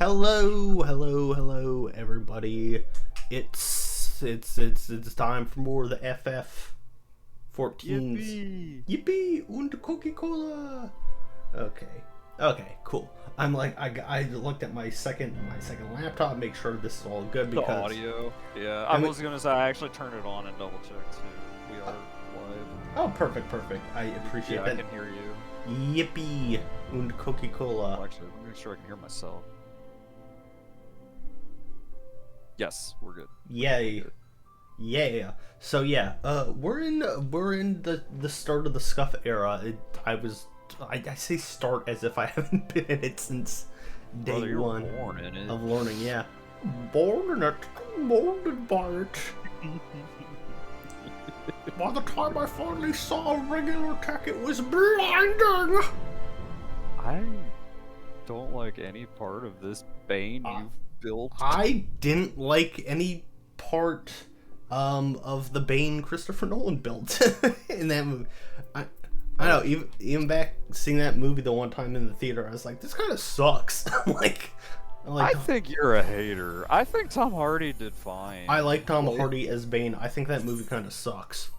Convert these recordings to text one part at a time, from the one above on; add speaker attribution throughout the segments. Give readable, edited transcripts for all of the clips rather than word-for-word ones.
Speaker 1: Hello, everybody. It's time for more of the FF14s. Yippee! Und Coca-Cola. Okay, cool. I looked at my second laptop, make sure this is all good because
Speaker 2: the audio. Yeah, I was gonna say I actually turned it on and double checked too. We are live.
Speaker 1: Oh, perfect. I appreciate that.
Speaker 2: I can hear you.
Speaker 1: Yippee! Und Coca-Cola.
Speaker 2: Oh, actually, let me make sure I can hear myself. Yes, we're good.
Speaker 1: Yay. Yeah. So yeah, we're in the start of the Scuff era. I say start as if I haven't been in it since day one of learning. Yeah, born in it, molded by it. By the time I finally saw a regular tech, it was blinding.
Speaker 2: I don't like any part of this Bane you've built.
Speaker 1: I didn't like any part of the Bane Christopher Nolan built in that movie. I don't know, even back seeing that movie the one time in the theater, I was like, this kind of sucks. I
Speaker 2: think you're a hater. I think Tom Hardy did fine.
Speaker 1: I like Tom Hardy as Bane. I think that movie kind of sucks.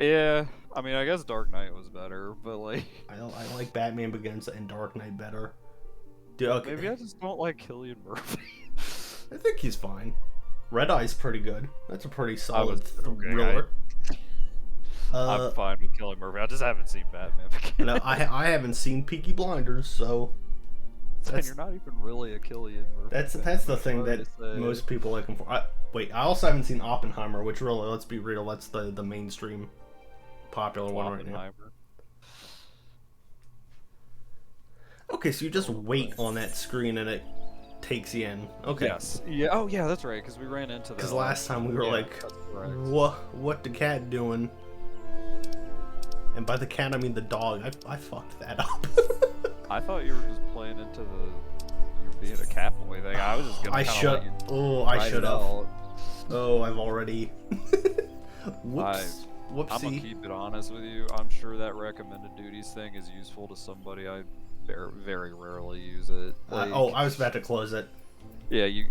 Speaker 2: Yeah, I mean, I guess Dark Knight was better, but like...
Speaker 1: I like Batman Begins and Dark Knight better. Dude, okay.
Speaker 2: Maybe I just don't like Cillian Murphy.
Speaker 1: I think he's fine. Red Eye's pretty good. That's a pretty solid thriller.
Speaker 2: I'm fine with Cillian Murphy. I just haven't seen Batman Begins.
Speaker 1: No, I haven't seen Peaky Blinders, so...
Speaker 2: And you're not even really a Cillian Murphy.
Speaker 1: That's the thing that most people like him for. Wait, I also haven't seen Oppenheimer, which really, let's be real, that's the mainstream popular one right now. Okay, so you just wait on that screen and it takes you in. Okay.
Speaker 2: Yes. Yeah. Oh, yeah, that's right. Because we ran into that.
Speaker 1: Because last time we were like, what the cat doing? And by the cat, I mean the dog. I fucked that up.
Speaker 2: I thought you were just playing into you being a cat boy thing. I was just gonna.
Speaker 1: I should have. Oh, I've already. Whoops. Whoopsie.
Speaker 2: I'm gonna keep it honest with you. I'm sure that recommended duties thing is useful to somebody. I very rarely use it.
Speaker 1: Like, I was about to close it.
Speaker 2: Yeah, you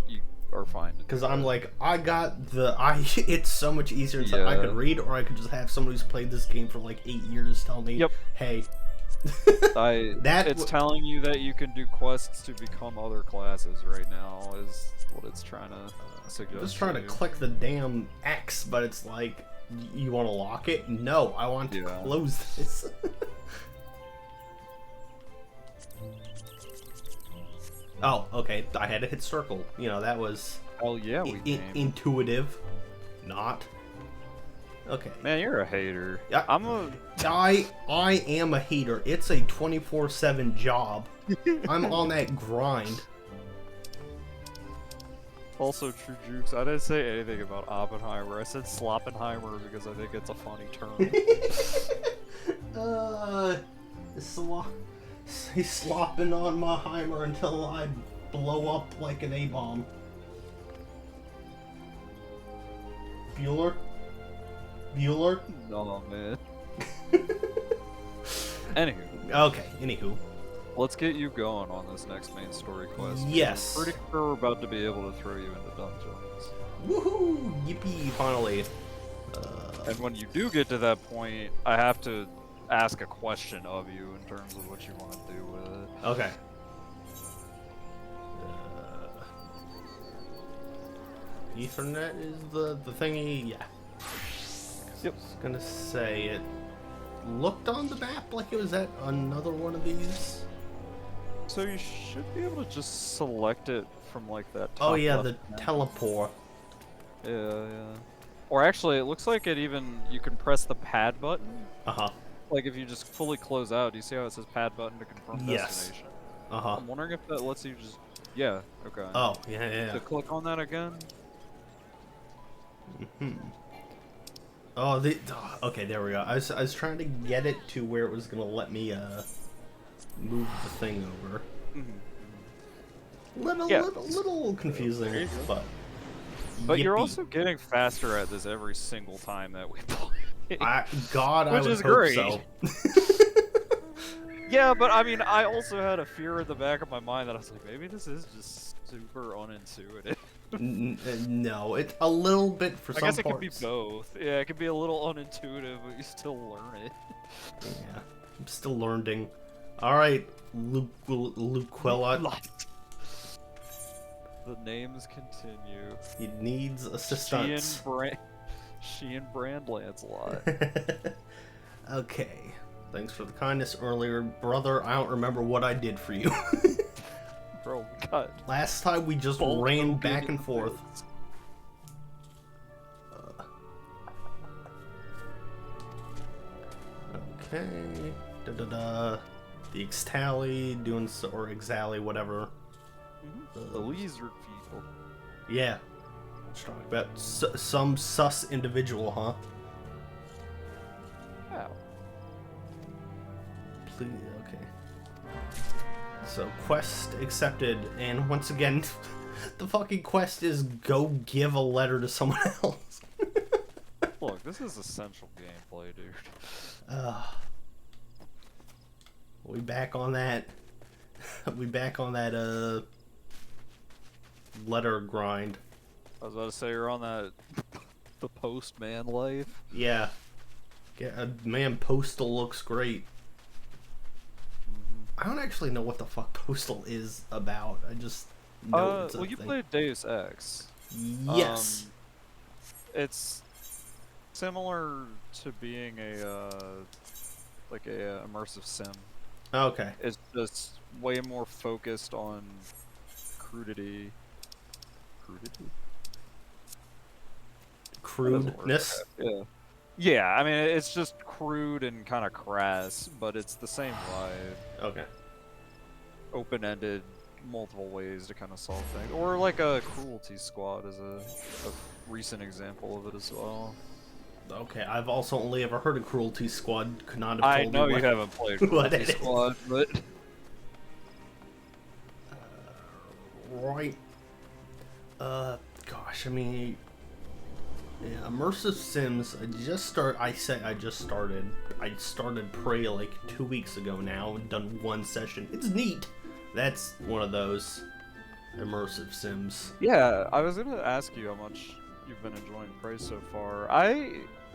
Speaker 2: are fine.
Speaker 1: Because I'm like, it's so much easier to I could read, or I could just have someone who's played this game for like 8 years tell me, hey.
Speaker 2: It's telling you that you can do quests to become other classes right now is what it's trying to suggest.
Speaker 1: I'm just trying to click the damn X, but it's like, you want to lock it? No, I want to close this. Oh, okay. I had to hit circle. You know, that was...
Speaker 2: Oh, yeah,
Speaker 1: intuitive. Not. Okay.
Speaker 2: Man, you're a hater.
Speaker 1: I am a hater. It's a 24/7 job. I'm on that grind.
Speaker 2: Also, True Jukes, I didn't say anything about Oppenheimer. I said Sloppenheimer because I think it's a funny term.
Speaker 1: He's slopping on my Heimer until I blow up like an A-bomb. Bueller?
Speaker 2: No, man.
Speaker 1: Anywho.
Speaker 2: Let's get you going on this next main story quest.
Speaker 1: Yes.
Speaker 2: I'm pretty sure we're about to be able to throw you into dungeons.
Speaker 1: Woohoo! Yippee! Finally.
Speaker 2: And when you do get to that point, I have to ask a question of you in terms of what you want to do with it.
Speaker 1: Okay. Ethernet is the thingy, yeah.
Speaker 2: Yep.
Speaker 1: I was gonna say, it looked on the map like it was at another one of these.
Speaker 2: So you should be able to just select it from like that top
Speaker 1: Oh yeah, the
Speaker 2: map.
Speaker 1: teleport.
Speaker 2: Yeah. Or actually, it looks like you can press the pad button.
Speaker 1: Uh-huh.
Speaker 2: Like if you just fully close out, do you see how it says pad button to confirm destination?
Speaker 1: Uh-huh.
Speaker 2: I'm wondering if that lets you just... Yeah, okay.
Speaker 1: Oh, yeah.
Speaker 2: So click on that again.
Speaker 1: Oh, okay, there we go. I was trying to get it to where it was gonna let me move the thing over. Little confusing, but
Speaker 2: you're also getting faster at this every single time that we play.
Speaker 1: God, I would
Speaker 2: Which is
Speaker 1: hope
Speaker 2: great.
Speaker 1: so.
Speaker 2: Yeah, but I mean, I also had a fear in the back of my mind that I was like, maybe this is just super unintuitive.
Speaker 1: No, it's a little bit for some
Speaker 2: I guess it
Speaker 1: parts.
Speaker 2: could be both. Yeah, it could be a little unintuitive, but you still learn it.
Speaker 1: Yeah, I'm still learning. All right, Luquella.
Speaker 2: The names continue.
Speaker 1: He needs assistance.
Speaker 2: She and Brand Lancelot.
Speaker 1: Okay. Thanks for the kindness earlier, brother. I don't remember what I did for you.
Speaker 2: Bro, God.
Speaker 1: Last time we just ran back and forth. Okay. Da-da-da. The Xtally doing so, or Exally, whatever.
Speaker 2: The lizard people.
Speaker 1: Yeah. Let's talk about some sus individual, huh?
Speaker 2: Yeah.
Speaker 1: Please, okay. So, quest accepted, and once again, the fucking quest is go give a letter to someone else.
Speaker 2: Look, this is essential gameplay, dude.
Speaker 1: We back on that. We back on that, letter grind.
Speaker 2: I was about to say, you're on that the postman life.
Speaker 1: Yeah. Man, Postal looks great. I don't actually know what the fuck Postal is about. I just know it's a
Speaker 2: well, you
Speaker 1: thing.
Speaker 2: played Deus Ex.
Speaker 1: Yes.
Speaker 2: It's similar to being a like a immersive sim.
Speaker 1: Okay.
Speaker 2: It's just way more focused on crudity.
Speaker 1: Crudeness?
Speaker 2: Yeah. Yeah, I mean, it's just crude and kind of crass, but it's the same vibe.
Speaker 1: Okay.
Speaker 2: Open-ended, multiple ways to kind of solve things. Or like a Cruelty Squad is a recent example of it as well.
Speaker 1: Okay, I've also only ever heard of Cruelty Squad. Could not have
Speaker 2: I
Speaker 1: told
Speaker 2: know
Speaker 1: you
Speaker 2: you haven't played
Speaker 1: what
Speaker 2: Cruelty Squad, but...
Speaker 1: Right. Gosh, I mean... Yeah, immersive sims, I started Prey like 2 weeks ago now and done one session. It's neat. That's one of those immersive sims.
Speaker 2: Yeah, I was gonna ask you how much you've been enjoying Prey so far.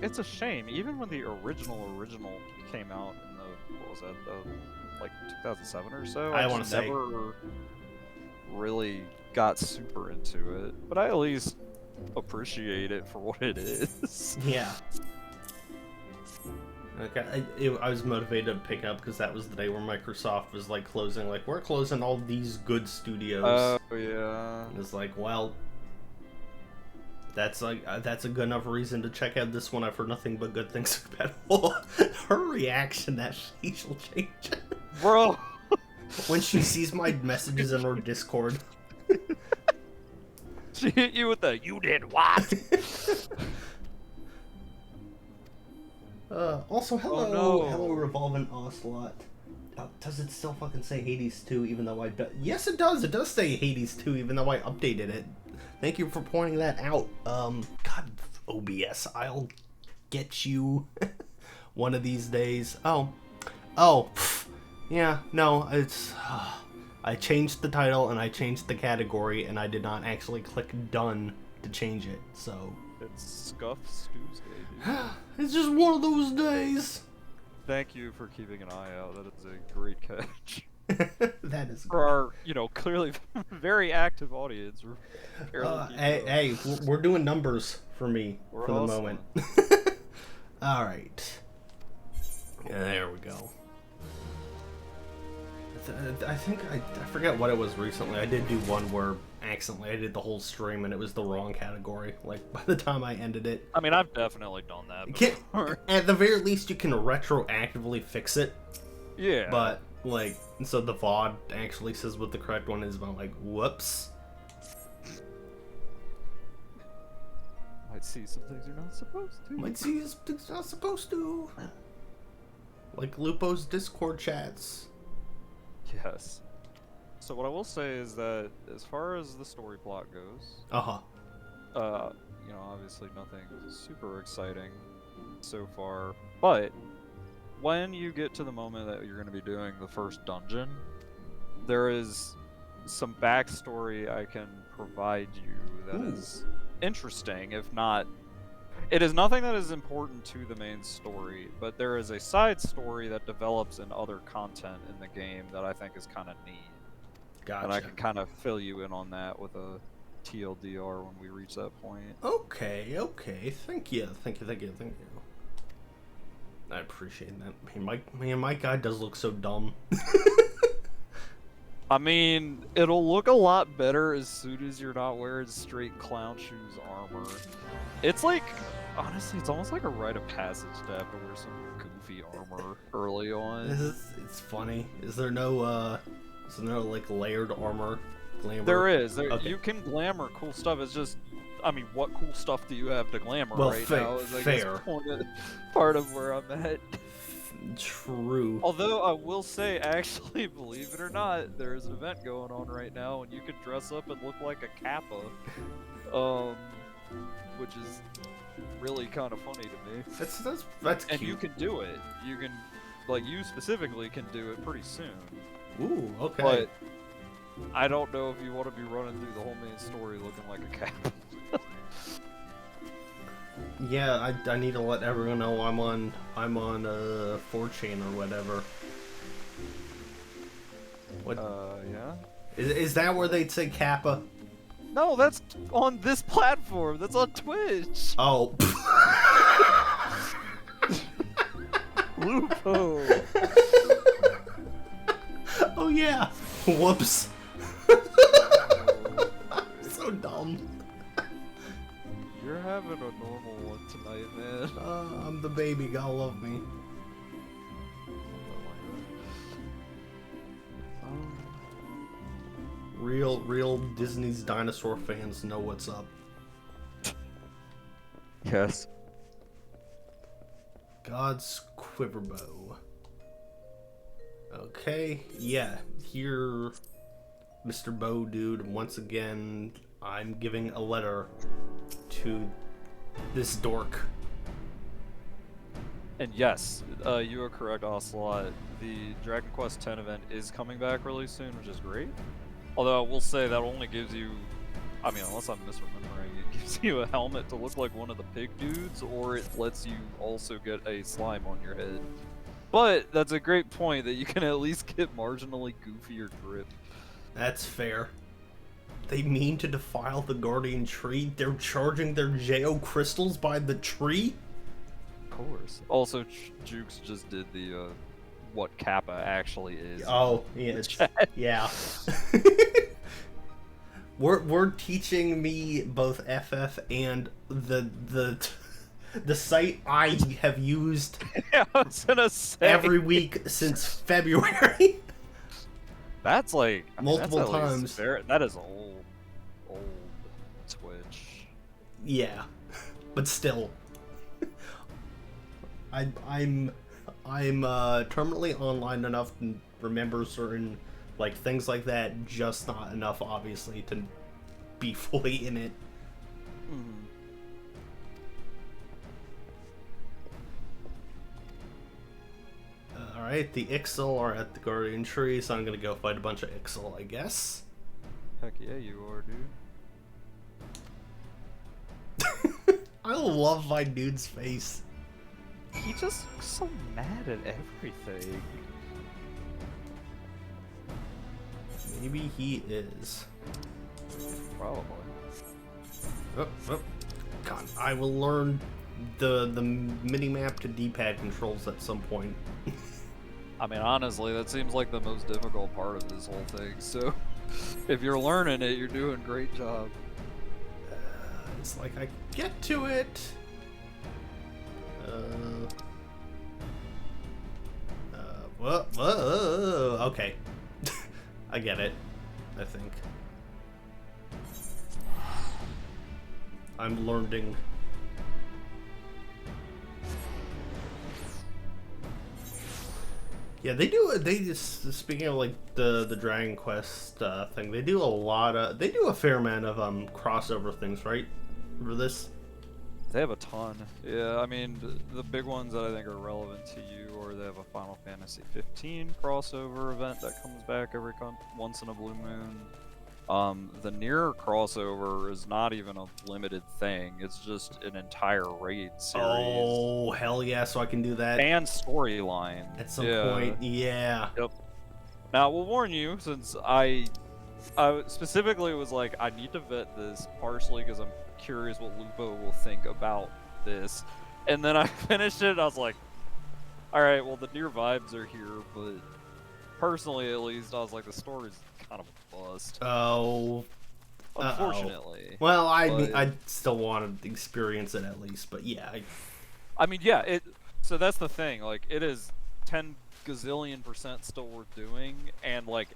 Speaker 2: It's a shame, even when the original came out in the, what was that, like 2007 or so,
Speaker 1: I want to say
Speaker 2: never really got super into it, but I at least appreciate it for what it is.
Speaker 1: Yeah. Okay, I was motivated to pick up because that was the day where Microsoft was like closing, like, we're closing all these good studios.
Speaker 2: Oh yeah.
Speaker 1: And it's like, well, that's a good enough reason to check out this one. I've heard nothing but good things about it. Her reaction, that facial change,
Speaker 2: bro,
Speaker 1: when she sees my messages in her Discord.
Speaker 2: She hit you with the "you did what?"
Speaker 1: Also, hello,
Speaker 2: oh, no.
Speaker 1: Hello, Revolving Ocelot. Does it still fucking say Hades 2 even though yes, it does. It does say Hades 2 even though I updated it. Thank you for pointing that out. God, OBS, I'll get you one of these days. Yeah, no, it's... I changed the title and I changed the category and I did not actually click done to change it, so...
Speaker 2: It's Scuff's Tuesday, dude.
Speaker 1: It's just one of those days.
Speaker 2: Thank you for keeping an eye out. That is a great catch.
Speaker 1: That is
Speaker 2: for our, clearly very active audience.
Speaker 1: Hey, we're doing numbers for me
Speaker 2: for
Speaker 1: the moment. All right. Yeah, there we go. I think I forget what it was recently. I did do one where accidentally I did the whole stream and it was the wrong category. Like, by the time I ended it.
Speaker 2: I mean, I've definitely done that.
Speaker 1: At the very least, you can retroactively fix it.
Speaker 2: Yeah.
Speaker 1: But, like, so the VOD actually says what the correct one is, but I'm like, whoops.
Speaker 2: Might see some things you're not supposed to.
Speaker 1: Might see some things you're not supposed to. Like Lupo's Discord chats.
Speaker 2: Yes. So what I will say is that as far as the story plot goes, obviously nothing super exciting so far, but when you get to the moment that you're going to be doing the first dungeon, there is some backstory I can provide you that is interesting, if not. It is nothing that is important to the main story, but there is a side story that develops in other content in the game that I think is kind of neat.
Speaker 1: Gotcha.
Speaker 2: And I can kind of fill you in on that with a TLDR when we reach that point.
Speaker 1: Okay. Thank you. I appreciate that. My guy does look so dumb.
Speaker 2: I mean, it'll look a lot better as soon as you're not wearing straight clown shoes armor. It's like, honestly, it's almost like a rite of passage to have to wear some goofy armor early on.
Speaker 1: It's funny. Is there no like layered armor? Glamour?
Speaker 2: There is.
Speaker 1: Okay.
Speaker 2: You can glamour cool stuff. It's just, I mean, what cool stuff do you have to glamour right now? Is, I guess, part of where I'm at.
Speaker 1: True.
Speaker 2: Although I will say, actually, believe it or not, there is an event going on right now, and you can dress up and look like a Kappa, which is really kind of funny to me.
Speaker 1: That's
Speaker 2: and
Speaker 1: cute.
Speaker 2: you can do it. You can, like, you specifically can do it pretty soon.
Speaker 1: Ooh, okay.
Speaker 2: But I don't know if you want to be running through the whole main story looking like a Kappa.
Speaker 1: Yeah, I need to let everyone know I'm on 4chan or whatever. What?
Speaker 2: Yeah.
Speaker 1: Is that where they'd say Kappa?
Speaker 2: No, that's on this platform. That's on Twitch.
Speaker 1: Oh.
Speaker 2: Lupo.
Speaker 1: Oh yeah. Whoops. So dumb.
Speaker 2: You're having a normal one tonight, man.
Speaker 1: I'm the baby. God love me. Real Disney's dinosaur fans know what's up.
Speaker 2: Yes.
Speaker 1: God's Quiverbow. Okay, yeah, here, Mr. Bow Dude, once again, I'm giving a letter to this dork.
Speaker 2: And yes, you are correct, Ocelot. The Dragon Quest X event is coming back really soon, which is great. Although I will say that only gives you, I mean, unless I'm misremembering, it gives you a helmet to look like one of the pig dudes, or it lets you also get a slime on your head. But that's a great point that you can at least get marginally goofier grip.
Speaker 1: That's fair. They mean to defile the Guardian Tree? They're charging their Geo crystals by the tree?
Speaker 2: Of course. Also, Jukes just did the, what Kappa actually is.
Speaker 1: Oh, yeah. Yeah. We're teaching me both FF and the site I have used
Speaker 2: Yeah, I was gonna say.
Speaker 1: every week since February.
Speaker 2: That's like
Speaker 1: multiple times.
Speaker 2: That is old Twitch.
Speaker 1: Yeah, but still, I'm terminally online enough to remember certain like things like that, just not enough, obviously, to be fully in it.
Speaker 2: Mm-hmm.
Speaker 1: Alright, the Ixal are at the Guardian Tree, so I'm gonna go fight a bunch of Ixal, I guess.
Speaker 2: Heck yeah, you are, dude.
Speaker 1: I love my dude's face.
Speaker 2: He just looks so mad at everything.
Speaker 1: Maybe he is.
Speaker 2: Probably.
Speaker 1: Oh. God, I will learn the mini-map to D-pad controls at some point.
Speaker 2: I mean, honestly, that seems like the most difficult part of this whole thing, so if you're learning it, you're doing a great job.
Speaker 1: It's like I get to it. Whoa, okay. I get it, I think. I'm learning. Yeah, they just, speaking of like the Dragon Quest thing, they do a fair amount of crossover things, right? For this?
Speaker 2: They have a ton. Yeah, I mean, the big ones that I think are relevant to you are they have a Final Fantasy 15 crossover event that comes back every once in a blue moon. The Nier crossover is not even a limited thing. It's just an entire raid series.
Speaker 1: Oh, hell yeah, so I can do that.
Speaker 2: And storyline.
Speaker 1: At some point, yeah.
Speaker 2: Yep. Now, we'll warn you, since I specifically was like, I need to vet this, partially because I'm curious what Lupo will think about this. And then I finished it, and I was like, alright, well, the Nier vibes are here, but personally, at least, I was like, the story's kind of a bust.
Speaker 1: Oh.
Speaker 2: Unfortunately.
Speaker 1: Well, I still want to experience it at least, but yeah.
Speaker 2: I mean, yeah, so that's the thing, like, it is 10 gazillion% still worth doing, and, like,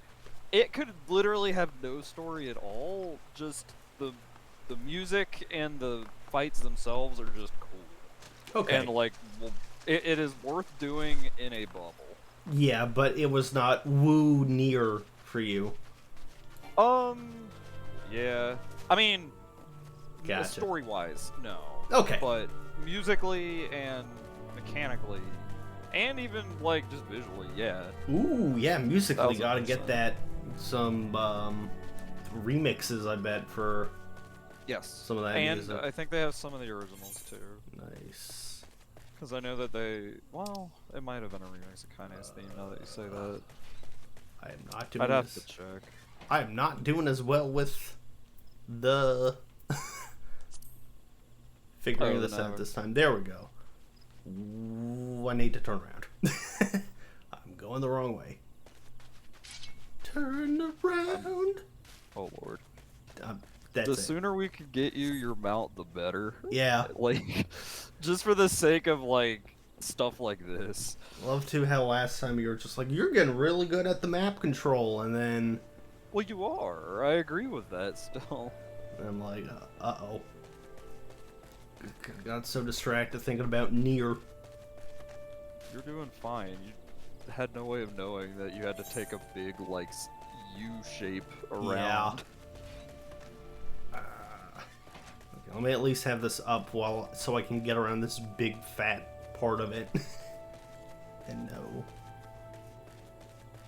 Speaker 2: it could literally have no story at all, just the music and the fights themselves are just cool.
Speaker 1: Okay.
Speaker 2: And, like, well, it is worth doing in a bubble.
Speaker 1: Yeah, but it was not woo Nier for you.
Speaker 2: Yeah. I mean,
Speaker 1: Gotcha.
Speaker 2: story-wise, no.
Speaker 1: Okay.
Speaker 2: But musically and mechanically, and even, like, just visually, yeah.
Speaker 1: Ooh, yeah, musically,
Speaker 2: 1000%.
Speaker 1: gotta get that, some, remixes, I bet, for
Speaker 2: Yes.
Speaker 1: some of that
Speaker 2: and
Speaker 1: music.
Speaker 2: I think they have some of the originals, too.
Speaker 1: Nice.
Speaker 2: Because I know that well, it might have been a remix of Kanye's theme, now that you say that.
Speaker 1: I am not doing
Speaker 2: I'd have
Speaker 1: this.
Speaker 2: to check.
Speaker 1: I am not doing as well with the figuring this out this time. There we go. Ooh, I need to turn around. I'm going the wrong way. Turn around.
Speaker 2: Oh lord.
Speaker 1: That's
Speaker 2: the
Speaker 1: it.
Speaker 2: sooner we can get you your mount, the better.
Speaker 1: Yeah.
Speaker 2: Like, just for the sake of, like, stuff like this.
Speaker 1: Love to how last time you were just like, you're getting really good at the map control, and then...
Speaker 2: Well, you are. I agree with that still.
Speaker 1: I'm like, uh-oh. Got so distracted thinking about Nier.
Speaker 2: You're doing fine. You had no way of knowing that you had to take a big, like, U shape around.
Speaker 1: Yeah. Okay, let me at least have this up so I can get around this big fat part of it. And no.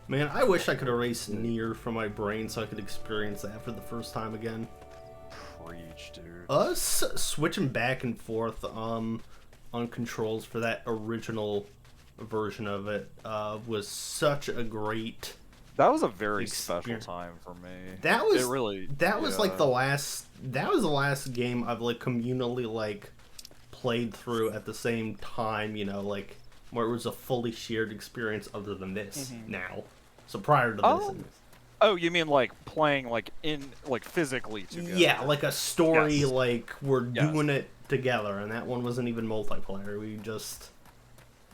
Speaker 1: Man, I wish I could erase Nier from my brain so I could experience that for the first time again.
Speaker 2: Preach, dude.
Speaker 1: Us switching back and forth on controls for that original version of it was such a great...
Speaker 2: That was a very special time for me.
Speaker 1: That was
Speaker 2: it really.
Speaker 1: That was like the last. That was the last game I've like communally like played through at the same time. You know, like where it was a fully shared experience other than this now. So prior to this.
Speaker 2: Oh, you mean like playing like physically together?
Speaker 1: Yeah, like a story.
Speaker 2: Yes.
Speaker 1: Like we're doing it together, and that one wasn't even multiplayer. We just.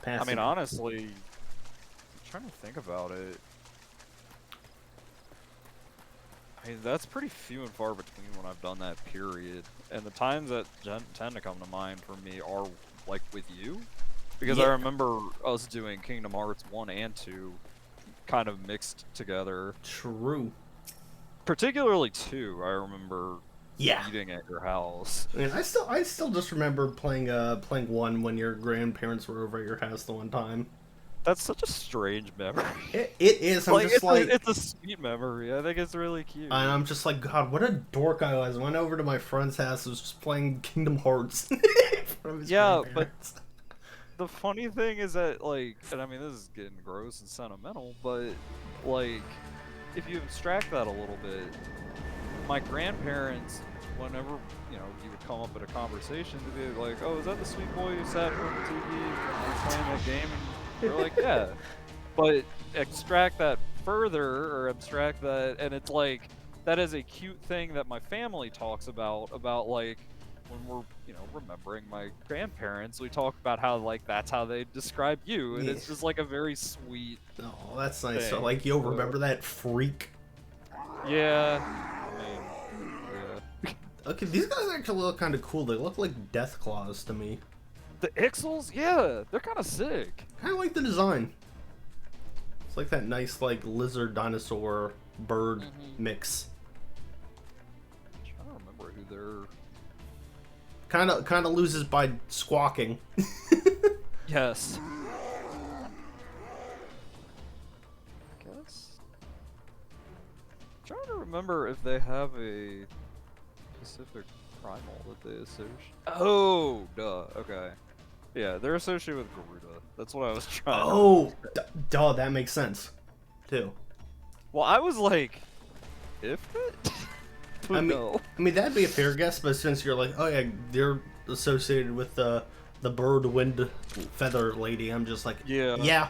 Speaker 1: Passed
Speaker 2: I mean, honestly, I'm trying to think about it. I mean, that's pretty few and far between when I've done that, period. And the times that tend to come to mind for me are, like, with you. Because I remember us doing Kingdom Hearts 1 and 2 kind of mixed together.
Speaker 1: True.
Speaker 2: Particularly 2, I remember
Speaker 1: Yeah.
Speaker 2: eating at your house.
Speaker 1: I mean, I still just remember playing 1 when your grandparents were over at your house the one time.
Speaker 2: That's such a strange memory.
Speaker 1: It is. I'm
Speaker 2: like,
Speaker 1: just like
Speaker 2: it's a sweet memory. I think it's really cute.
Speaker 1: and I'm just like, God, what a dork I was. Went over to my friend's house, was just playing Kingdom Hearts.
Speaker 2: Yeah, but the funny thing is that, like, and I mean, this is getting gross and sentimental, but, like, if you abstract that a little bit, my grandparents, whenever, you know, you would come up at a conversation, they'd be like, oh, is that the sweet boy who sat in front of the TV and was playing that game? And they're like, yeah. But extract that further, or abstract that, and it's like, that is a cute thing that my family talks about, like, when we're, you know, remembering my grandparents, we talk about how, like, that's how they describe you, and it's just, like, a very sweet
Speaker 1: Oh, that's nice.
Speaker 2: thing.
Speaker 1: So, like, you'll remember that freak?
Speaker 2: Yeah. I mean, yeah.
Speaker 1: Okay, these guys actually look kind of cool. They look like Death Claws to me.
Speaker 2: The Ixals? Yeah, they're kind of sick.
Speaker 1: Kind of like the design. It's like that nice, like, lizard dinosaur bird mix.
Speaker 2: I'm trying to remember who they're...
Speaker 1: Kind of loses by squawking.
Speaker 2: Yes. I guess. I'm trying to remember if they have a specific primal that they associate. Oh, duh. Okay. Yeah, they're associated with Garuda. That's what I was trying to
Speaker 1: Oh, duh, that makes sense, too.
Speaker 2: Well, I was like, if it? But
Speaker 1: I mean,
Speaker 2: no.
Speaker 1: I mean that'd be a fair guess, but since you're like, oh yeah, they're associated with the bird, wind, feather lady, I'm just like, yeah.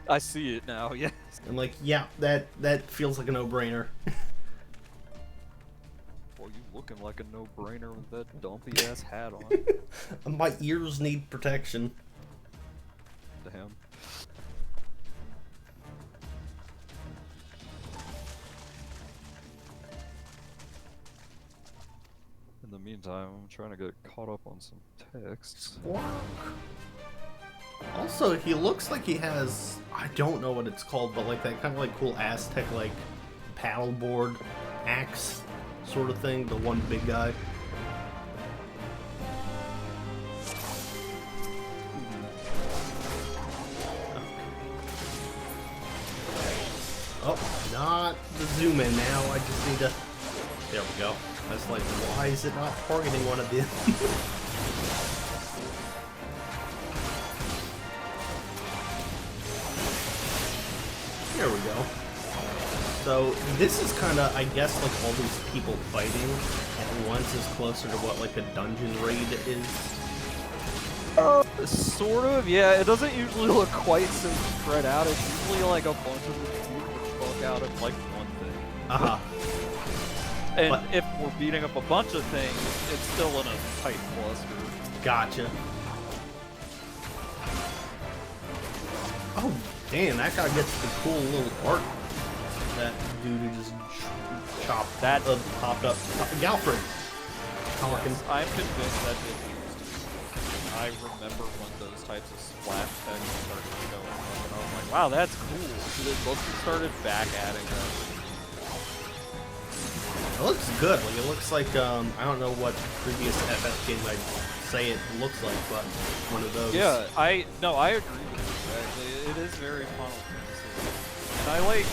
Speaker 2: I see it now. Yes.
Speaker 1: I'm like, yeah, that feels like a no-brainer.
Speaker 2: Well, you looking like a no-brainer with that dumpy ass hat on.
Speaker 1: My ears need protection.
Speaker 2: Damn. In the meantime, I'm trying to get caught up on some texts.
Speaker 1: Also, he looks like he has, I don't know what it's called, but like that kind of like cool Aztec like paddleboard axe sort of thing, the one big guy. Oh, not the zoom in now. I just need to. There we go. I was like, why is it not targeting one of them? There we go. So this is kind of, I guess, like all these people fighting at once is closer to what like a dungeon raid is.
Speaker 2: Sort of, yeah. It doesn't usually look quite so spread out. It's usually like a bunch of the fuck out of like one thing.
Speaker 1: Uh-huh.
Speaker 2: And
Speaker 1: but,
Speaker 2: if we're beating up a bunch of things, it's still in a tight cluster.
Speaker 1: Gotcha. Oh, damn, that guy gets the cool little art. That dude who just chopped that popped up. Galfred.
Speaker 2: Yes, I'm convinced that it used to be. I remember when those types of splash text started showing up, and I was like, wow, that's cool. So they both started back adding them.
Speaker 1: It looks good. Like it looks like I don't know what previous FF game I'd say it looks like, but one of those.
Speaker 2: Yeah, I agree with you. Actually, it is very Final Fantasy, and I like.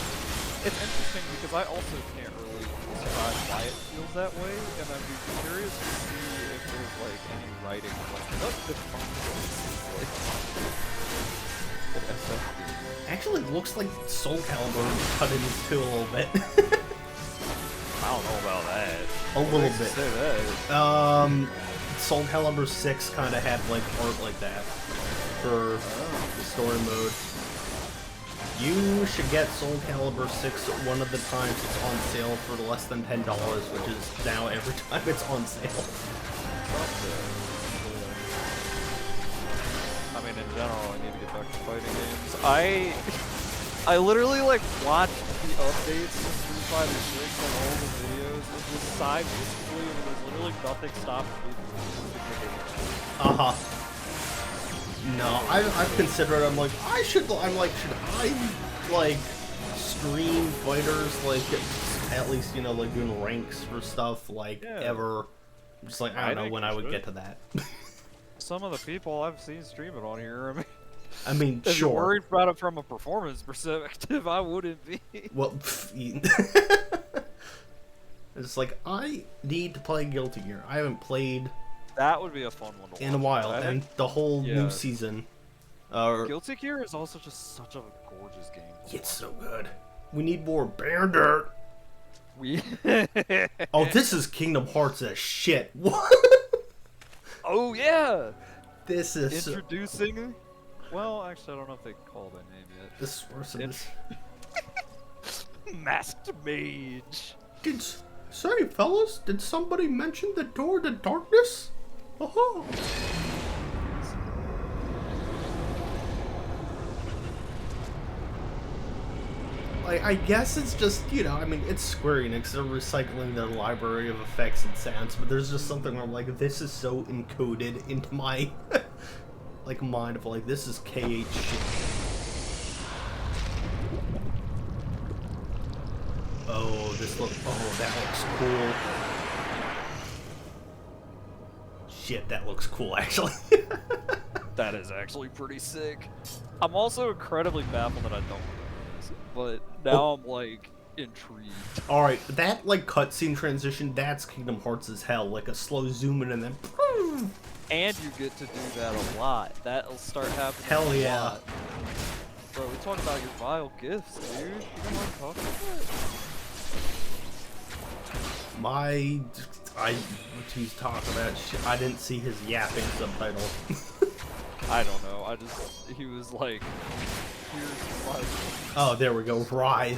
Speaker 2: It's interesting because I also can't really describe why it feels that way, and I'd be curious to see if there's like any writing like what the fuck is like.
Speaker 1: Actually, it looks like Soul Calibur cut into a little bit.
Speaker 2: I don't know about that.
Speaker 1: A little bit.
Speaker 2: Say that.
Speaker 1: Soul Calibur 6 kind of had like art like that for the story mode. You should get Soul Calibur 6 one of the times it's on sale for less than $10, which is now every time it's on sale.
Speaker 2: I mean, in general, I need to get back to fighting games. I literally like watched the updates to Street Fighter 6 and all the videos and just sighed wistfully, and there's literally nothing stopping me from moving the game.
Speaker 1: Uh-huh. No, I've considered. I'm like, should I like stream fighters like at least like doing ranks for stuff like ever? I'm just like I don't know when I would get to that.
Speaker 2: Some of the people I've seen stream it on here,
Speaker 1: I mean,
Speaker 2: if
Speaker 1: sure.
Speaker 2: you're worried about it from a performance perspective, I wouldn't be.
Speaker 1: Well, it's like I need to play Guilty Gear. I haven't played.
Speaker 2: That would be a fun one to watch.
Speaker 1: In a while, and the whole new season.
Speaker 2: Guilty Gear is also just such a gorgeous game.
Speaker 1: It's so good. We need more Bandit.
Speaker 2: We.
Speaker 1: Oh, this is Kingdom Hearts as shit. What?
Speaker 2: Oh yeah.
Speaker 1: This is
Speaker 2: introducing. Well, actually, I don't know if they call that name yet.
Speaker 1: This worse than this.
Speaker 2: Masked Mage.
Speaker 1: Say, fellas, did somebody mention the door to darkness? Oh. I guess it's just, I mean, it's Square Enix, they're recycling their library of effects and sounds, but there's just something where I'm like, this is so encoded into my, like, mind of, like, this is KH shit. Oh, that looks cool. shit, that looks cool, actually.
Speaker 2: That is actually pretty sick. I'm also incredibly baffled that I don't know this, but now I'm like intrigued.
Speaker 1: Alright, that like cutscene transition, that's Kingdom Hearts as hell. Like a slow zoom in and then.
Speaker 2: And you get to do that a lot. That'll start happening
Speaker 1: Hell
Speaker 2: a
Speaker 1: yeah.
Speaker 2: lot. Bro, we talk about your vile gifts, dude. You don't want to talk about that?
Speaker 1: What he's talking about, I didn't see his yapping subtitle.
Speaker 2: I don't know. He was like, here's my...
Speaker 1: Oh, there we go, Writhe.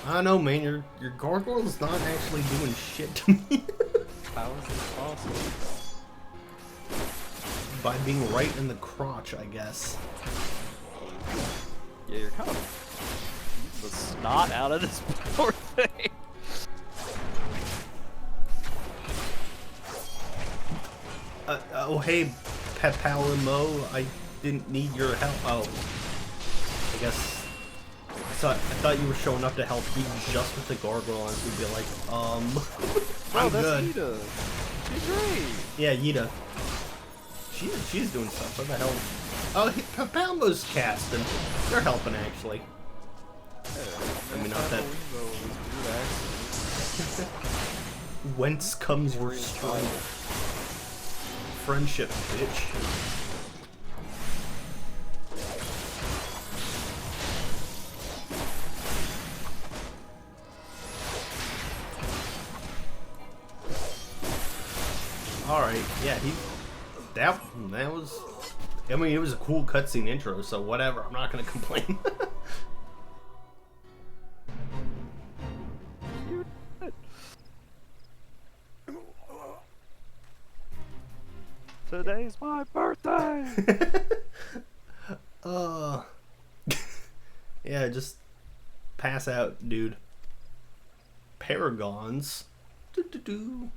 Speaker 1: I don't know, man, your gargoyle's not actually doing shit to me.
Speaker 2: How is this possible?
Speaker 1: By being right in the crotch, I guess.
Speaker 2: Yeah, you're kind of the snot out of this poor thing.
Speaker 1: Oh, hey, Pepalimo, I didn't need your help. Oh, I guess. I thought you were showing up to help you just with the gargoyle, and we'd be like,
Speaker 2: Bro,
Speaker 1: I'm
Speaker 2: that's
Speaker 1: good.
Speaker 2: Yida. She's great.
Speaker 1: Yeah, Yida. She's doing stuff. What the hell? Oh, Pepalimo's casting. They're helping, actually.
Speaker 2: Yeah,
Speaker 1: I mean, not that. Whence comes your strength? Friendship, bitch. Alright, yeah, that was, I mean, it was a cool cutscene intro, so whatever, I'm not gonna complain.
Speaker 2: Today's my birthday!
Speaker 1: Yeah, just pass out, dude. Paragons? Doo-doo-doo.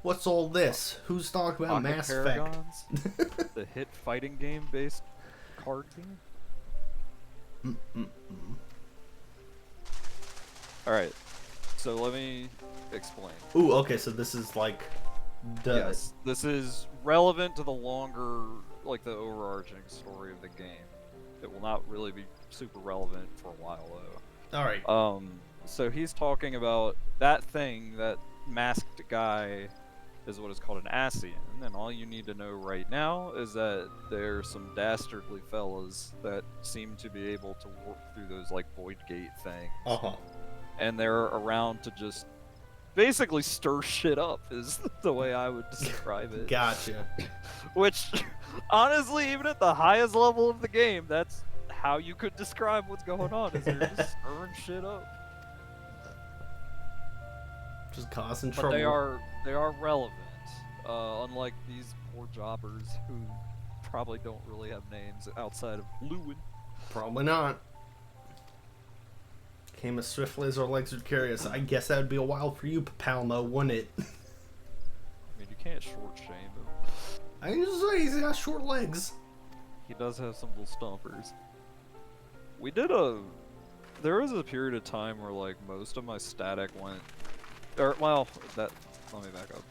Speaker 1: What's all this? Who's talking about
Speaker 2: Pocket
Speaker 1: Mass
Speaker 2: Paragons?
Speaker 1: Effect?
Speaker 2: The hit fighting game based card game? Alright, so let me explain.
Speaker 1: Ooh, okay, so this is like
Speaker 2: Yes, this is relevant to the longer, like the overarching story of the game. It will not really be super relevant for a while though.
Speaker 1: Alright.
Speaker 2: So he's talking about that thing, that masked guy is what is called an Asian, and all you need to know right now is that there's some dastardly fellas that seem to be able to work through those like void gate things. And they're around to just basically stir shit up is the way I would describe it.
Speaker 1: Gotcha.
Speaker 2: Which, honestly, even at the highest level of the game, that's how you could describe what's going on, is they're just stirring shit up.
Speaker 1: Just causing
Speaker 2: But
Speaker 1: trouble.
Speaker 2: they are relevant, unlike these poor jobbers who probably don't really have names outside of Lewin.
Speaker 1: Probably not. Came as swiftly as our legs would carry us. I guess that would be a while for you, Palmo, wouldn't it?
Speaker 2: I mean, you can't short shame him.
Speaker 1: I can just say he's got short legs.
Speaker 2: He does have some little stompers. There was a period of time where like most of my static went, let me back up.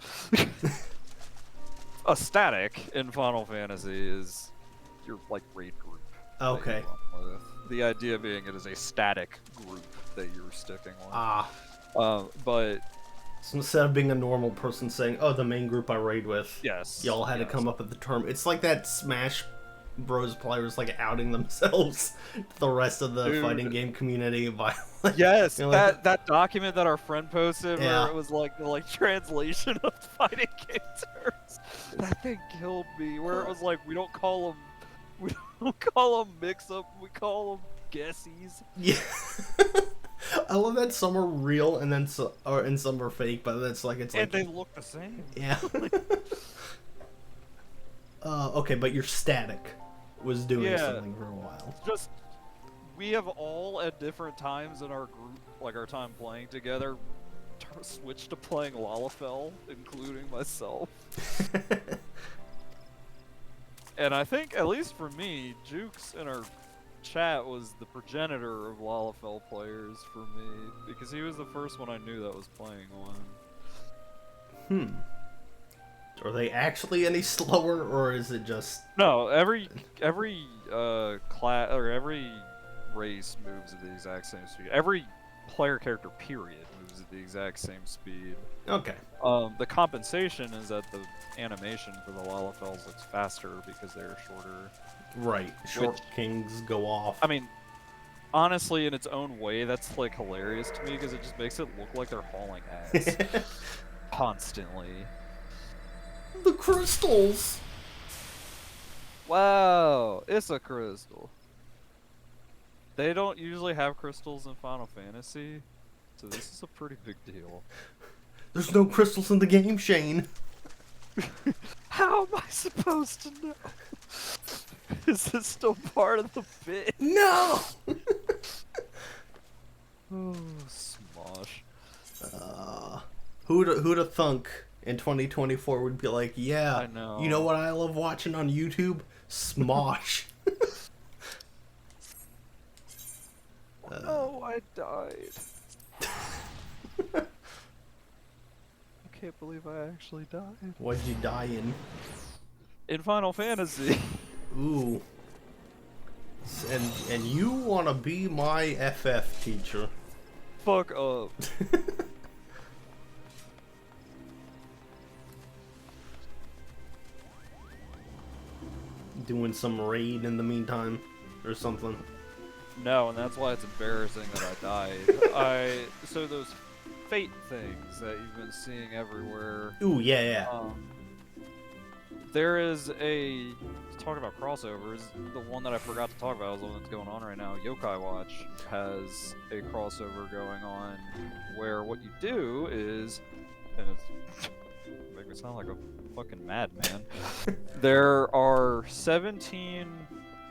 Speaker 2: A static in Final Fantasy is your like raid group.
Speaker 1: Okay.
Speaker 2: The idea being it is a static group that you're sticking on. But
Speaker 1: so instead of being a normal person saying, "Oh, the main group I raid with,"
Speaker 2: yes,
Speaker 1: y'all had to come up with the term. It's like that Smash Bros. Players like outing themselves to the rest of the fighting game community by.
Speaker 2: Yes,
Speaker 1: you know,
Speaker 2: that document that our friend posted
Speaker 1: Yeah.
Speaker 2: where it was like the translation of fighting game terms. That thing killed me. Where it was like we don't call them mix-up, we call them guessies.
Speaker 1: Yeah. I love that some are real and then and some are fake, but it's like
Speaker 2: And they look the same.
Speaker 1: Yeah. Okay, but your static was doing something for a while.
Speaker 2: Just we have all at different times in our group, like our time playing together, switched to playing Lalafell, including myself. And I think, at least for me, Jukes in our chat was the progenitor of Lalafell players for me, because he was the first one I knew that was playing on.
Speaker 1: Hmm. Are they actually any slower, or is it just...
Speaker 2: No, every class or every race moves at the exact same speed. Every player character period moves at the exact same speed.
Speaker 1: Okay.
Speaker 2: The compensation is that the animation for the Lalafels looks faster because they're shorter.
Speaker 1: Right. Short kings go off.
Speaker 2: I mean, honestly, in its own way, that's like hilarious to me because it just makes it look like they're hauling ass constantly.
Speaker 1: The crystals!
Speaker 2: Wow, it's a crystal. They don't usually have crystals in Final Fantasy, so this is a pretty big deal.
Speaker 1: There's no crystals in the game, Shane.
Speaker 2: How am I supposed to know? Is this still part of the bit?
Speaker 1: No!
Speaker 2: Oh, Smosh.
Speaker 1: Who'da thunk in 2024 would be like, yeah,
Speaker 2: I know.
Speaker 1: You know what I love watching on YouTube? Smosh.
Speaker 2: Oh, I died. I can't believe I actually died.
Speaker 1: What'd you die in?
Speaker 2: In Final Fantasy.
Speaker 1: Ooh. And you wanna be my FF teacher.
Speaker 2: Fuck up.
Speaker 1: Doing some raid in the meantime, or something.
Speaker 2: No, and that's why it's embarrassing that I died. So those fate things that you've been seeing everywhere.
Speaker 1: Ooh, yeah.
Speaker 2: There is a, talk about crossovers, the one that I forgot to talk about is the one that's going on right now. Yokai Watch has a crossover going on where what you do is, and it's make me sound like a fucking madman. There are 17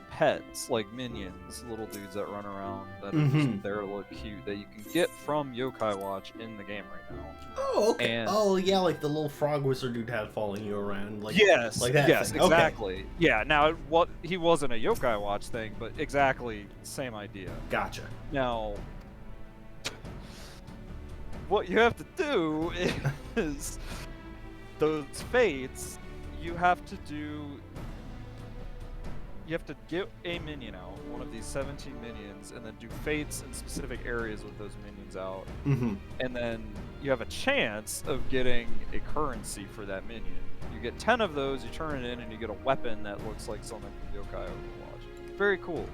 Speaker 2: pets, like minions, little dudes that run around that are just there to look cute, that you can get from Yokai Watch in the game right now.
Speaker 1: Oh, okay.
Speaker 2: And
Speaker 1: oh, yeah, like the little frog wizard dude had following you around. Like,
Speaker 2: yes,
Speaker 1: like that
Speaker 2: yes,
Speaker 1: thing.
Speaker 2: exactly.
Speaker 1: Okay.
Speaker 2: Yeah, now, what he wasn't a Yokai Watch thing, but exactly same idea.
Speaker 1: Gotcha.
Speaker 2: Now, what you have to do is those fates, you have to get a minion out, one of these 17 minions, and then do fates in specific areas with those minions out. And then you have a chance of getting a currency for that minion. You get 10 of those, you turn it in, and you get a weapon that looks like something from Yokai Overwatch. Very cool.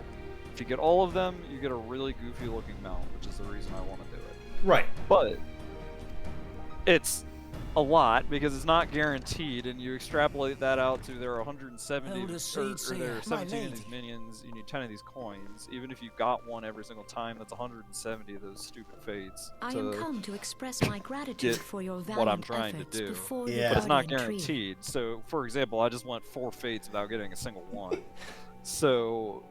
Speaker 2: If you get all of them, you get a really goofy looking mount, which is the reason I want to do it.
Speaker 1: Right.
Speaker 2: But it's a lot because it's not guaranteed, and you extrapolate that out to there are 170 or there are 17 of these minions, you need 10 of these coins. Even if you got one every single time, that's 170 of those stupid fates.
Speaker 3: I am come to express my gratitude for your valiant
Speaker 2: what I'm trying to
Speaker 3: efforts
Speaker 2: do.
Speaker 3: before the
Speaker 2: But it's not
Speaker 3: guardian tree.
Speaker 2: guaranteed. So, for example, I just went 4 fates without getting a single one. So,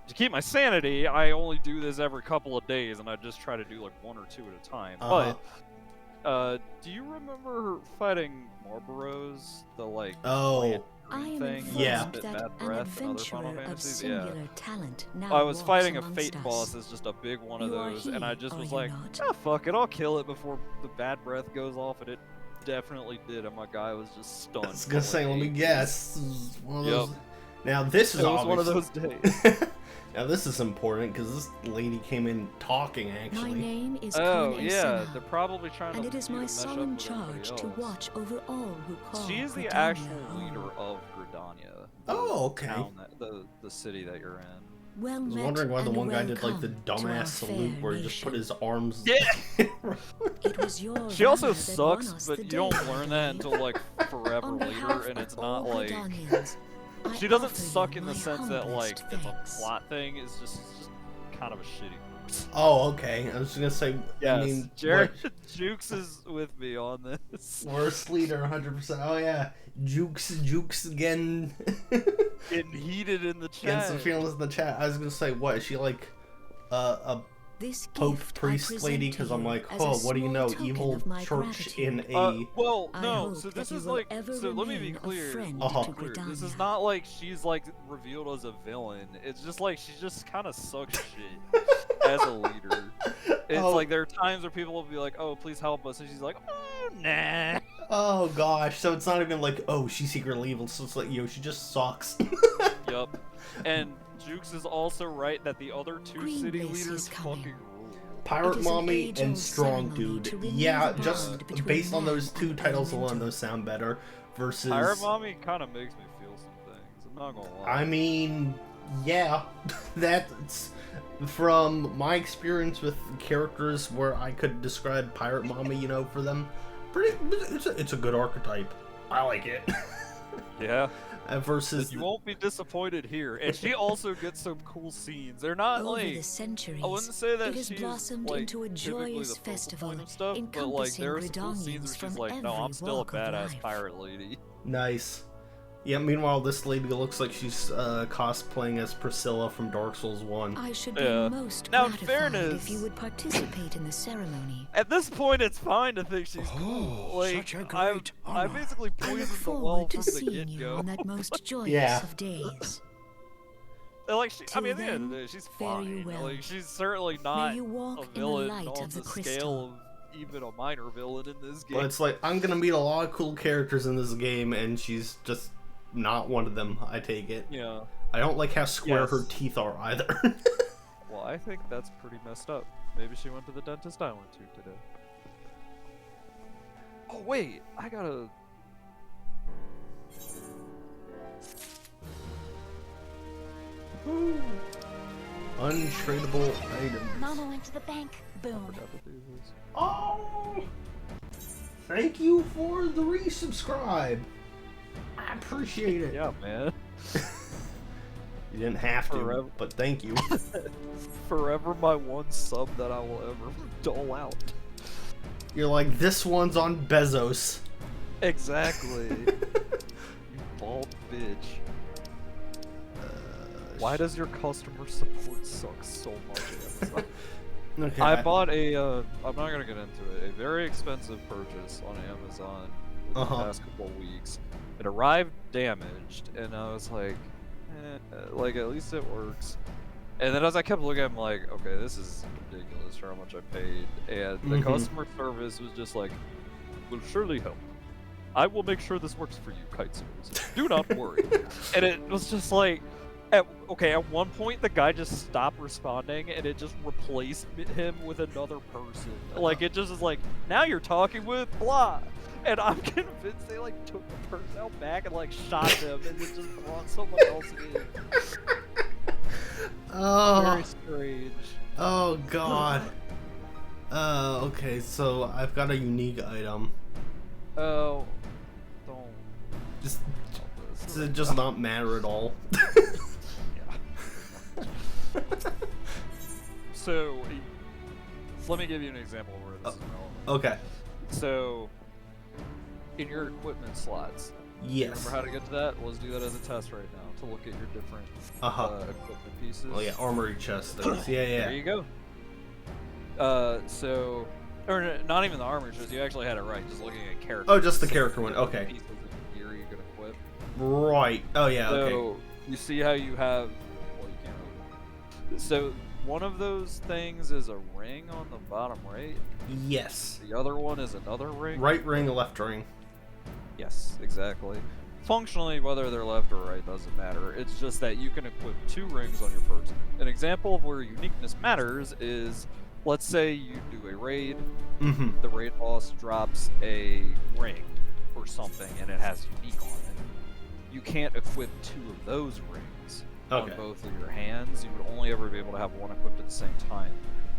Speaker 2: to keep my sanity, I only do this every couple of days, and I just try to do like 1 or 2 at a time. But do you remember fighting Marlboros? The like
Speaker 1: Oh.
Speaker 3: I am
Speaker 2: thing?
Speaker 3: informed
Speaker 1: Yeah.
Speaker 3: that
Speaker 2: Bad
Speaker 3: an
Speaker 2: breath and other
Speaker 3: adventurer
Speaker 2: Final
Speaker 3: of
Speaker 2: Fantasies?
Speaker 3: singular
Speaker 2: Yeah.
Speaker 3: talent now
Speaker 2: I was
Speaker 3: walks
Speaker 2: fighting a
Speaker 3: amongst
Speaker 2: fate
Speaker 3: us.
Speaker 2: boss as just a big one of
Speaker 3: You are
Speaker 2: those, and
Speaker 3: he,
Speaker 2: I just
Speaker 3: are
Speaker 2: was
Speaker 3: you
Speaker 2: like,
Speaker 3: not?
Speaker 2: ah, fuck it, I'll kill it before the bad breath goes off, and it definitely did, and my guy was just stunned.
Speaker 1: I was gonna
Speaker 2: for
Speaker 1: say, let me
Speaker 2: ages.
Speaker 1: guess. This is one of those...
Speaker 2: Yep.
Speaker 1: Now this is
Speaker 2: It was one of
Speaker 1: obviously-
Speaker 2: those days.
Speaker 1: Now this is important because this lady came in talking
Speaker 3: My
Speaker 1: actually.
Speaker 3: name is
Speaker 2: Oh,
Speaker 3: Kone
Speaker 2: yeah,
Speaker 3: Senna,
Speaker 2: they're probably trying
Speaker 3: and
Speaker 2: to
Speaker 3: it is
Speaker 2: you to
Speaker 3: my
Speaker 2: mesh up
Speaker 3: solemn
Speaker 2: with everybody
Speaker 3: charge to
Speaker 2: else.
Speaker 3: watch over all who call
Speaker 2: She is the
Speaker 3: Britannia
Speaker 2: actual
Speaker 3: home.
Speaker 2: leader of Gridania.
Speaker 1: Oh, okay.
Speaker 2: The city that you're in.
Speaker 3: Well
Speaker 1: I was
Speaker 3: met
Speaker 1: wondering why the
Speaker 3: and
Speaker 1: one guy did like the
Speaker 3: welcome to our
Speaker 1: dumbass salute
Speaker 3: fair
Speaker 1: where he just put
Speaker 3: nation.
Speaker 1: his arms.
Speaker 2: Yeah.
Speaker 3: It was your
Speaker 2: She also
Speaker 3: valor that won
Speaker 2: sucks,
Speaker 3: us
Speaker 2: but
Speaker 3: the
Speaker 2: you don't
Speaker 3: day,
Speaker 2: learn
Speaker 3: I
Speaker 2: that
Speaker 3: believe.
Speaker 2: until like forever
Speaker 3: On
Speaker 2: later,
Speaker 3: behalf
Speaker 2: and
Speaker 3: of
Speaker 2: it's
Speaker 3: all
Speaker 2: not like
Speaker 3: Gridanians, I
Speaker 2: she doesn't
Speaker 3: offer you
Speaker 2: suck in the
Speaker 3: my
Speaker 2: sense that like
Speaker 3: humblest
Speaker 2: it's a
Speaker 3: thanks.
Speaker 2: plot thing. It's just kind of a shitty person.
Speaker 1: Oh, okay. I was just gonna say.
Speaker 2: Yes,
Speaker 1: I mean,
Speaker 2: Jared Jukes is with me on this.
Speaker 1: worst leader, 100%. Oh yeah, Jukes again.
Speaker 2: Getting heated in the
Speaker 1: Getting
Speaker 2: chat.
Speaker 1: some feelings in the chat. I was gonna say, what is she like? A
Speaker 3: This
Speaker 1: Pope
Speaker 3: gift I
Speaker 1: priest
Speaker 3: present
Speaker 1: lady?
Speaker 3: to
Speaker 1: because I'm
Speaker 3: you
Speaker 1: like,
Speaker 3: as a
Speaker 1: oh, what do you
Speaker 3: small
Speaker 1: know?
Speaker 3: token
Speaker 1: Evil
Speaker 3: of my
Speaker 1: church
Speaker 3: gratitude.
Speaker 1: in a.
Speaker 2: Well,
Speaker 3: I
Speaker 2: no.
Speaker 3: hope
Speaker 2: So
Speaker 3: that
Speaker 2: this
Speaker 3: you
Speaker 2: is
Speaker 3: will
Speaker 2: like.
Speaker 3: ever
Speaker 2: So let me be
Speaker 3: remain a
Speaker 2: clear.
Speaker 3: friend
Speaker 1: Uh-huh.
Speaker 3: to
Speaker 2: This is
Speaker 3: Gridania.
Speaker 2: not like she's like revealed as a villain. It's just like she just kind of sucks shit as a leader. It's
Speaker 1: Oh.
Speaker 2: like there are times where people will be like, "Oh, please help us," and she's like, "Oh, nah."
Speaker 1: Oh gosh, so it's not even like, oh, she's secretly evil, so it's like, yo, she just sucks.
Speaker 2: Yup. And Jukes is also right that the other two
Speaker 3: Green
Speaker 2: city
Speaker 3: Bliss
Speaker 2: leaders
Speaker 3: is coming.
Speaker 2: fucking rule.
Speaker 1: Pirate
Speaker 3: It is an
Speaker 1: Mommy and
Speaker 3: age-old
Speaker 1: Strong
Speaker 3: ceremony
Speaker 1: Dude.
Speaker 3: to renew
Speaker 1: Yeah,
Speaker 3: the
Speaker 1: just
Speaker 3: bond between
Speaker 1: based on
Speaker 3: man
Speaker 1: those two
Speaker 3: and
Speaker 1: titles alone,
Speaker 3: elemental.
Speaker 1: those sound better. Versus,
Speaker 2: Pirate Mommy kind of makes me feel some things. I'm not gonna lie.
Speaker 1: I mean, yeah, that's from my experience with characters where I could describe Pirate Mommy, you know, for them. It's a good archetype. I like it.
Speaker 2: Yeah.
Speaker 1: Versus,
Speaker 2: You won't be disappointed here. And she also gets some cool scenes. They're not
Speaker 3: Over
Speaker 2: like
Speaker 3: the centuries,
Speaker 2: I wouldn't say that
Speaker 3: it has
Speaker 2: she's
Speaker 3: blossomed
Speaker 2: like
Speaker 3: into a
Speaker 2: typically
Speaker 3: joyous
Speaker 2: the focal
Speaker 3: festival,
Speaker 2: point of stuff, but like
Speaker 3: encompassing
Speaker 2: there are some cool scenes where
Speaker 3: Gridonians
Speaker 2: she's
Speaker 3: from
Speaker 2: like, no, I'm
Speaker 3: every
Speaker 2: still a
Speaker 3: walk of
Speaker 2: badass
Speaker 3: life.
Speaker 2: pirate lady.
Speaker 1: nice. Yeah, meanwhile, this lady looks like she's cosplaying as Priscilla from Dark Souls 1.
Speaker 3: I should be
Speaker 2: Yeah.
Speaker 3: most
Speaker 2: Now, in
Speaker 3: gratified
Speaker 2: fairness-
Speaker 3: if you would participate in the ceremony.
Speaker 2: At this point, it's fine to think she's
Speaker 4: Oh,
Speaker 2: cool. Like,
Speaker 4: such a
Speaker 2: I
Speaker 4: great
Speaker 2: I
Speaker 4: honor.
Speaker 2: basically
Speaker 3: I look
Speaker 2: poisoned the well
Speaker 3: forward to
Speaker 2: from the
Speaker 3: seeing you
Speaker 2: get-go.
Speaker 3: on that most joyous
Speaker 1: Yeah.
Speaker 3: of days.
Speaker 2: Like, I mean, at the
Speaker 3: Till
Speaker 2: end of the
Speaker 3: then,
Speaker 2: day, she's
Speaker 3: fare you
Speaker 2: fine.
Speaker 3: well.
Speaker 2: Like, she's certainly
Speaker 3: May
Speaker 2: not
Speaker 3: you
Speaker 2: a
Speaker 3: walk in the
Speaker 2: villain
Speaker 3: light
Speaker 2: on
Speaker 3: of the
Speaker 2: the
Speaker 3: crystal.
Speaker 2: scale of even a minor villain in this game.
Speaker 1: But it's like, I'm gonna meet a lot of cool characters in this game, and she's just not one of them, I take it.
Speaker 2: Yeah.
Speaker 1: I don't like how square her
Speaker 2: Yes.
Speaker 1: teeth are either.
Speaker 2: Well, I think that's pretty messed up. Maybe she went to the dentist I went to today. Oh wait, I gotta.
Speaker 1: Untradeable items.
Speaker 3: Mama went to the bank. Boom.
Speaker 2: Forgot to do this.
Speaker 1: Oh! Thank you for the resubscribe. I appreciate it.
Speaker 2: Yeah, man.
Speaker 1: You didn't have to,
Speaker 2: Forever.
Speaker 1: but thank you.
Speaker 2: Forever my one sub that I will ever dole out.
Speaker 1: You're like, this one's on Bezos.
Speaker 2: Exactly. You bald bitch. Why does your customer support suck so much? Amazon?
Speaker 1: Okay.
Speaker 2: I bought a, I'm not gonna get into it, a very expensive purchase on Amazon in the past couple of weeks. It arrived damaged, and I was like, like at least it works. And then as I kept looking, I'm like, okay, this is ridiculous for how much I paid. And the customer service was just like, will surely help. I will make sure this works for you, kite service. Do not worry. And it was just like, at one point the guy just stopped responding and it just replaced him with another person. Like it just is like, now you're talking with blah. And I'm convinced they like took the person out back and like shot them and then just brought someone else in.
Speaker 1: Oh.
Speaker 2: Very strange.
Speaker 1: Oh god. Okay, so I've got a unique item.
Speaker 2: Oh, don't.
Speaker 1: Just,
Speaker 2: This
Speaker 1: does it just not matter at all?
Speaker 2: So, let me give you an example where this is relevant.
Speaker 1: Okay.
Speaker 2: So, in your equipment slots,
Speaker 1: Yes.
Speaker 2: remember how to get to that? Let's do that as a test right now to look at your different equipment pieces.
Speaker 1: Oh yeah, armory chest things. Yeah,
Speaker 2: There
Speaker 1: yeah.
Speaker 2: you go. Or not even the armor chest. You actually had it right. Just looking at characters.
Speaker 1: Oh, just the character one. Okay.
Speaker 2: Pieces of gear you can equip.
Speaker 1: Right. Oh yeah.
Speaker 2: So
Speaker 1: Okay.
Speaker 2: you see how you have. Well, you can't open it. So one of those things is a ring on the bottom right.
Speaker 1: Yes.
Speaker 2: The other one is another ring.
Speaker 1: Right ring, left ring.
Speaker 2: Yes, exactly. Functionally, whether they're left or right doesn't matter. It's just that you can equip two rings on your person. An example of where uniqueness matters is, let's say you do a raid,
Speaker 1: Mm-hmm.
Speaker 2: the raid boss drops a ring or something and it has unique on it. You can't equip two of those rings on
Speaker 1: Okay.
Speaker 2: both of your hands. You would only ever be able to have one equipped at the same time.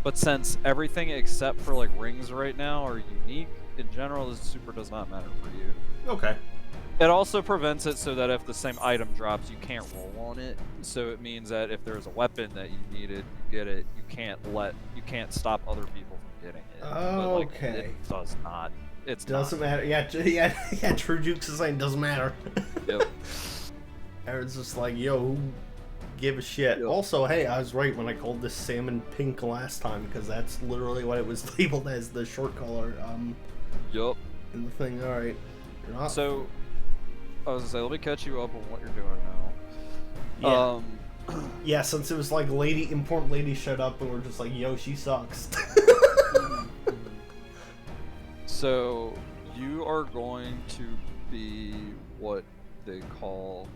Speaker 2: But since everything except for like rings right now are unique, in general, this super does not matter for you.
Speaker 1: Okay.
Speaker 2: It also prevents it so that if the same item drops, you can't roll on it. So it means that if there's a weapon that you needed, you get it. You can't stop other people from getting it. But, like,
Speaker 1: Okay.
Speaker 2: it does not. It's
Speaker 1: Doesn't
Speaker 2: not.
Speaker 1: matter. Yeah. Yeah. True Jukes is saying doesn't matter.
Speaker 2: Yep.
Speaker 1: Aaron's just like, yo, who give a shit?
Speaker 2: Yep.
Speaker 1: Also, hey, I was right when I called this salmon pink last time because that's literally what it was labeled as, the short color.
Speaker 2: Yup.
Speaker 1: In the thing. All right. You're not.
Speaker 2: So, I was gonna say, let me catch you up on what you're doing now.
Speaker 1: Yeah. Yeah, since it was like important lady showed up and we're just like, yo, she sucks.
Speaker 2: So you are going to be what they call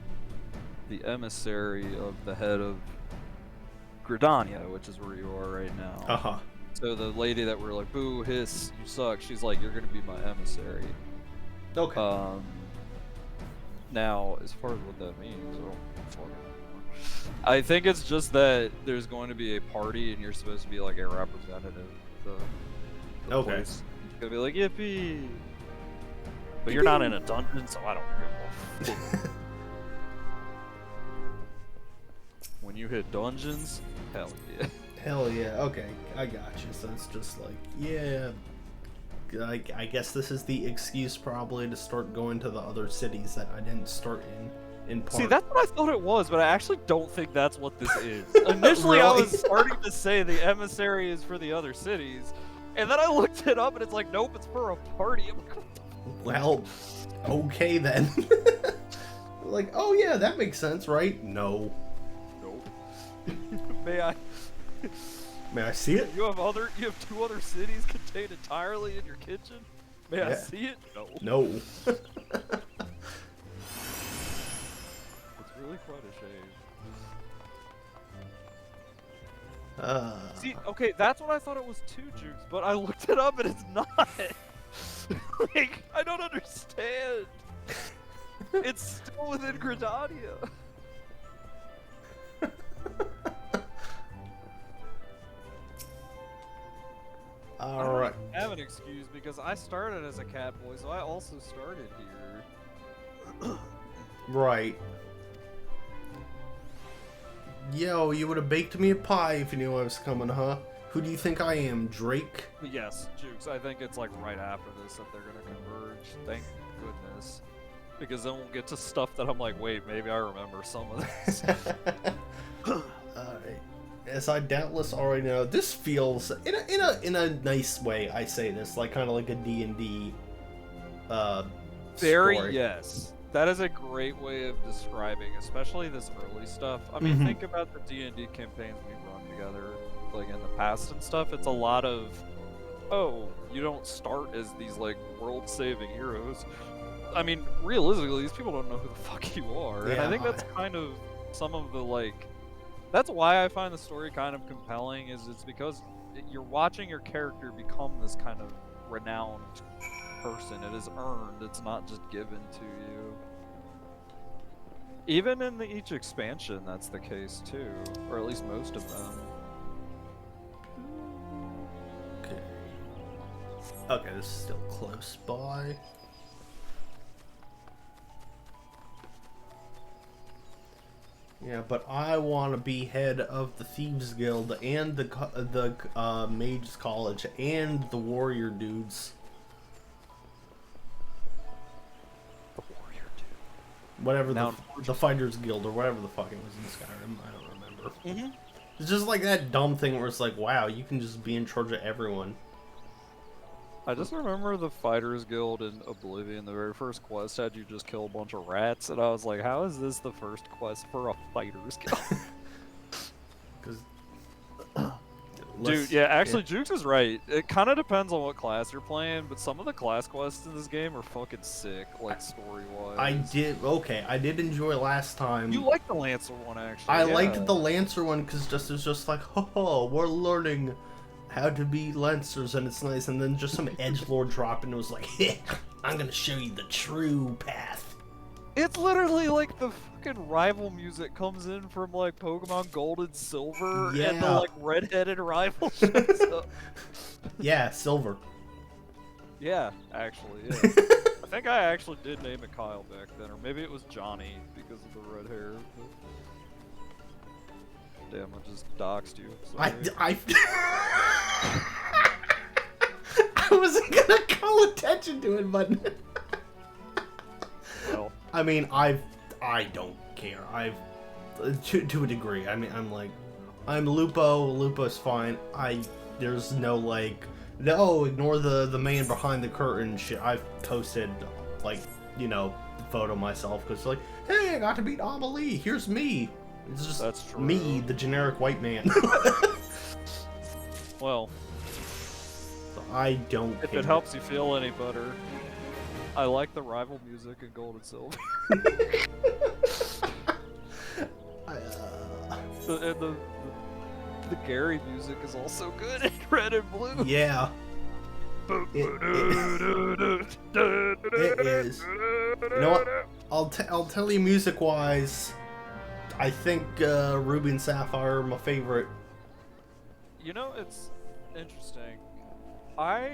Speaker 2: the emissary of the head of Gridania, which is where you are right now.
Speaker 1: Uh-huh.
Speaker 2: So the lady that we're like, boo, hiss, you suck, she's like, you're gonna be my emissary.
Speaker 1: Okay.
Speaker 2: Now, as far as what that means, I don't fucking know. I think it's just that there's going to be a party and you're supposed to be like a representative of the
Speaker 1: Okay.
Speaker 2: place. It's gonna be like, yippee! But you're not in a dungeon, so I don't give a fuck. When you hit dungeons, hell yeah.
Speaker 1: Hell yeah. Okay, I got you. So it's just like, yeah. I guess this is the excuse probably to start going to the other cities that I didn't start in part.
Speaker 2: See, that's what I thought it was, but I actually don't think that's what this is. Initially, I
Speaker 1: Really?
Speaker 2: was starting to say the emissary is for the other cities, and then I looked it up, and it's like, nope, it's for a party. I'm like,
Speaker 1: Well, okay then. Like, oh yeah, that makes sense, right? No.
Speaker 2: nope. May I?
Speaker 1: May I see it?
Speaker 2: You have 2 other cities contained entirely in your kitchen. May I
Speaker 1: Yeah.
Speaker 2: see it? No.
Speaker 1: No.
Speaker 2: It's really quite a shame. See, okay, that's what I thought it was too, Jukes, but I looked it up and it's not. Like, I don't understand. It's still within Gridania.
Speaker 1: All right.
Speaker 2: I have an excuse because I started as a cat boy, so I also started here.
Speaker 1: Right. Yo, you would have baked me a pie if you knew I was coming, huh? Who do you think I am, Drake?
Speaker 2: But yes, Jukes, I think it's like right after this that they're gonna converge. Thank goodness. Because then we'll get to stuff that I'm like, wait, maybe I remember some of this.
Speaker 1: As I doubtless already know, this feels in a nice way. I say this like kind of like a D&D.
Speaker 2: Very
Speaker 1: story.
Speaker 2: yes. That is a great way of describing, especially this early stuff. I mean,
Speaker 1: Mhm.
Speaker 2: think about the D&D campaigns we've run together, like in the past and stuff. It's a lot of, oh, you don't start as these like world-saving heroes. I mean, realistically, these people don't know who the fuck you are, and I think that's kind of some of the like. That's why I find the story kind of compelling. Is it's because you're watching your character become this kind of renowned person. It is earned. It's not just given to you. Even in each expansion, that's the case too, or at least most of them.
Speaker 1: Okay. Okay, this is still close by. Yeah, but I want to be head of the Thieves Guild and the Mages College and the Warrior Dudes.
Speaker 2: The warrior dude.
Speaker 1: Whatever
Speaker 2: Now,
Speaker 1: the Fighters Guild or whatever the fuck it was in Skyrim. I don't remember.
Speaker 2: Mm-hmm.
Speaker 1: It's just like that dumb thing where it's like, wow, you can just be in charge of everyone.
Speaker 2: I just remember the Fighters Guild in Oblivion, the very first quest had you just kill a bunch of rats, and I was like, how is this the first quest for a Fighters Guild?
Speaker 1: Because,
Speaker 2: Dude, yeah, actually, Jukes is right. It kind of depends on what class you're playing, but some of the class quests in this game are fucking sick, like, story-wise.
Speaker 1: I did enjoy last time.
Speaker 2: You liked the Lancer one, actually.
Speaker 1: I
Speaker 2: yeah.
Speaker 1: liked the Lancer one because it was just like, ho, we're learning how to be Lancers, and it's nice, and then just some edgelord drop, and it was like, I'm gonna show you the true path.
Speaker 2: It's literally like the fucking rival music comes in from like Pokemon Gold and Silver, and the
Speaker 1: Yeah.
Speaker 2: like redheaded rival shows up.
Speaker 1: Yeah, Silver.
Speaker 2: Yeah, actually, yeah. I think I actually did name it Kyle back then, or maybe it was Johnny because of the red hair. But... Damn, I just doxed you. Sorry.
Speaker 1: I wasn't gonna call attention to it, but
Speaker 2: Well,
Speaker 1: I mean, I don't care. To a degree. I mean, I'm Lupo. Lupo's fine. There's no like, no, ignore the man behind the curtain shit. I've posted like, photo myself because like, hey, I got to beat Amelie. Here's me. It's just
Speaker 2: that's true.
Speaker 1: me, the generic white man.
Speaker 2: Well,
Speaker 1: I don't
Speaker 2: if
Speaker 1: care.
Speaker 2: it helps you feel any better, I like the rival music in Gold and Silver. The Gary music is also good in Red and Blue.
Speaker 1: Yeah. It is. You know what? I'll tell you music-wise, I think Ruby and Sapphire are my favorite.
Speaker 2: You know, it's interesting. I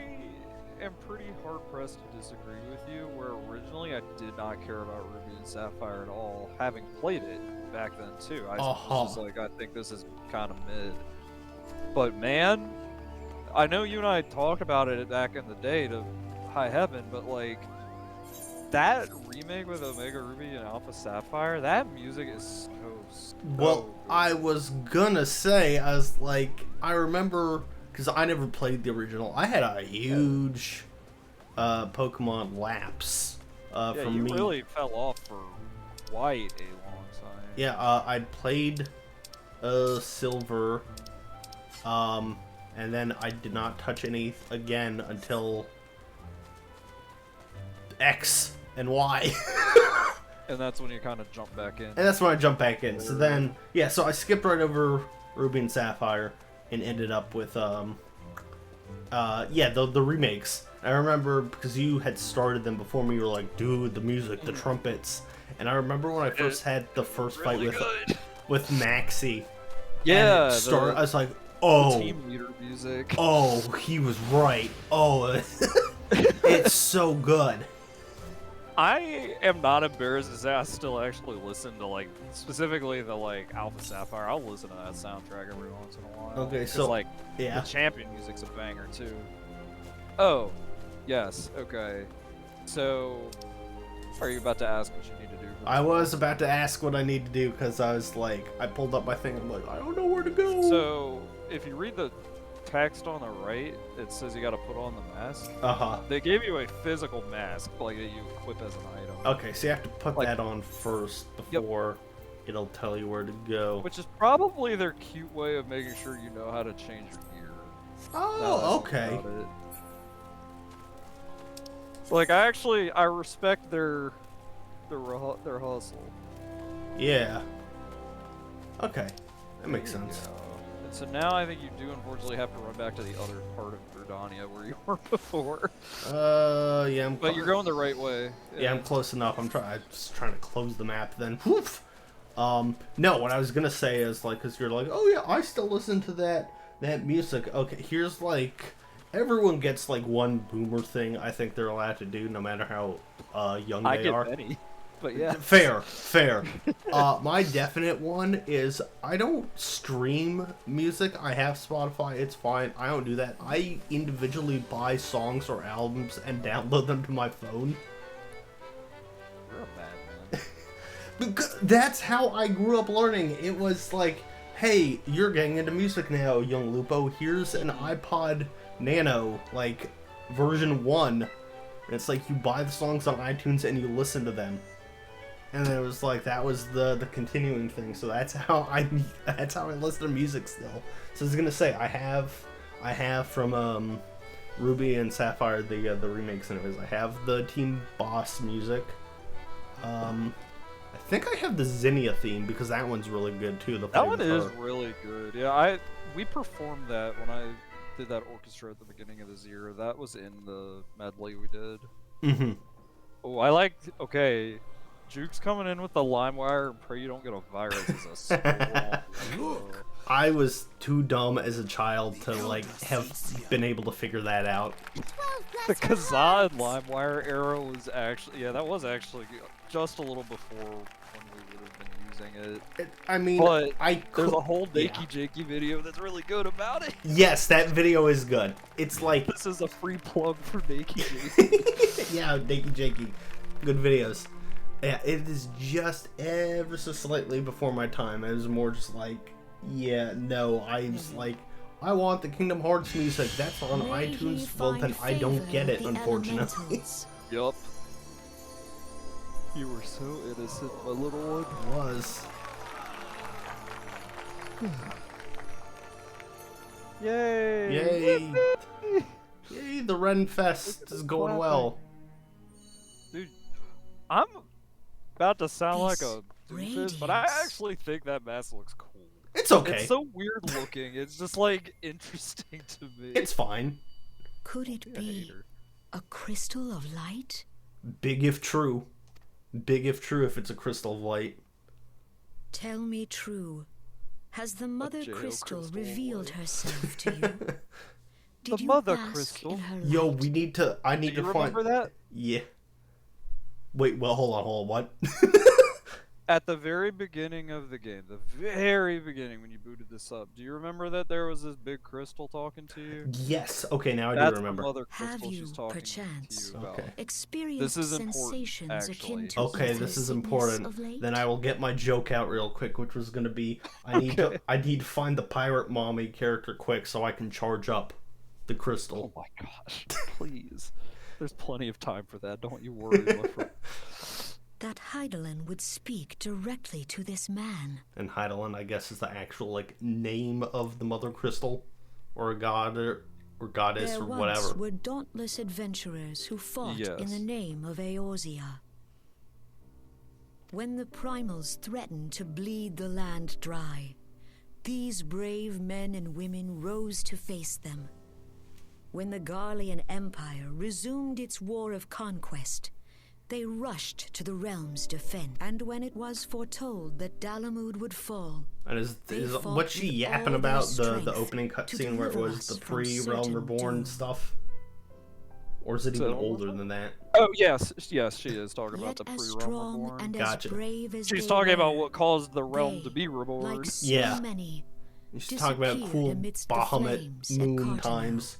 Speaker 2: am pretty hard-pressed to disagree with you, where originally I did not care about Ruby and Sapphire at all, having played it back then too. I was just like, I think this is kind of mid. But man, I know you and I talked about it back in the day to high heaven, but like, that remake with Omega Ruby and Alpha Sapphire, that music is so
Speaker 1: Well,
Speaker 2: good.
Speaker 1: I was gonna say, I remember, because I never played the original, I had a huge Pokemon lapse from
Speaker 2: you
Speaker 1: me.
Speaker 2: really fell off for quite a long time.
Speaker 1: Yeah, I'd played Silver, and then I did not touch any again until X and Y.
Speaker 2: And that's when you kind of jump back in.
Speaker 1: And that's when I jumped back in. So then, yeah, so I skipped right over Ruby and Sapphire and ended up with, the remakes. I remember because you had started them before me, you were like, dude, the music, the trumpets. And I remember when I first had the first fight with Maxie.
Speaker 2: Yeah,
Speaker 1: I was like, oh.
Speaker 2: Team leader music.
Speaker 1: Oh, he was right. Oh, it's so good.
Speaker 2: I am not embarrassed to say I still actually listen to, like, specifically the, like, Alpha Sapphire. I'll listen to that soundtrack every once in a while.
Speaker 1: Okay, so,
Speaker 2: like,
Speaker 1: yeah.
Speaker 2: the Champion music's a banger, too. Oh, yes, okay. So, are you about to ask what you need to do?
Speaker 1: I was about to ask what I need to do because I was like, I pulled up my thing. I'm like, I don't know where to go.
Speaker 2: So, if you read the text on the right, it says you got to put on the mask. They gave you a physical mask, like that you equip as an item.
Speaker 1: Okay, so you have to put that on first before it'll tell you where to go.
Speaker 2: Which is probably their cute way of making sure you know how to change your gear.
Speaker 1: Oh, okay.
Speaker 2: Like, I respect their hustle.
Speaker 1: Yeah. Okay, that makes sense.
Speaker 2: And so now I think you do unfortunately have to run back to the other part of Verdania where you were before.
Speaker 1: Yeah,
Speaker 2: but you're going the right way.
Speaker 1: Yeah, I'm close enough. I'm just trying to close the map. Then, woof. No, what I was gonna say is like, cause you're like, oh yeah, I still listen to that music. Okay, here's like, everyone gets like one boomer thing. I think they're allowed to do, no matter how young they are.
Speaker 2: Many. But yeah.
Speaker 1: Fair. My definite one is I don't stream music. I have Spotify. It's fine. I don't do that. I individually buy songs or albums and download them to my phone.
Speaker 2: You're a bad man.
Speaker 1: Because that's how I grew up learning. It was like, hey, you're getting into music now, young Lupo. Here's an iPod Nano, like, version 1. And it's like you buy the songs on iTunes and you listen to them. And it was like that was the continuing thing. So that's how I listen to music still. So I was gonna say I have from Ruby and Sapphire the remakes anyways. I have the Team Boss music. I think I have the Zinnia theme because that one's really good too.
Speaker 2: That one is really good. Yeah, we performed that when I did that orchestra at the beginning of this year. That was in the medley we did.
Speaker 1: Mm-hmm.
Speaker 2: Oh, I like. Okay. Juke's coming in with the LimeWire and pray you don't get a virus as a
Speaker 1: Look, I was too dumb as a child to like have been able to figure that out.
Speaker 2: The Kazaa and LimeWire era was actually that was actually just a little before when we would have been using it.
Speaker 1: I mean,
Speaker 2: but there's a whole Nakey Jakey video that's really good about it.
Speaker 1: Yes, that video is good. It's like
Speaker 2: this is a free plug for Nakey Jakey.
Speaker 1: Yeah, Nakey Jakey, good videos. Yeah, it is just ever so slightly before my time. It was more just like, yeah, no, I was like, I want the Kingdom Hearts music. That's on iTunes. Well, then I don't get it, unfortunately.
Speaker 2: Yup. You were so innocent, my little one.
Speaker 1: I was.
Speaker 2: Yay!
Speaker 1: Yay! Yay! The Ren Fest is going well.
Speaker 2: Dude, I'm about to sound like
Speaker 3: This
Speaker 2: a doofus, but I
Speaker 3: radiance.
Speaker 2: actually think that mask looks cool.
Speaker 1: It's okay.
Speaker 2: It's so weird looking. It's just like interesting to me.
Speaker 1: It's fine.
Speaker 3: Could it
Speaker 2: Be a
Speaker 3: be
Speaker 2: hater.
Speaker 3: a crystal of light?
Speaker 1: Big if true. Big if true if it's a crystal of light.
Speaker 3: Tell me true. Has the mother
Speaker 2: jail
Speaker 3: crystal
Speaker 2: crystal of
Speaker 3: revealed
Speaker 2: light.
Speaker 3: herself to you? Did
Speaker 2: The
Speaker 3: you
Speaker 2: mother
Speaker 3: bask
Speaker 2: crystal?
Speaker 3: in her
Speaker 1: Yo,
Speaker 3: light?
Speaker 1: we need to. I need
Speaker 2: Do you
Speaker 1: to find.
Speaker 2: remember that?
Speaker 1: Yeah. Wait. Well, hold on. What?
Speaker 2: At the very beginning of the game, the very beginning when you booted this up, do you remember that there was this big crystal talking to you?
Speaker 1: Yes. Okay. Now I do
Speaker 2: That's
Speaker 1: remember.
Speaker 2: the mother
Speaker 3: Have
Speaker 2: crystal
Speaker 3: you,
Speaker 2: she's talking
Speaker 3: perchance,
Speaker 2: to you about.
Speaker 1: Okay.
Speaker 3: Experienced
Speaker 2: This is important,
Speaker 3: sensations akin
Speaker 2: actually.
Speaker 3: to
Speaker 1: Okay,
Speaker 3: ether
Speaker 1: this is
Speaker 3: sickness
Speaker 1: important.
Speaker 3: of late?
Speaker 1: Then I will get my joke out real quick, which was gonna be I need
Speaker 2: Okay.
Speaker 1: to I need to find the pirate mommy character quick so I can charge up the
Speaker 2: Oh
Speaker 1: crystal.
Speaker 2: my gosh, please. There's plenty of time for that, don't you worry, my friend.
Speaker 3: That Heidelin would speak directly to this man.
Speaker 1: And Heidelin, I guess, is the actual like name of the mother crystal, or a god or goddess
Speaker 3: There
Speaker 1: or
Speaker 3: once
Speaker 1: whatever.
Speaker 3: were dauntless adventurers who fought in the
Speaker 2: Yes.
Speaker 3: name of Eorzea. When the primals threatened to bleed the land dry, these brave men and women rose to face them. When the Garlean Empire resumed its war of conquest, they rushed to the realm's defense. And when it was foretold that Dalamud would fall,
Speaker 1: And is
Speaker 3: They fought
Speaker 1: what's she
Speaker 3: with
Speaker 1: yapping
Speaker 3: all their
Speaker 1: about the
Speaker 3: strength
Speaker 1: opening
Speaker 3: to
Speaker 1: cutscene where it
Speaker 3: deliver
Speaker 1: was
Speaker 3: us
Speaker 1: the
Speaker 3: from
Speaker 1: pre-Realm
Speaker 3: certain
Speaker 1: Reborn
Speaker 3: doom.
Speaker 1: stuff? Or is it even
Speaker 2: So-
Speaker 1: older than that?
Speaker 2: Oh, yes, yes, she is talking about
Speaker 3: yet
Speaker 2: the
Speaker 3: as
Speaker 2: pre-realm
Speaker 3: strong
Speaker 2: reborn.
Speaker 3: and
Speaker 1: Gotcha.
Speaker 3: as brave as
Speaker 2: She's
Speaker 3: they
Speaker 2: talking about
Speaker 3: were,
Speaker 2: what caused the realm to
Speaker 3: they,
Speaker 2: be reborn.
Speaker 3: like so
Speaker 1: Yeah.
Speaker 3: many,
Speaker 1: She's talking about
Speaker 3: disappeared
Speaker 1: cool
Speaker 3: amidst the
Speaker 1: Bahamut
Speaker 3: flames at
Speaker 1: moon
Speaker 3: Cartano.
Speaker 1: times.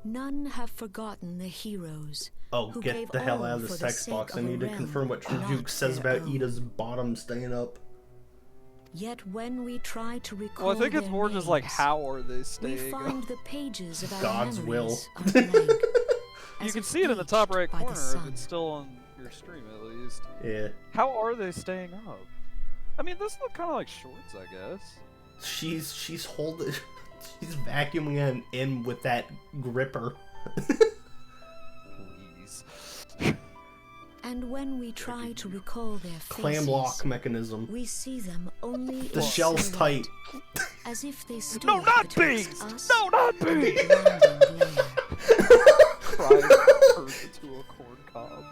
Speaker 3: None have forgotten the heroes
Speaker 1: Oh,
Speaker 3: who
Speaker 1: get
Speaker 3: gave
Speaker 1: the hell
Speaker 3: all
Speaker 1: out of
Speaker 3: for
Speaker 1: this
Speaker 3: the
Speaker 1: text
Speaker 3: sake
Speaker 1: box. I
Speaker 3: of a
Speaker 1: need to
Speaker 3: realm
Speaker 1: confirm what
Speaker 3: not
Speaker 1: Trajuk says
Speaker 3: their
Speaker 1: about
Speaker 3: own.
Speaker 1: Ida's bottom staying up.
Speaker 3: Yet when we try to recall
Speaker 2: Well, I think it's
Speaker 3: their
Speaker 2: more just like,
Speaker 3: names,
Speaker 2: how are they
Speaker 3: we
Speaker 2: staying?
Speaker 3: find the pages of our
Speaker 1: God's will.
Speaker 3: memories are blank,
Speaker 2: You
Speaker 3: as
Speaker 2: can
Speaker 3: if
Speaker 2: see it in the top
Speaker 3: bleached
Speaker 2: right
Speaker 3: by the
Speaker 2: corner if
Speaker 3: sun.
Speaker 2: it's still on your stream, at least.
Speaker 1: Yeah.
Speaker 2: How are they staying up? I mean, this look kind of like shorts, I guess.
Speaker 1: She's holding she's vacuuming him in with that gripper.
Speaker 2: Please.
Speaker 3: And when we try to recall their faces,
Speaker 1: Clam lock mechanism.
Speaker 3: we see them only
Speaker 1: The
Speaker 3: in
Speaker 1: shell's
Speaker 3: silhouette,
Speaker 1: tight.
Speaker 3: as if they stood
Speaker 2: No, not
Speaker 3: betwixt
Speaker 2: bees!
Speaker 3: us
Speaker 2: No, not
Speaker 3: and the
Speaker 2: bees!
Speaker 3: blinding glare.
Speaker 2: Cries turns into a corn cob.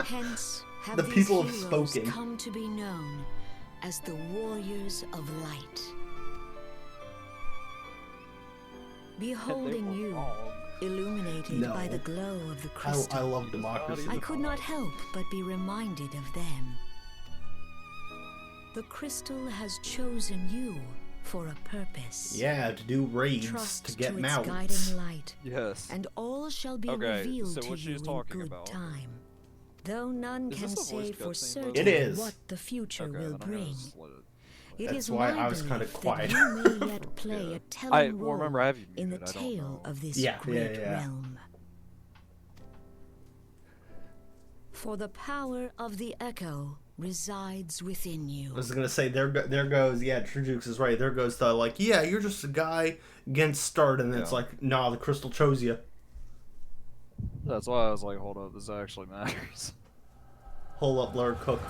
Speaker 3: Hence have
Speaker 1: The
Speaker 3: these
Speaker 1: people have
Speaker 3: heroes
Speaker 1: spoken.
Speaker 3: come to be known as the Warriors of Light. Beholding
Speaker 2: were
Speaker 3: you,
Speaker 2: wrong.
Speaker 3: illuminated
Speaker 1: No.
Speaker 3: by the glow of the
Speaker 1: I
Speaker 3: crystal,
Speaker 1: love democracy.
Speaker 3: I could not help but be reminded of them. The crystal has chosen you for a purpose.
Speaker 1: Yeah, to do raids,
Speaker 3: Trust
Speaker 1: to get
Speaker 3: to its
Speaker 1: mounts.
Speaker 3: guiding light,
Speaker 2: Yes.
Speaker 3: and all shall be
Speaker 2: Okay,
Speaker 3: revealed
Speaker 2: so
Speaker 3: to
Speaker 2: what
Speaker 3: you
Speaker 2: she's
Speaker 3: in
Speaker 2: talking
Speaker 3: good
Speaker 2: about.
Speaker 3: time. Though none
Speaker 2: Is
Speaker 3: can
Speaker 2: this a voice
Speaker 3: say for
Speaker 2: cutscene, by the
Speaker 3: certain
Speaker 2: way?
Speaker 1: It is.
Speaker 3: what the future
Speaker 2: Okay,
Speaker 3: will
Speaker 2: then I'm gonna
Speaker 3: bring.
Speaker 2: just let it.
Speaker 3: It
Speaker 1: That's
Speaker 3: is
Speaker 1: why
Speaker 3: my
Speaker 1: I was kinda
Speaker 3: belief
Speaker 1: quiet.
Speaker 3: that you may yet play
Speaker 2: Yeah.
Speaker 3: a telling
Speaker 2: I
Speaker 3: role
Speaker 2: remember I have you
Speaker 3: in the
Speaker 2: muted, I don't
Speaker 3: tale
Speaker 2: know.
Speaker 3: of this
Speaker 1: Yeah,
Speaker 3: great
Speaker 1: yeah.
Speaker 3: realm. For the power of the echo resides within
Speaker 1: I
Speaker 3: you.
Speaker 1: was gonna say there goes, yeah, Trujux is right. There goes the like, yeah, you're just a guy against start, and it's
Speaker 2: Yeah.
Speaker 1: like, nah, the crystal chose you.
Speaker 2: That's why I was like, hold up, this actually matters.
Speaker 1: Hold up, Lord Cook.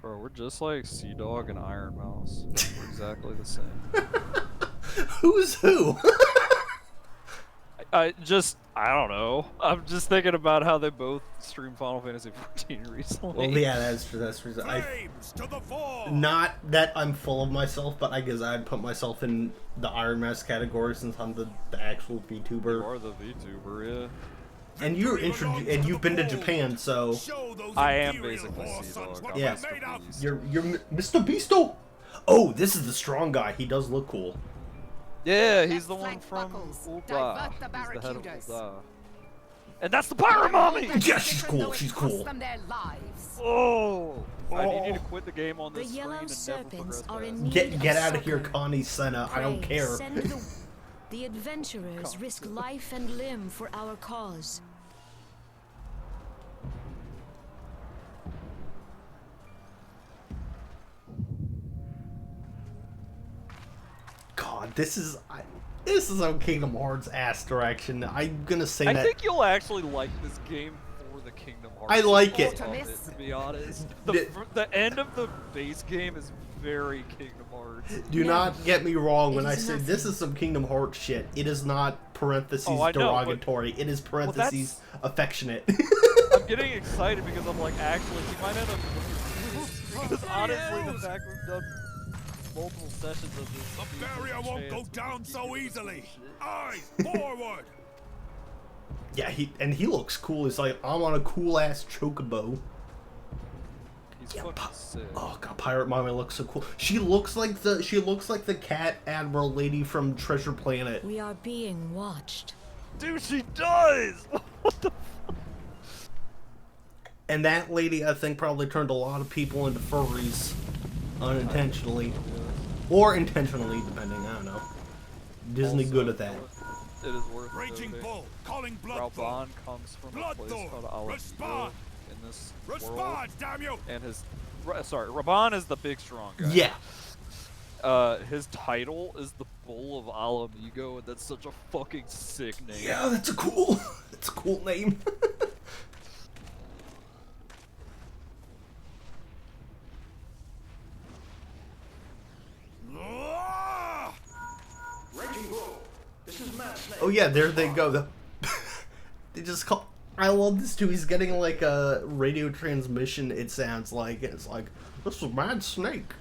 Speaker 2: Bro, we're just like Sea Dog and Iron Mouse. We're exactly the same.
Speaker 1: Who's who?
Speaker 2: I don't know. I'm just thinking about how they both stream Final Fantasy 14 recently.
Speaker 1: Well, yeah, that's true. That's true.
Speaker 4: Flames to the fore!
Speaker 1: Not that I'm full of myself, but I guess I'd put myself in the Iron Mask category since I'm the actual
Speaker 2: You
Speaker 1: VTuber.
Speaker 2: are the VTuber, yeah.
Speaker 1: And you're and you've been to Japan, so
Speaker 4: Show those
Speaker 2: I am
Speaker 4: imperial
Speaker 2: basically
Speaker 4: war
Speaker 2: Sea
Speaker 4: sons
Speaker 2: Dog.
Speaker 4: what
Speaker 2: I'm
Speaker 1: Yeah.
Speaker 4: we're made of.
Speaker 2: Mr. Beast.
Speaker 1: you're Mr. Beasto. Oh, this is the strong guy. He does look cool.
Speaker 2: Yeah, he's the
Speaker 5: Left
Speaker 2: one
Speaker 5: flank
Speaker 2: from
Speaker 5: buckles.
Speaker 2: Ulta.
Speaker 5: Divert the
Speaker 2: He's the head of
Speaker 5: barracudas.
Speaker 2: Ulta. And that's the Pirate Mommy!
Speaker 1: Yeah, she's cool. She's cool.
Speaker 5: Them their lives.
Speaker 2: Oh! I need you to
Speaker 1: Oh.
Speaker 2: quit the game on
Speaker 3: The
Speaker 2: this screen
Speaker 3: yellow
Speaker 2: and never
Speaker 3: serpents
Speaker 2: progress
Speaker 3: are
Speaker 2: past
Speaker 3: in
Speaker 2: it.
Speaker 3: need
Speaker 1: Get
Speaker 3: of
Speaker 1: out of here,
Speaker 3: succor.
Speaker 1: Connie Senna. I don't
Speaker 3: Pray,
Speaker 1: care.
Speaker 3: send the- The adventurers risk life and limb for our cause.
Speaker 1: God, this is some Kingdom Hearts ass direction. I'm gonna say
Speaker 2: I
Speaker 1: that.
Speaker 2: think you'll actually like this game for the Kingdom Hearts.
Speaker 1: I like it.
Speaker 2: of to be honest. The end of the base game is very Kingdom Hearts.
Speaker 1: Do not get me wrong when I say
Speaker 3: nothing.
Speaker 1: this is some Kingdom Hearts shit. It is not parentheses
Speaker 2: Oh, I know, but-
Speaker 1: derogatory. It is parentheses affectionate.
Speaker 2: I'm getting excited because I'm like, actually, he might end up. Because honestly, the fact we've done multiple sessions of this.
Speaker 4: The barrier won't go down so easily. Eyes forward.
Speaker 1: Yeah, he looks cool. He's like, I'm on a cool ass chocobo.
Speaker 2: He's
Speaker 1: Yeah,
Speaker 2: fucking sick.
Speaker 1: Oh god, Pirate Mommy looks so cool. She looks like the cat admiral lady from Treasure Planet.
Speaker 3: We are being watched.
Speaker 2: Dude, she does. What the?
Speaker 1: And that lady, I think, probably turned a lot of people into furries, unintentionally, or intentionally, depending. I don't know. Disney
Speaker 2: Also,
Speaker 1: good at that.
Speaker 2: It is worth
Speaker 4: Raging
Speaker 2: noting.
Speaker 4: Bull, calling Bloodthorn.
Speaker 2: Raban comes from a place
Speaker 4: Bloodthorn,
Speaker 2: called Alameda
Speaker 4: respond.
Speaker 2: in this world,
Speaker 4: Respond, damn you!
Speaker 2: and his Raban is the big strong guy.
Speaker 1: Yeah.
Speaker 2: His title is the Bull of Alamigo, and that's such a fucking sick name.
Speaker 1: Yeah, that's a cool name.
Speaker 4: Ah!
Speaker 1: Oh yeah, there they go. They just call. I love this too. He's getting like a radio transmission. It sounds like and it's like this is Mad Snake.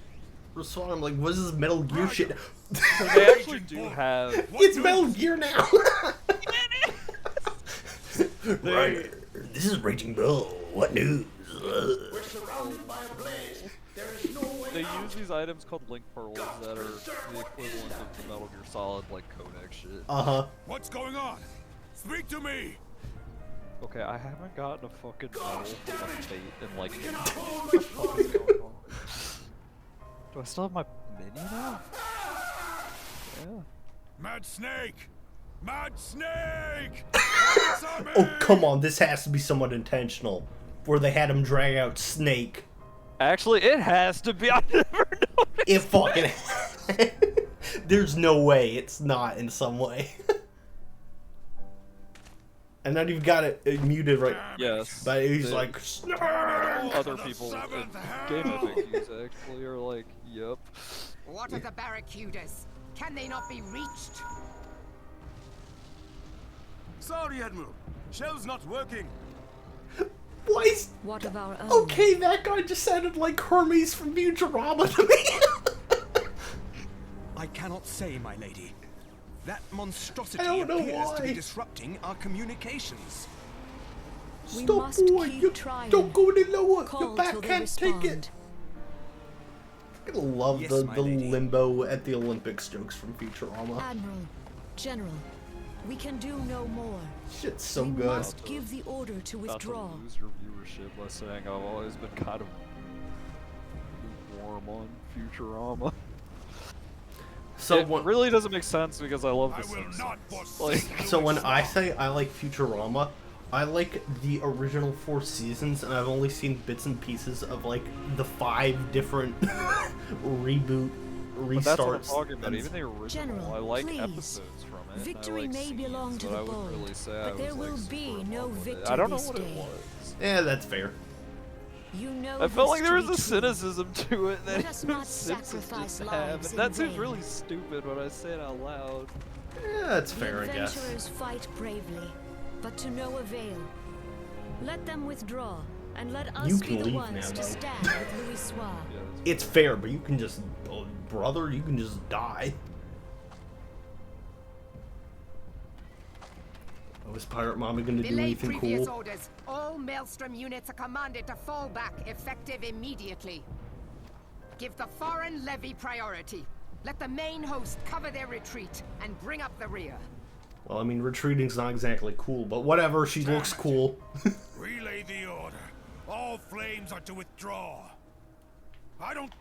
Speaker 1: So I'm like, what is this Metal Gear shit?
Speaker 2: So they actually do have.
Speaker 1: It's Metal Gear now.
Speaker 2: They,
Speaker 1: This is Raging Bull. What news?
Speaker 2: they use these items called Link Pearls that are the equivalent of the Metal Gear Solid like codec shit.
Speaker 1: Uh-huh.
Speaker 4: What's going on? Speak to me!
Speaker 2: Okay, I haven't gotten a fucking medal from a fate in like. What the fuck is going on? Do I still have my mini now? Yeah.
Speaker 4: Mad Snake! Mad Snake!
Speaker 1: Oh, come on. This has to be somewhat intentional. Where they had him drag out Snake.
Speaker 2: Actually, it has to be. I never noticed.
Speaker 1: It fucking... There's no way it's not in some way. And then you've got it muted right...
Speaker 2: Yes.
Speaker 1: But he's
Speaker 2: they-
Speaker 1: like... Snake!
Speaker 2: Other people in game FAQs actually are like, yep.
Speaker 5: What of the barracudas? Can they not be reached?
Speaker 4: Sorry, Admiral. Shell's not working.
Speaker 1: Why is...
Speaker 3: What of our own?
Speaker 1: Okay, that guy just sounded like Hermes from Futurama to me.
Speaker 6: I cannot say, my lady. That monstrosity
Speaker 1: I don't know
Speaker 6: appears to
Speaker 1: why.
Speaker 6: be disrupting our communications.
Speaker 3: We
Speaker 1: Stop,
Speaker 3: must
Speaker 1: boy.
Speaker 3: keep
Speaker 1: You
Speaker 3: trying.
Speaker 1: don't go any lower.
Speaker 3: Call
Speaker 1: Your back
Speaker 3: till they
Speaker 1: can't take it.
Speaker 3: respond.
Speaker 1: I love
Speaker 6: Yes,
Speaker 1: the
Speaker 6: my lady.
Speaker 1: limbo at the Olympics jokes from Futurama.
Speaker 3: Admiral, General, we can do no more.
Speaker 1: Shit's so
Speaker 3: we
Speaker 1: good.
Speaker 3: must give the order to
Speaker 2: About
Speaker 3: withdraw.
Speaker 2: to lose your viewership by saying I've always been kind of lukewarm on Futurama.
Speaker 1: So
Speaker 2: it
Speaker 1: when,
Speaker 2: really doesn't make sense because I love
Speaker 4: I
Speaker 2: The
Speaker 4: will
Speaker 2: Simpsons.
Speaker 4: not forsake
Speaker 2: Like,
Speaker 1: so when I say I like Futurama, I like the original 4 seasons, and I've only seen bits and pieces of like the 5 different reboot
Speaker 2: but that's what I'm
Speaker 1: restarts.
Speaker 2: talking about.
Speaker 1: and-
Speaker 2: Even the original,
Speaker 3: General,
Speaker 2: I like
Speaker 3: please.
Speaker 2: episodes from it. and I
Speaker 3: Victory
Speaker 2: like
Speaker 3: may belong
Speaker 2: scenes,
Speaker 3: to
Speaker 2: but
Speaker 3: the
Speaker 2: I wouldn't
Speaker 3: bold,
Speaker 2: really say
Speaker 3: but
Speaker 2: I
Speaker 3: there
Speaker 2: was,
Speaker 3: will
Speaker 2: like,
Speaker 3: be
Speaker 2: super in
Speaker 3: no
Speaker 2: love with it.
Speaker 3: victory
Speaker 2: I don't know
Speaker 3: this
Speaker 2: what it
Speaker 3: day.
Speaker 2: was.
Speaker 1: Yeah, that's fair.
Speaker 3: You know
Speaker 2: I felt
Speaker 3: this
Speaker 2: like
Speaker 3: to
Speaker 2: there was
Speaker 3: be
Speaker 2: a
Speaker 3: true.
Speaker 2: cynicism to it that
Speaker 3: Let us not
Speaker 2: Simpsons
Speaker 3: sacrifice
Speaker 2: didn't have,
Speaker 3: lives
Speaker 2: and that
Speaker 3: in
Speaker 2: seems
Speaker 3: vain.
Speaker 2: really stupid when I say it out loud.
Speaker 1: Yeah, that's
Speaker 3: The
Speaker 1: fair, I guess.
Speaker 3: adventurers fight bravely, but to no avail. Let them withdraw, and let us
Speaker 1: You
Speaker 3: be
Speaker 1: can
Speaker 3: the
Speaker 1: leave
Speaker 3: ones
Speaker 1: now,
Speaker 3: to
Speaker 1: though.
Speaker 3: stand with Louis Soir.
Speaker 2: Yeah, that's-
Speaker 1: It's fair, but you can just, oh, brother, you can just die. Oh, is Pirate Mommy gonna do
Speaker 5: Belay
Speaker 1: anything
Speaker 5: previous
Speaker 1: cool?
Speaker 5: orders. All Maelstrom units are commanded to fall back, effective immediately. Give the foreign levy priority. Let the main host cover their retreat and bring up the rear.
Speaker 1: Well, I mean, retreating's not exactly cool, but whatever, she looks cool.
Speaker 4: Relay the order. All flames are to withdraw. I don't...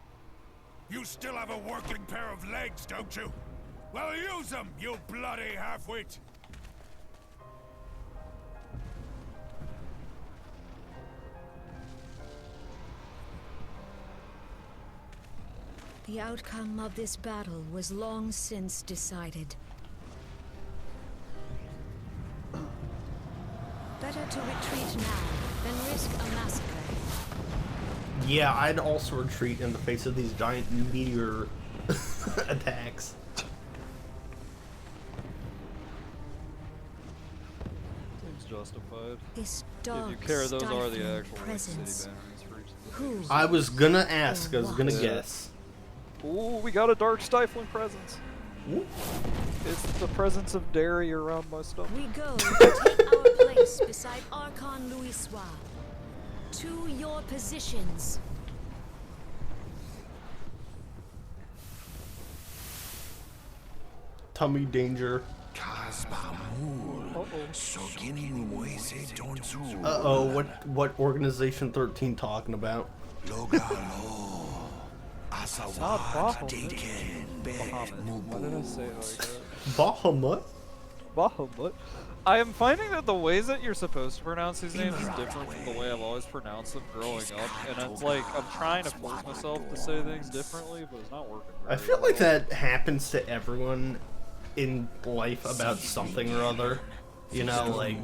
Speaker 4: You still have a working pair of legs, don't you? Well, use them, you bloody half-wit!
Speaker 3: The outcome of this battle was long since decided. Better to retreat now than risk a massacre.
Speaker 1: Yeah, I'd also retreat in the face of these giant meteor attacks.
Speaker 2: Seems justified.
Speaker 3: This
Speaker 2: If
Speaker 3: dark,
Speaker 2: you care, those are the
Speaker 3: stifling
Speaker 2: actual like,
Speaker 3: presence.
Speaker 2: city boundaries for each of the
Speaker 3: Who?
Speaker 1: I was gonna ask, I was gonna
Speaker 2: Yeah.
Speaker 1: guess.
Speaker 2: Ooh, we got a dark stifling presence.
Speaker 1: Ooh.
Speaker 2: It's the presence of dairy around my stomach.
Speaker 3: We go to take our place beside Archon Louisoix. To your positions.
Speaker 1: Tummy danger. Uh-oh, what Organization 13 talking about?
Speaker 2: It's not Bahamut. Why did I say it like that?
Speaker 1: Bahamut?
Speaker 2: Bahamut. I am finding that the ways that you're supposed to pronounce these names is different from the way I've always pronounced them growing up, and it's like I'm trying to force myself to say things differently, but it's not working very
Speaker 1: I feel
Speaker 2: well.
Speaker 1: like that happens to everyone in life about something or other. You know, like,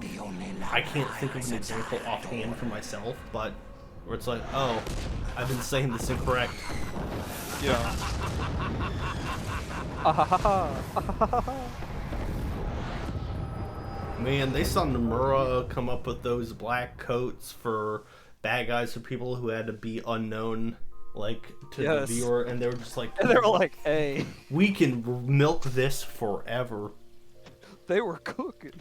Speaker 1: I can't think of an example offhand for myself, but where it's like, oh, I've been saying this incorrect.
Speaker 2: Yeah.
Speaker 1: Man, they saw Nomura come up with those black coats for bad guys or people who had to be unknown, like, to the
Speaker 2: Yes.
Speaker 1: viewer, and they were just like,
Speaker 2: And they were like, hey,
Speaker 1: we can milk this forever.
Speaker 2: they were cooking.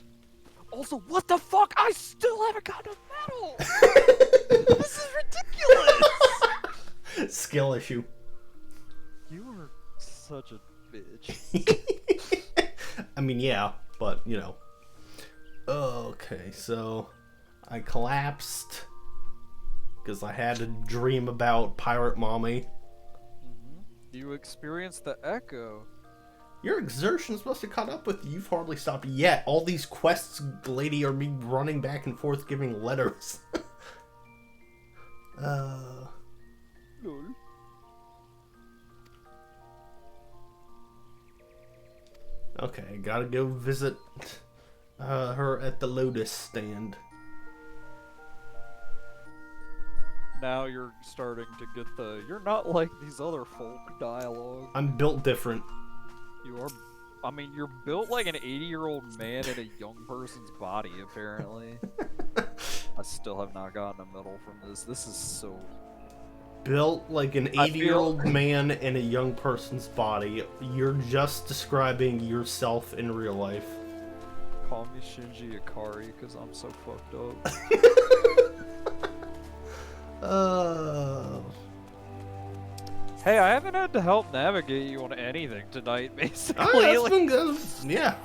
Speaker 2: Also, what the fuck? I still haven't gotten a medal! This is ridiculous!
Speaker 1: Skill issue.
Speaker 2: You are such a bitch.
Speaker 1: I mean, yeah, but, you know. Okay, so I collapsed because I had a dream about Pirate Mommy.
Speaker 2: You experienced the echo.
Speaker 1: Your exertions must have caught up with you. You've hardly stopped yet. All these quests, lady, are me running back and forth giving letters.
Speaker 2: Lol.
Speaker 1: Okay, gotta go visit her at the Lotus stand.
Speaker 2: Now you're starting to get the you're not like these other folk dialogue.
Speaker 1: I'm built different.
Speaker 2: You are, I mean, you're built like an 80-year-old man in a young person's body, apparently. I still have not gotten a medal from this. This is so...
Speaker 1: Built like an
Speaker 2: I
Speaker 1: 80-year-old man in a young person's body. You're just describing yourself in real life.
Speaker 2: Call me Shinji Ikari, because I'm so fucked up. Hey, I haven't had to help navigate you on anything tonight, basically.
Speaker 1: Oh, that's
Speaker 2: Like,
Speaker 1: been good. Yeah.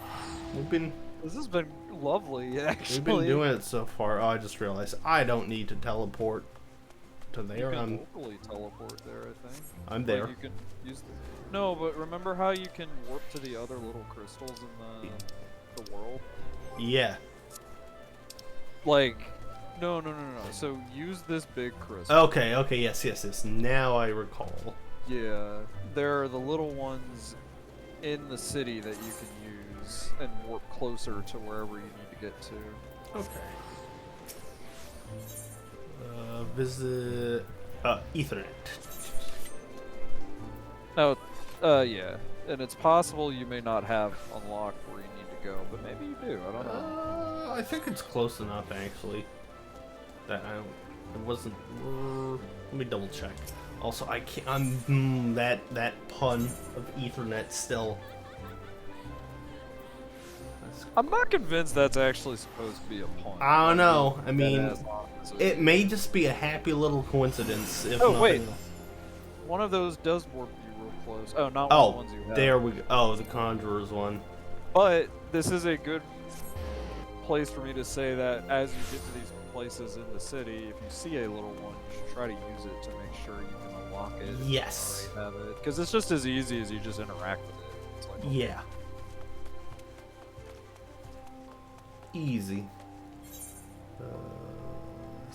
Speaker 2: this has been lovely, actually.
Speaker 1: We've been doing it so far. Oh, I just realized I don't need to teleport to
Speaker 2: You
Speaker 1: there.
Speaker 2: can
Speaker 1: I'm
Speaker 2: locally teleport there, I think.
Speaker 1: I'm
Speaker 2: Like,
Speaker 1: there.
Speaker 2: you can use no, but remember how you can warp to the other little crystals in the world?
Speaker 1: Yeah.
Speaker 2: Like, no. So use this big crystal.
Speaker 1: Okay, yes. Now I recall.
Speaker 2: Yeah, there are the little ones in the city that you can use and warp closer to wherever you need to get to.
Speaker 1: Okay. Visit Ethernet.
Speaker 2: Oh, yeah. And it's possible you may not have unlocked where you need to go, but maybe you do. I don't know.
Speaker 1: I think it's close enough actually. That it wasn't. Let me double check. Also, I can't. That pun of Ethernet still.
Speaker 2: I'm not convinced that's actually supposed to be a pun.
Speaker 1: I don't know. I mean,
Speaker 2: Dead ass opposite.
Speaker 1: it may just be a happy little coincidence. If
Speaker 2: Oh,
Speaker 1: nothing
Speaker 2: wait.
Speaker 1: else.
Speaker 2: One of those does warp you real close. Oh, not one of the
Speaker 1: Oh,
Speaker 2: ones you have.
Speaker 1: there we go. Oh, the Conjurer's one.
Speaker 2: But this is a good place for me to say that as you get to these places in the city, if you see a little one, you should try to use it to make sure you can unlock it.
Speaker 1: Yes.
Speaker 2: Have it, because it's just as easy as you just interact with it. cycle.
Speaker 1: Yeah. Easy.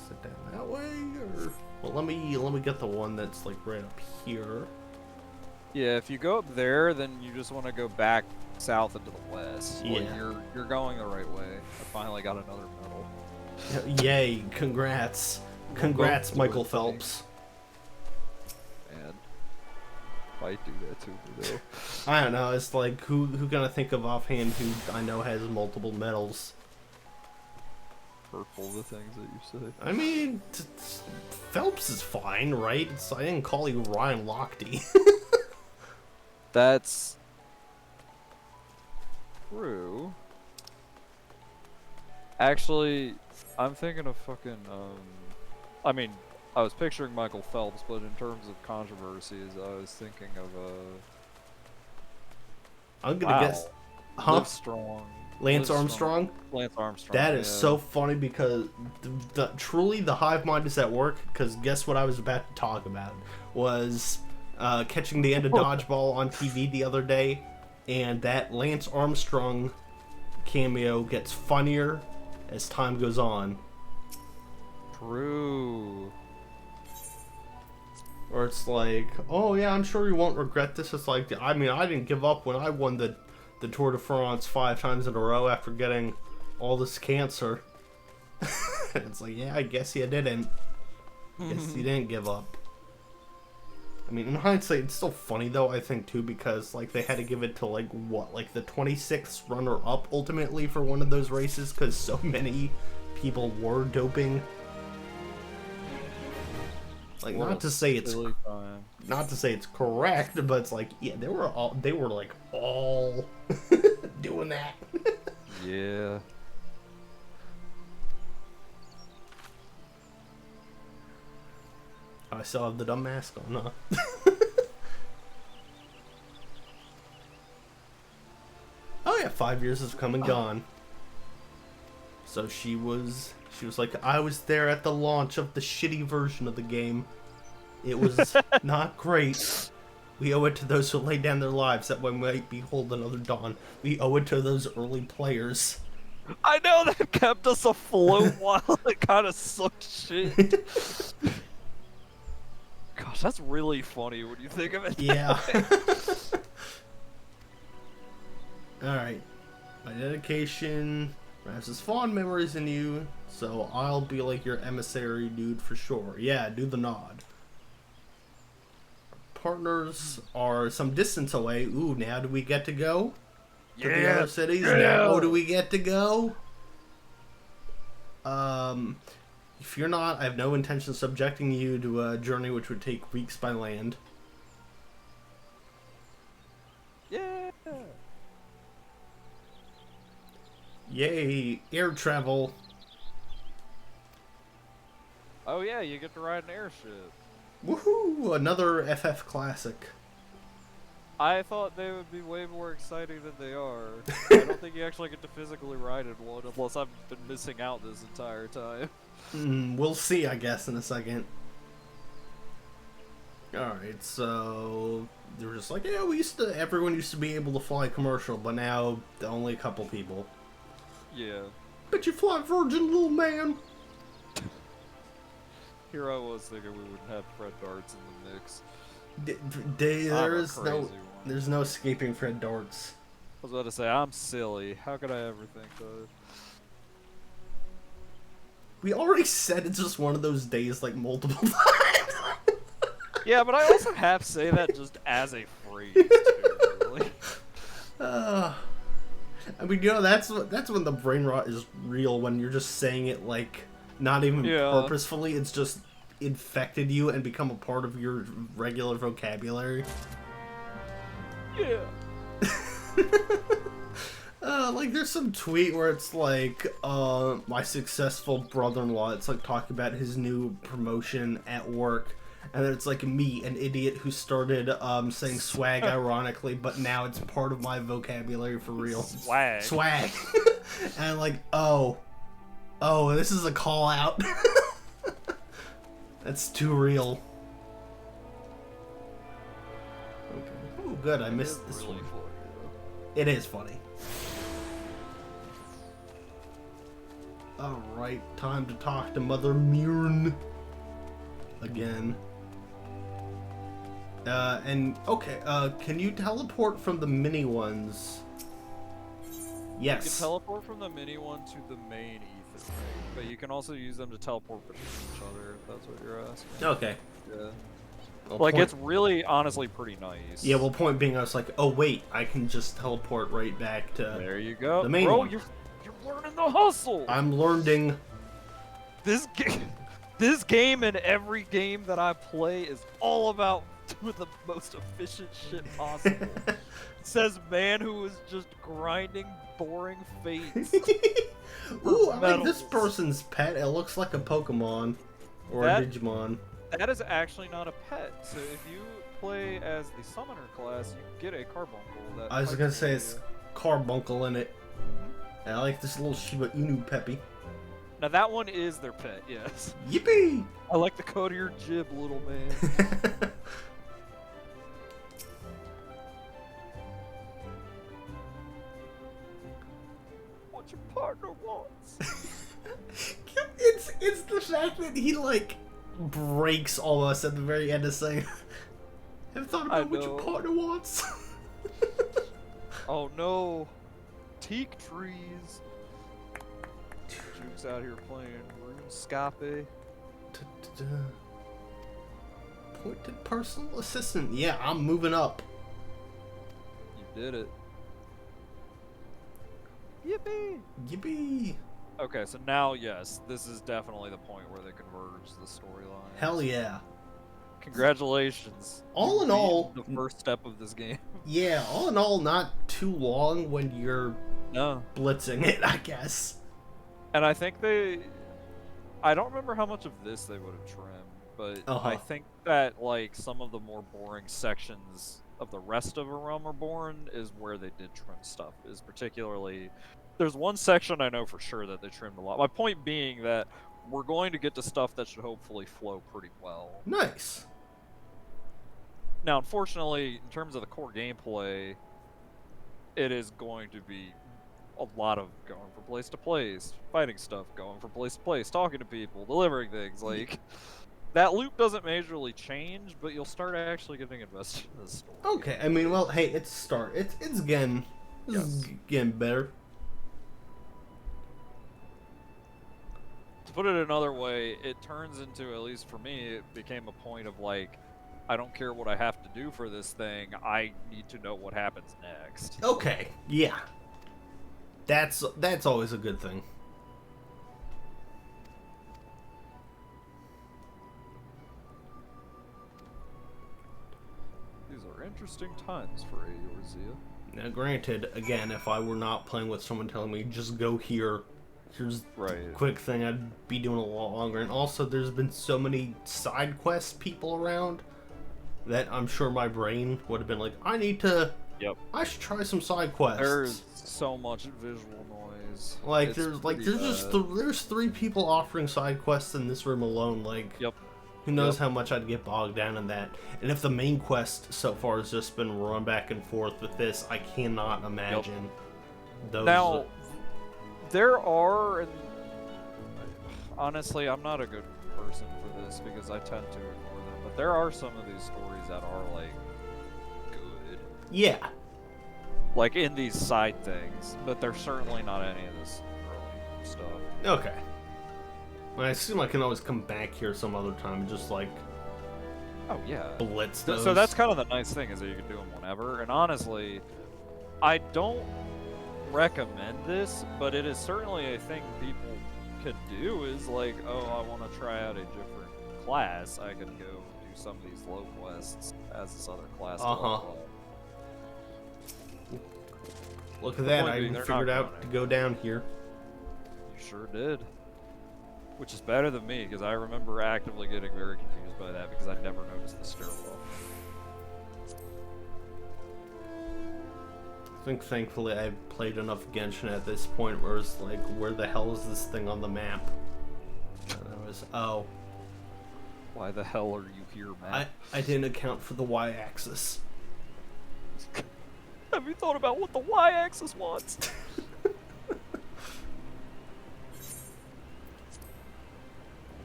Speaker 1: Sit down that way, or well, let me get the one that's like right up here.
Speaker 2: Yeah, if you go up there, then you just want to go back south into the west. Like,
Speaker 1: Yeah.
Speaker 2: you're going the right way. I finally got another medal.
Speaker 1: Yay! Congrats, congrats, Michael Phelps.
Speaker 2: And might do that too, though.
Speaker 1: I don't know. It's like who can I think of offhand who I know has multiple medals?
Speaker 2: Hurtful the things that you say.
Speaker 1: I mean, Phelps is fine, right? I didn't call you Ryan Lochte.
Speaker 2: That's true. Actually, I'm thinking of fucking, I mean, I was picturing Michael Phelps, but in terms of controversies, I was thinking of,
Speaker 1: I'm gonna guess, huh?
Speaker 2: Livestrong.
Speaker 1: Lance Armstrong?
Speaker 2: Lance Armstrong.
Speaker 1: That is
Speaker 2: yeah.
Speaker 1: so funny because truly the hive mind is at work, because guess what I was about to talk about was catching the end of Dodgeball on TV the other day, and that Lance Armstrong cameo gets funnier as time goes on.
Speaker 2: True.
Speaker 1: Or it's like, oh yeah, I'm sure you won't regret this. It's like, I mean, I didn't give up when I won the Tour de France 5 times in a row after getting all this cancer. It's like, yeah, I guess you didn't. Guess you didn't give up. I mean, in hindsight, it's still funny though, I think too, because like they had to give it to like what, like the 26th runner-up ultimately for one of those races, because so many people were doping. Like, not to say it's correct, but it's like, yeah, they were all doing that.
Speaker 2: Yeah.
Speaker 1: I still have the dumb mask on, huh? Oh yeah, 5 years has come and gone. So she was like, I was there at the launch of the shitty version of the game. It was not great. We owe it to those who laid down their lives that we might behold another dawn. We owe it to those early players.
Speaker 2: I know that kept us afloat while it kind of sucked shit. Gosh, that's really funny when you think of it.
Speaker 1: Yeah. Alright. My dedication has fond memories in you, so I'll be like your emissary dude for sure. Yeah, do the nod. Partners are some distance away. Ooh, now do we get to go? To the other cities?
Speaker 2: Yeah.
Speaker 1: Now do we get to go? If you're not, I have no intention of subjecting you to a journey which would take weeks by land.
Speaker 2: Yeah.
Speaker 1: Yay, air travel.
Speaker 2: Oh yeah, you get to ride an airship.
Speaker 1: Woohoo! Another FF classic.
Speaker 2: I thought they would be way more exciting than they are. I don't think you actually get to physically ride in one, unless I've been missing out this entire time.
Speaker 1: We'll see, I guess, in a second. Alright, so they were just like, yeah, everyone used to be able to fly commercial, but now only a couple people.
Speaker 2: Yeah.
Speaker 1: Bet you fly Virgin, little man.
Speaker 2: Here I was thinking we would have Fred Darts in the mix.
Speaker 1: There's no escaping Fred Darts.
Speaker 2: I was about to say, I'm silly. How could I ever think that?
Speaker 1: We already said it's just one of those days like multiple times.
Speaker 2: Yeah, but I also half say that just as a phrase, too, really.
Speaker 1: I mean, you know, that's when the brain rot is real, when you're just saying it like not even purposefully, it's just infected you and become a part of your regular vocabulary.
Speaker 2: Yeah.
Speaker 1: Like there's some tweet where it's like, my successful brother-in-law, it's like talking about his new promotion at work, and then it's like me, an idiot who started saying swag ironically, but now it's part of my vocabulary for real. Swag. And I'm like, oh, this is a call out. That's too real. Okay. Oh, good. I missed this one. It is funny. Alright, time to talk to Mother Murn again. Can you teleport from the mini ones? Yes.
Speaker 2: You can teleport from the mini one to the main ether, right? But you can also use them to teleport between each other, if that's what you're asking.
Speaker 1: Okay.
Speaker 2: Yeah.
Speaker 1: Well,
Speaker 2: Like,
Speaker 1: point-
Speaker 2: it's really, honestly, pretty nice.
Speaker 1: Yeah, well, point being, I was like, oh wait, I can just teleport right back to
Speaker 2: There you go.
Speaker 1: the main
Speaker 2: Bro,
Speaker 1: one.
Speaker 2: you're learning the hustle!
Speaker 1: I'm learning.
Speaker 2: This game and every game that I play is all about doing the most efficient shit possible. Says man who is just grinding boring fates.
Speaker 1: Ooh, I like this
Speaker 2: medals.
Speaker 1: person's pet. It looks like a Pokemon or
Speaker 2: That-
Speaker 1: a Digimon.
Speaker 2: That is actually not a pet. So if you play as the summoner class, you get a carbuncle. That
Speaker 1: I was
Speaker 2: fights
Speaker 1: gonna say
Speaker 2: for
Speaker 1: it's
Speaker 2: you.
Speaker 1: Carbuncle in it. I like this little Shiba Inu Peppy.
Speaker 2: Now that one is their pet, yes.
Speaker 1: Yippee!
Speaker 2: I like the coat of your jib, little man. What your partner wants.
Speaker 1: it's the fact that he like breaks almost at the very end of saying, "Have thought
Speaker 2: I
Speaker 1: about what your
Speaker 2: know.
Speaker 1: partner wants."
Speaker 2: Oh no. Teak trees. Juke's out here playing RuneScape.
Speaker 1: Appointed personal assistant. Yeah, I'm moving up.
Speaker 2: You did it. Yippee!
Speaker 1: Yippee!
Speaker 2: Okay, so now, yes, this is definitely the point where they converge the storyline.
Speaker 1: Hell yeah.
Speaker 2: Congratulations.
Speaker 1: All
Speaker 2: You
Speaker 1: in
Speaker 2: beat
Speaker 1: all-
Speaker 2: the first step of this game.
Speaker 1: Yeah, all in all, not too long when you're
Speaker 2: No.
Speaker 1: blitzing it, I guess.
Speaker 2: And I think I don't remember how much of this they would have trimmed, but I think that, like, some of the more boring sections of the rest of A Realm Reborn is where they did trim stuff. Is particularly, there's one section I know for sure that they trimmed a lot. My point being that we're going to get to stuff that should hopefully flow pretty well.
Speaker 1: Nice.
Speaker 2: Now, unfortunately, in terms of the core gameplay, it is going to be a lot of going from place to place, fighting stuff, going from place to place, talking to people, delivering things. Like, that loop doesn't majorly change, but you'll start actually getting invested in the story.
Speaker 1: Okay, I mean, well, hey, it's a start. It's getting, getting better.
Speaker 2: To put it another way, it turns into, at least for me, it became a point of like, I don't care what I have to do for this thing, I need to know what happens next.
Speaker 1: Okay, yeah. That's always a good thing.
Speaker 2: These are interesting times for Eorzea.
Speaker 1: Now, granted, again, if I were not playing with someone telling me, just go here, here's
Speaker 2: Right.
Speaker 1: a quick thing, I'd be doing a lot longer. And also, there's been so many side quest people around that I'm sure my brain would have been like, I need to...
Speaker 2: Yep.
Speaker 1: I should try some side quests.
Speaker 2: There's so much visual noise.
Speaker 1: Like,
Speaker 2: It's
Speaker 1: there's
Speaker 2: pretty
Speaker 1: just
Speaker 2: bad.
Speaker 1: there's 3 people offering side quests in this room alone. Like,
Speaker 2: Yep.
Speaker 1: who knows how much I'd get bogged down in that. And if the main quest so far has just been run back and forth with this, I cannot imagine those.
Speaker 2: Now, there are, and honestly, I'm not a good person for this because I tend to ignore them, but there are some of these stories that are, like, good.
Speaker 1: Yeah.
Speaker 2: Like, in these side things, but they're certainly not any of this early stuff.
Speaker 1: Okay. I assume I can always come back here some other time and just, like,
Speaker 2: Oh, yeah.
Speaker 1: blitz
Speaker 2: So
Speaker 1: those.
Speaker 2: that's kind of the nice thing, is that you can do them whenever, and honestly, I don't recommend this, but it is certainly a thing people could do, is like, oh, I want to try out a different class, I could go do some of these low quests as this other class. to level up.
Speaker 1: Look at that,
Speaker 2: point
Speaker 1: I
Speaker 2: being,
Speaker 1: even
Speaker 2: they're
Speaker 1: figured
Speaker 2: not
Speaker 1: out to go down here.
Speaker 2: You sure did. Which is better than me, because I remember actively getting very confused by that, because I never noticed the stairwell.
Speaker 1: I think thankfully I've played enough Genshin at this point where it's like, where the hell is this thing on the map? And I was, oh.
Speaker 2: Why the hell are you here, Matt?
Speaker 1: I didn't account for the y-axis.
Speaker 2: Have you thought about what the y-axis wants?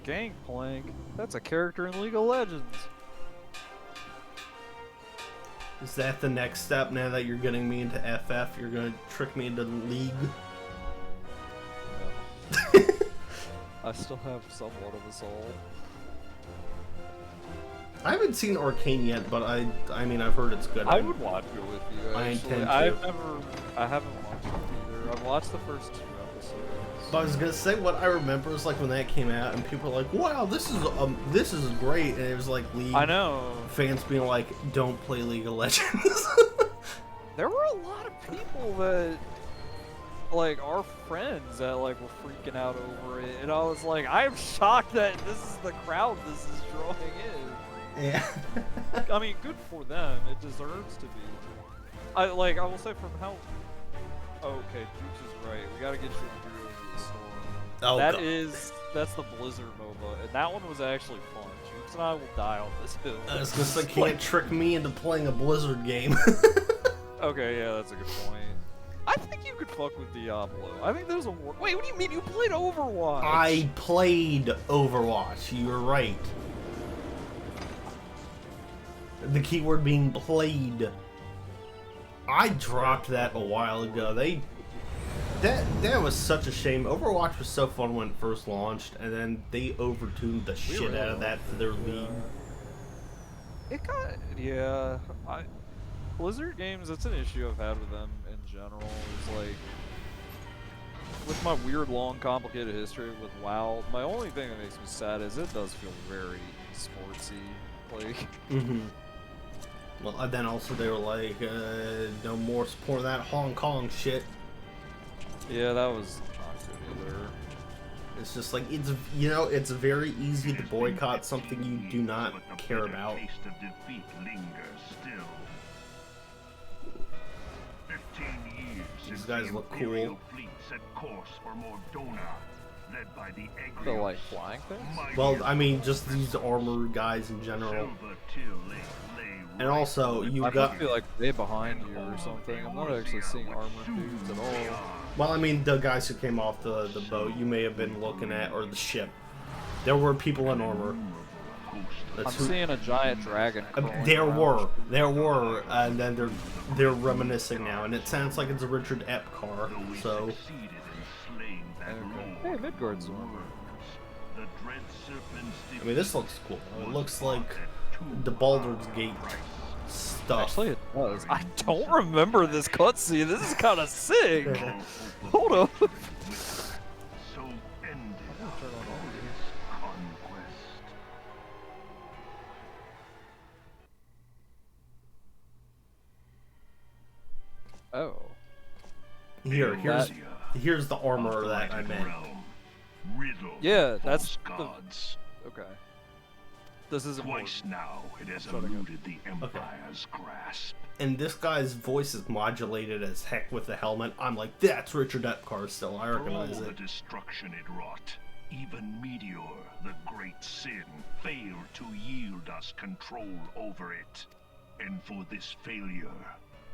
Speaker 2: Gangplank. That's a character in League of Legends.
Speaker 1: Is that the next step now that you're getting me into FF? You're gonna trick me into League?
Speaker 2: No. I still have somewhat of a soul.
Speaker 1: I haven't seen Arcane yet, but I mean, I've heard it's good.
Speaker 2: I would watch it with you,
Speaker 1: I
Speaker 2: actually.
Speaker 1: intend to.
Speaker 2: I haven't watched it either. I've watched the first 2 episodes.
Speaker 1: But I was gonna say, what I remember is like when that came out, and people were like, "Wow, this is great," and it was like League.
Speaker 2: I know.
Speaker 1: Fans being like, "Don't play League of Legends."
Speaker 2: There were a lot of people that, like, our friends that, like, were freaking out over it, and I was like, I'm shocked that this is the crowd this is drawing in.
Speaker 1: Yeah.
Speaker 2: I mean, good for them. It deserves to be. I will say from how. Oh, okay, Jukes is right. We gotta get you a Heroes of the Storm.
Speaker 1: Oh,
Speaker 2: That's the Blizzard MOBA, and that one was actually fun. Jukes and I will die on this hill.
Speaker 1: I was gonna say, can't trick me into playing a Blizzard game.
Speaker 2: Okay, yeah, that's a good point. I think you could fuck with Diablo. I think there's a war. Wait, what do you mean you played Overwatch?
Speaker 1: I played Overwatch. You're right. The keyword being played. I dropped that a while ago. That was such a shame. Overwatch was so fun when it first launched, and then they overtuned the shit out of that for their league.
Speaker 2: It got Blizzard games. That's an issue I've had with them in general. Is like with my weird, long, complicated history with WoW. My only thing that makes me sad is it does feel very sportsy. Like.
Speaker 1: Mm-hmm. Well, and then also they were like, no more supporting that Hong Kong shit.
Speaker 2: Yeah, that was not good either.
Speaker 1: It's just like, it's very easy to boycott something you do not care about.
Speaker 4: Taste of defeat lingers still. 15 years
Speaker 1: These
Speaker 4: since
Speaker 1: guys
Speaker 4: the
Speaker 1: look
Speaker 4: Imperial
Speaker 1: cool.
Speaker 4: fleet set course for Mordona, led by the
Speaker 2: The
Speaker 4: Egrios.
Speaker 2: like flying things.
Speaker 1: Well, I mean, just these armor guys in general.
Speaker 4: Silver till lay
Speaker 1: And also, you
Speaker 2: I
Speaker 1: got...
Speaker 2: feel like way behind you or something. I'm not actually seeing armored dudes at all.
Speaker 1: Well, I mean, the guys who came off the boat you may have been looking at, or the ship. There were people in armor.
Speaker 2: I'm seeing a giant dragon.
Speaker 1: There were, and then they're reminiscing now, and it sounds like it's a Richard Epp car. So,
Speaker 2: Hey, Midgard's armor.
Speaker 1: I mean, this looks cool. It looks like the Baldur's Gate stuff.
Speaker 2: Actually, it does. I don't remember this cutscene. This is kind of sick. Hold up.
Speaker 4: So ended
Speaker 2: Turn on all
Speaker 4: this conquest.
Speaker 2: Oh.
Speaker 1: Here's the armor that I meant.
Speaker 2: Yeah, that's
Speaker 4: gods.
Speaker 2: Okay. This is
Speaker 4: Twice now it has eluded the Empire's grasp.
Speaker 1: And this guy's voice is modulated as heck with the helmet. I'm like, that's Richard Epcar still. I
Speaker 4: For all
Speaker 1: recognize
Speaker 4: the
Speaker 1: it.
Speaker 4: destruction it wrought, even Meteor, the great sin, failed to yield us control over it. And for this failure,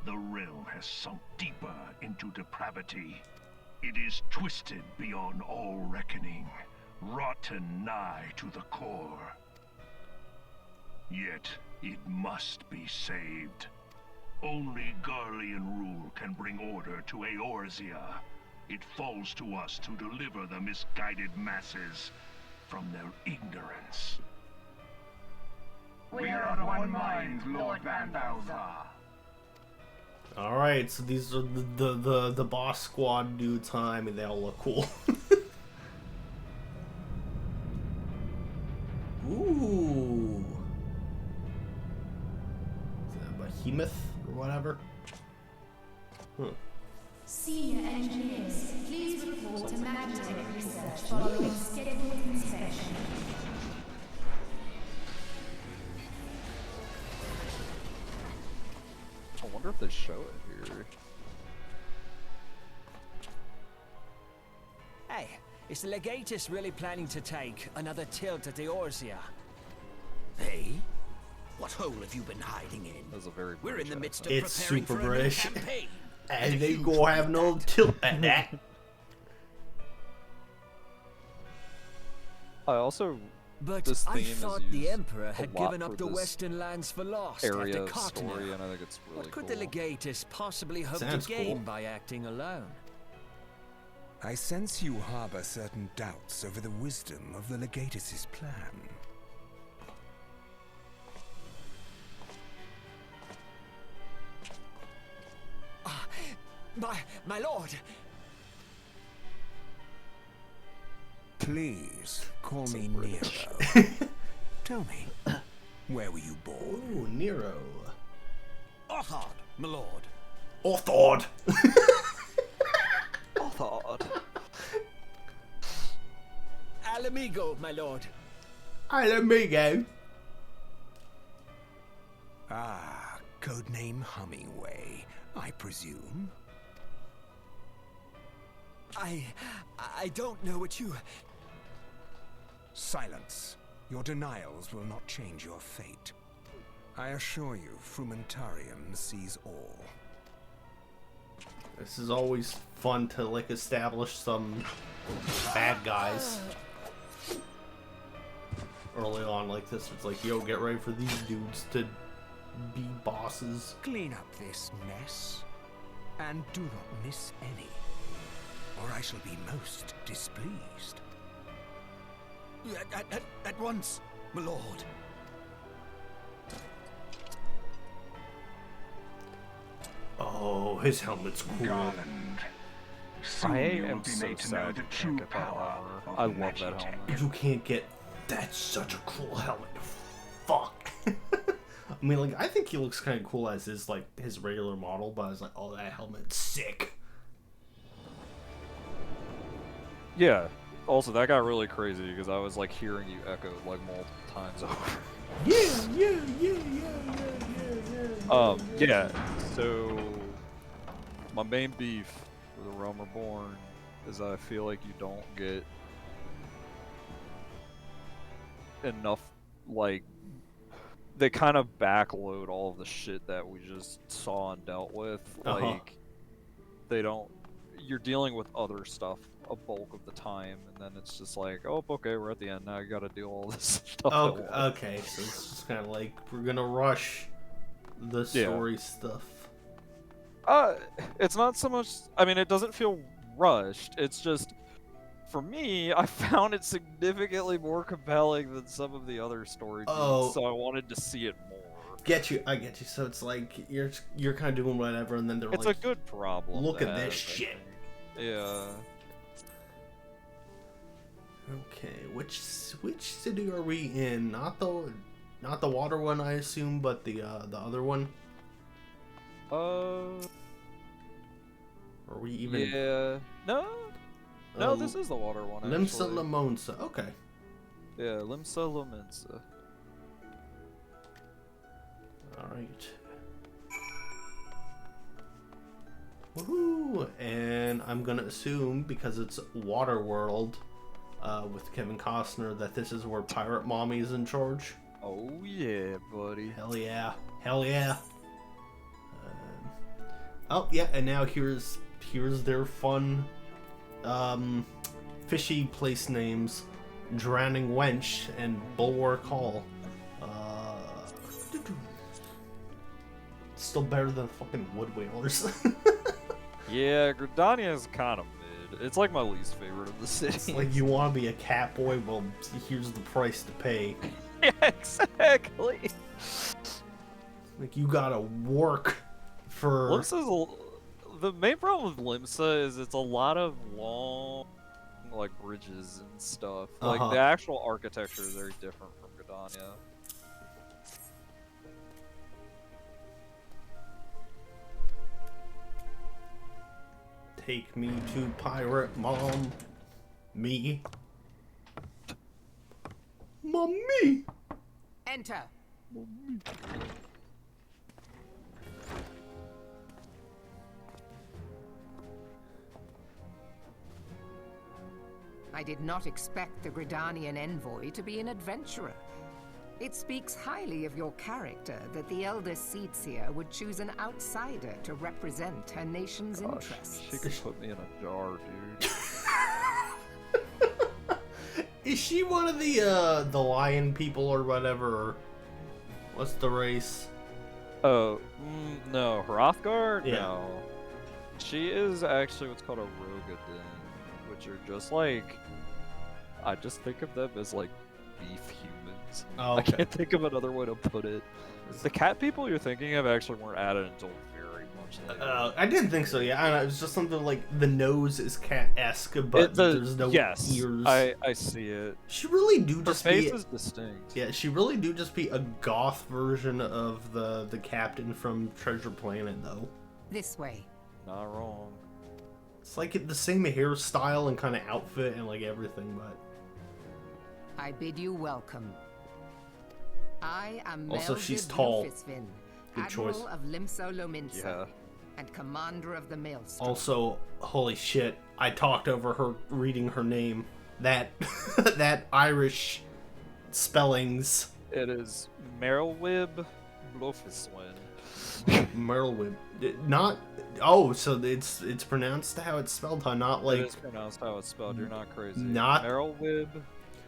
Speaker 4: the realm has sunk deeper into depravity. It is twisted beyond all reckoning, rotten nigh to the core. Yet, it must be saved. Only Garlean rule can bring order to Eorzea. It falls to us to deliver the misguided masses from their ignorance.
Speaker 7: We are of one mind, Lord Van Balthar.
Speaker 1: Alright, so these are the boss squad dudes, huh? I mean, they all look cool. Ooh. Is that Behemoth or whatever? Huh.
Speaker 8: Senior engineers, please report to Magitech research following scheduled inspection.
Speaker 2: I wonder if they show it here.
Speaker 9: Hey, is the Legatus really planning to take another tilt at Eorzea?
Speaker 6: Hey? What hole have you been hiding in?
Speaker 2: That was a very
Speaker 6: We're in the
Speaker 2: British
Speaker 6: midst of
Speaker 1: It's
Speaker 6: preparing
Speaker 1: super
Speaker 6: for a new
Speaker 1: British.
Speaker 6: campaign.
Speaker 1: And they go have no tilt at that.
Speaker 2: I also
Speaker 6: But
Speaker 2: this
Speaker 6: I
Speaker 2: theme
Speaker 6: thought
Speaker 2: is
Speaker 6: the
Speaker 2: used
Speaker 6: Emperor
Speaker 2: a
Speaker 6: had
Speaker 2: lot
Speaker 6: given up
Speaker 2: for
Speaker 6: the
Speaker 2: this
Speaker 6: Western lands for lost
Speaker 2: area
Speaker 6: after
Speaker 2: of story,
Speaker 6: Cartner.
Speaker 2: and I think it's really
Speaker 6: What could
Speaker 2: cool.
Speaker 6: the Legatus possibly hope
Speaker 1: Sounds
Speaker 6: to gain
Speaker 1: cool.
Speaker 6: by acting alone?
Speaker 9: I sense you harbor certain doubts over the wisdom of the Legatus' plan.
Speaker 6: My lord!
Speaker 9: Please call me Nero. Tell me, where were you born?
Speaker 1: Ooh, Nero.
Speaker 6: Othard, my lord.
Speaker 1: Orthord.
Speaker 2: Oh, thought.
Speaker 6: Alamigo, my lord.
Speaker 1: Amigo.
Speaker 9: Ah, codename Hummingway, I presume.
Speaker 6: I don't know what you...
Speaker 9: Silence. Your denials will not change your fate. I assure you, Frumentarium sees all.
Speaker 1: This is always fun to like establish some bad guys early on like this. It's like, yo, get ready for these dudes to be bosses.
Speaker 9: Clean up this mess, and do not miss any, or I shall be most displeased.
Speaker 6: At once, my lord.
Speaker 1: Oh, his helmet's cool.
Speaker 4: Garland. Soon
Speaker 2: I
Speaker 4: you will
Speaker 2: am
Speaker 4: be
Speaker 2: so
Speaker 4: made to know
Speaker 2: sad
Speaker 4: the
Speaker 2: you
Speaker 4: true
Speaker 2: can't get that
Speaker 4: power
Speaker 2: armor.
Speaker 4: of
Speaker 2: I love that
Speaker 4: Magitech.
Speaker 2: helmet.
Speaker 1: You can't get. That's such a cool helmet. Fuck. I mean, like, I think he looks kind of cool as his like his regular model, but I was like, oh, that helmet's sick.
Speaker 2: Yeah. Also, that got really crazy because I was like hearing you echoed like multiple times over. Yeah. So my main beef with The Realm Reborn is that I feel like you don't get enough, like, they kind of backload all of the shit that we just saw and dealt with. Like, they don't, you're dealing with other stuff a bulk of the time, and then it's just like, oh, okay, we're at the end now, you gotta do all this stuff at once.
Speaker 1: Okay, so it's just kind of like we're gonna rush the story stuff.
Speaker 2: It's not so much, I mean, it doesn't feel rushed, it's just, for me, I found it significantly more compelling than some of the other story beats, so I wanted to see it more.
Speaker 1: I get you. So it's like you're kind of doing whatever, and then they're
Speaker 2: It's
Speaker 1: like,
Speaker 2: a good problem.
Speaker 1: look
Speaker 2: to
Speaker 1: at this
Speaker 2: have, I
Speaker 1: shit.
Speaker 2: think. Yeah.
Speaker 1: Okay, which city are we in? Not the water one, I assume, but the other one. Are we even?
Speaker 2: Yeah. No, this is the water one.
Speaker 1: Limsa
Speaker 2: Actually.
Speaker 1: Lamonsa. Okay.
Speaker 2: Yeah, Limsa Lomensa.
Speaker 1: All right. Woohoo! And I'm gonna assume, because it's Waterworld, with Kevin Costner, that this is where Pirate Mommy is in charge.
Speaker 2: Oh yeah, buddy.
Speaker 1: Hell yeah! Hell yeah! Oh yeah, and now here's their fun, fishy place names: Drowning Wench and Bulwark Hall. Still better than fucking Wood Whalers.
Speaker 2: Yeah, Gridania is kind of mid. It's like my least favorite of the cities.
Speaker 1: It's like, you want to be a cat boy? Well, here's the price to pay.
Speaker 2: Yeah, exactly.
Speaker 1: Like, you gotta work for...
Speaker 2: The main problem with Limsa is it's a lot of long, like, bridges and stuff. Like, the actual architecture is very different from Gridania.
Speaker 1: Take me to Pirate Mom. Me. Mommy!
Speaker 5: Enter. I did not expect the Gridanian envoy to be an adventurer. It speaks highly of your character that the Elder Seedseer would choose an outsider to represent her nation's interests.
Speaker 2: She could put me in a jar, dude.
Speaker 1: Is she one of the lion people or whatever? What's the race?
Speaker 2: Oh, no, Hrothgar?
Speaker 1: Yeah.
Speaker 2: No. She is actually what's called a Rogadin, which are just like, I just think of them as like beef humans.
Speaker 1: Oh,
Speaker 2: I
Speaker 1: okay.
Speaker 2: can't think of another way to put it. The cat people you're thinking of actually weren't added until very much later.
Speaker 1: I didn't think so. Yeah, I don't know. It was just something like the nose is cat-esque, but there's no ears.
Speaker 2: I see it.
Speaker 1: She really do
Speaker 2: Her
Speaker 1: just
Speaker 2: face
Speaker 1: be.
Speaker 2: is distinct.
Speaker 1: Yeah, she really do just be a goth version of the captain from Treasure Planet, though.
Speaker 5: This way.
Speaker 2: Not wrong.
Speaker 1: It's like the same hairstyle and kind of outfit and like everything, but
Speaker 5: I bid you welcome. I am
Speaker 1: also
Speaker 5: Melzib
Speaker 1: she's tall.
Speaker 5: Lufisvin,
Speaker 1: Good choice.
Speaker 5: Admiral of Limso Lominsa,
Speaker 2: Yeah.
Speaker 5: and Commander of the Maelstrom.
Speaker 1: Also, holy shit, I talked over her reading her name. That that Irish spellings.
Speaker 2: It is Merylwib Blofiswin.
Speaker 1: Merylwib. Not. Oh, so it's pronounced how it's spelled, huh? Not like.
Speaker 2: It is pronounced how it's spelled. You're not crazy.
Speaker 1: Not.
Speaker 2: Merylwib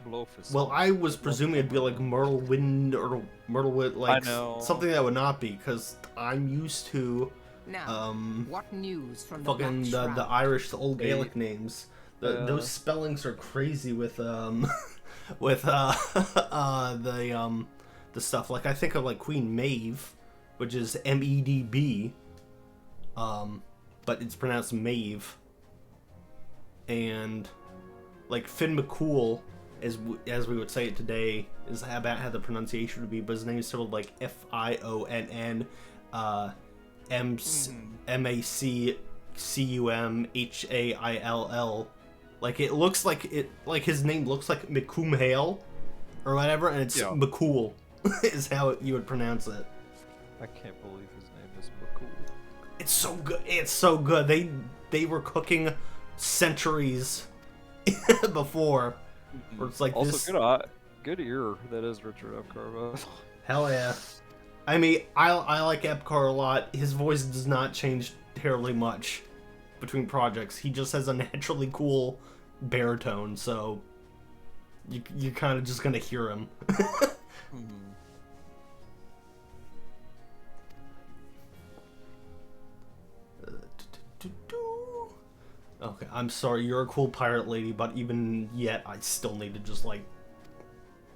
Speaker 2: Blofiswin.
Speaker 1: Well, I was presuming it'd be like Merlwind or Myrtlewood, like
Speaker 2: I know.
Speaker 1: something that would not be, because I'm used to
Speaker 5: Now, what news from the
Speaker 1: fucking
Speaker 5: Black
Speaker 1: the
Speaker 5: Shroud?
Speaker 1: Irish, the old Gaelic names. Those spellings are crazy with with the stuff. Like I think of like Queen Maeve, which is Medb, but it's pronounced Maeve. And like Finn McCool, as we would say it today, is about how the pronunciation would be, but his name is spelled like Fionn, Macumhail. Like it looks like his name looks like Macumhail or whatever, and it's McCool is how you would pronounce it.
Speaker 2: I can't believe his name is McCool.
Speaker 1: It's so good. It's so good. They were cooking centuries before. Where it's like
Speaker 2: Also,
Speaker 1: this.
Speaker 2: good ear. That is Richard F. Carvo.
Speaker 1: Hell yeah. I mean, I like Epcar a lot. His voice does not change terribly much between projects. He just has a naturally cool baritone, so you're kind of just gonna hear him. Okay, I'm sorry, you're a cool pirate lady, but even yet, I still need to just, like,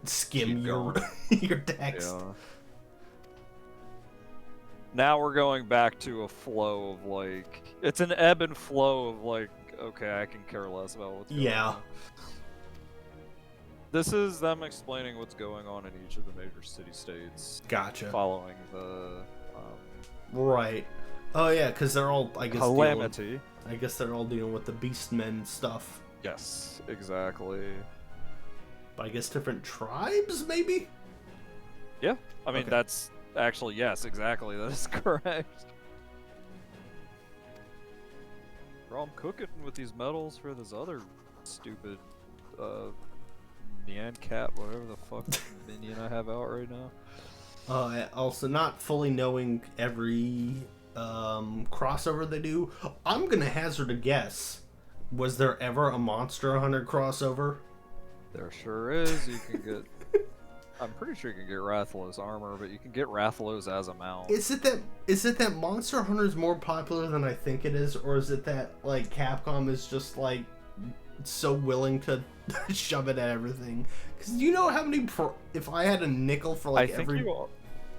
Speaker 1: skim your text.
Speaker 2: Yeah. Now we're going back to a flow of, like... It's an ebb and flow of, like, okay, I can care less about what's going on. This is them explaining what's going on in each of the major city-states.
Speaker 1: Gotcha.
Speaker 2: Following the...
Speaker 1: right. Oh, yeah, because they're all, I guess,
Speaker 2: Calamity.
Speaker 1: I guess they're all dealing with the Beastmen stuff.
Speaker 2: Yes, exactly.
Speaker 1: But I guess different tribes, maybe?
Speaker 2: Yeah, I mean, that's... Actually, yes, exactly, that is correct. Bro, I'm cooking with these medals for this other stupid, Nyan Cat, whatever the fuck minion I have out right now.
Speaker 1: Also, not fully knowing every crossover they do, I'm gonna hazard a guess. Was there ever a Monster Hunter crossover?
Speaker 2: There sure is. You can get... I'm pretty sure you can get Rathalos armor, but you can get Rathalos as a mount.
Speaker 1: Is it that Monster Hunter is more popular than I think it is, or is it that like Capcom is just like so willing to shove it at everything? Because you know how many if I had a nickel for like every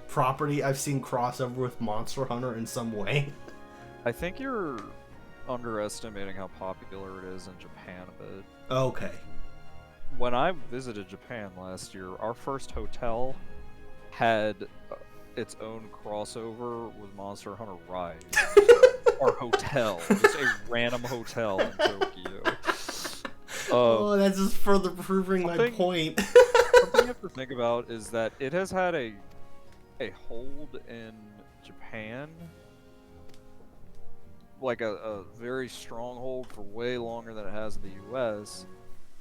Speaker 1: property I've seen crossover with Monster Hunter in some way.
Speaker 2: I think you're underestimating how popular it is in Japan a bit.
Speaker 1: Okay.
Speaker 2: When I visited Japan last year, our first hotel had its own crossover with Monster Hunter Rise. Our hotel, just a random hotel in Tokyo.
Speaker 1: Oh, that's just further proving my point.
Speaker 2: Something you have to think about is that it has had a hold in Japan, like a very strong hold for way longer than it has in the US,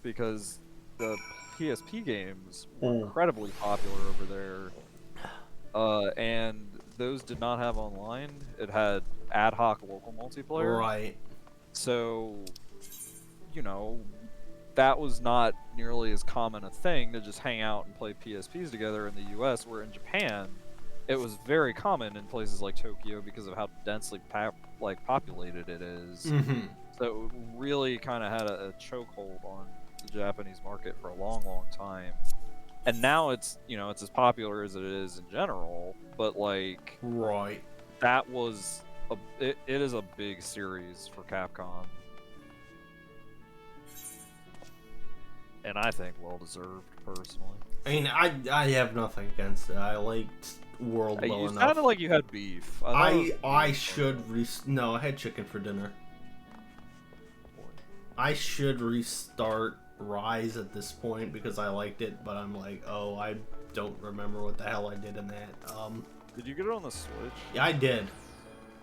Speaker 2: because the PSP games were incredibly popular over there, and those did not have online. It had ad hoc local multiplayer.
Speaker 1: Right.
Speaker 2: So, you know, that was not nearly as common a thing to just hang out and play PSPs together in the US, where in Japan, it was very common in places like Tokyo because of how densely populated it is.
Speaker 1: Mm-hmm.
Speaker 2: So it really kind of had a chokehold on the Japanese market for a long, long time. And now it's, you know, it's as popular as it is in general, but like,
Speaker 1: right,
Speaker 2: that was it is a big series for Capcom, and I think well deserved personally.
Speaker 1: I mean, I have nothing against it. I liked World well
Speaker 2: You
Speaker 1: enough.
Speaker 2: sounded like you had beef.
Speaker 1: I should no, I had chicken for dinner. I should restart Rise at this point because I liked it, but I'm like, oh, I don't remember what the hell I did in that.
Speaker 2: Did you get it on the Switch?
Speaker 1: Yeah, I did.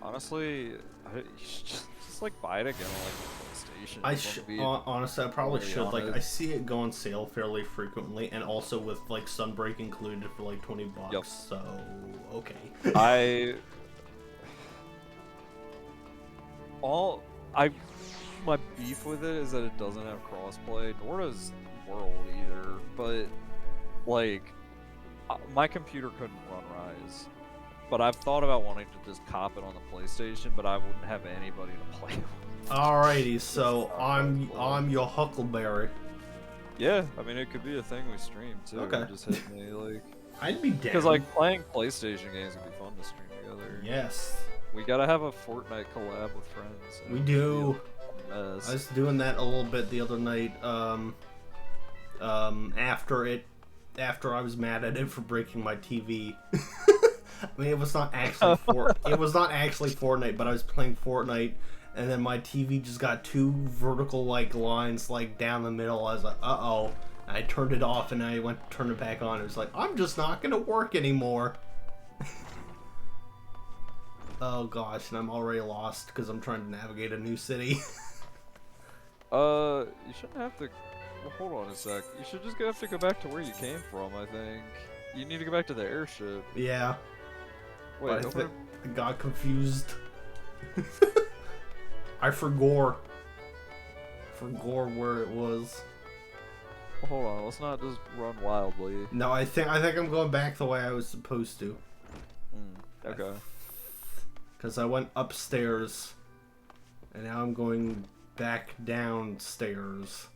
Speaker 2: Honestly, you should just like buy it again on like PlayStation.
Speaker 1: Honestly, I probably should. Like, I see it go on sale fairly frequently, and also with like Sunbreak included for like $20.
Speaker 2: Yep.
Speaker 1: So okay.
Speaker 2: My beef with it is that it doesn't have crossplay, nor does World either. But like, my computer couldn't run Rise. But I've thought about wanting to just cop it on the PlayStation, but I wouldn't have anybody to play with.
Speaker 1: Alrighty, so I'm your Huckleberry.
Speaker 2: Yeah, I mean it could be a thing we stream too.
Speaker 1: Okay.
Speaker 2: Just hit me like.
Speaker 1: I'd be down.
Speaker 2: Because like playing PlayStation games would be fun to stream together.
Speaker 1: Yes.
Speaker 2: We gotta have a Fortnite collab with friends.
Speaker 1: We do. I was doing that a little bit the other night. After I was mad at it for breaking my TV. I mean, it was not actually Fortnite, but I was playing Fortnite, and then my TV just got two vertical like lines like down the middle. I was like, uh-oh. I turned it off, and I went to turn it back on. It was like, I'm just not gonna work anymore. Oh gosh, and I'm already lost because I'm trying to navigate a new city.
Speaker 2: You shouldn't have to. Well, hold on a sec. You should just have to go back to where you came from. I think you need to go back to the airship.
Speaker 1: Yeah.
Speaker 2: Wait,
Speaker 1: I got confused. I forgot where it was.
Speaker 2: Well, hold on, let's not just run wildly.
Speaker 1: No, I think I'm going back the way I was supposed to.
Speaker 2: Okay.
Speaker 1: Because I went upstairs, and now I'm going back downstairs.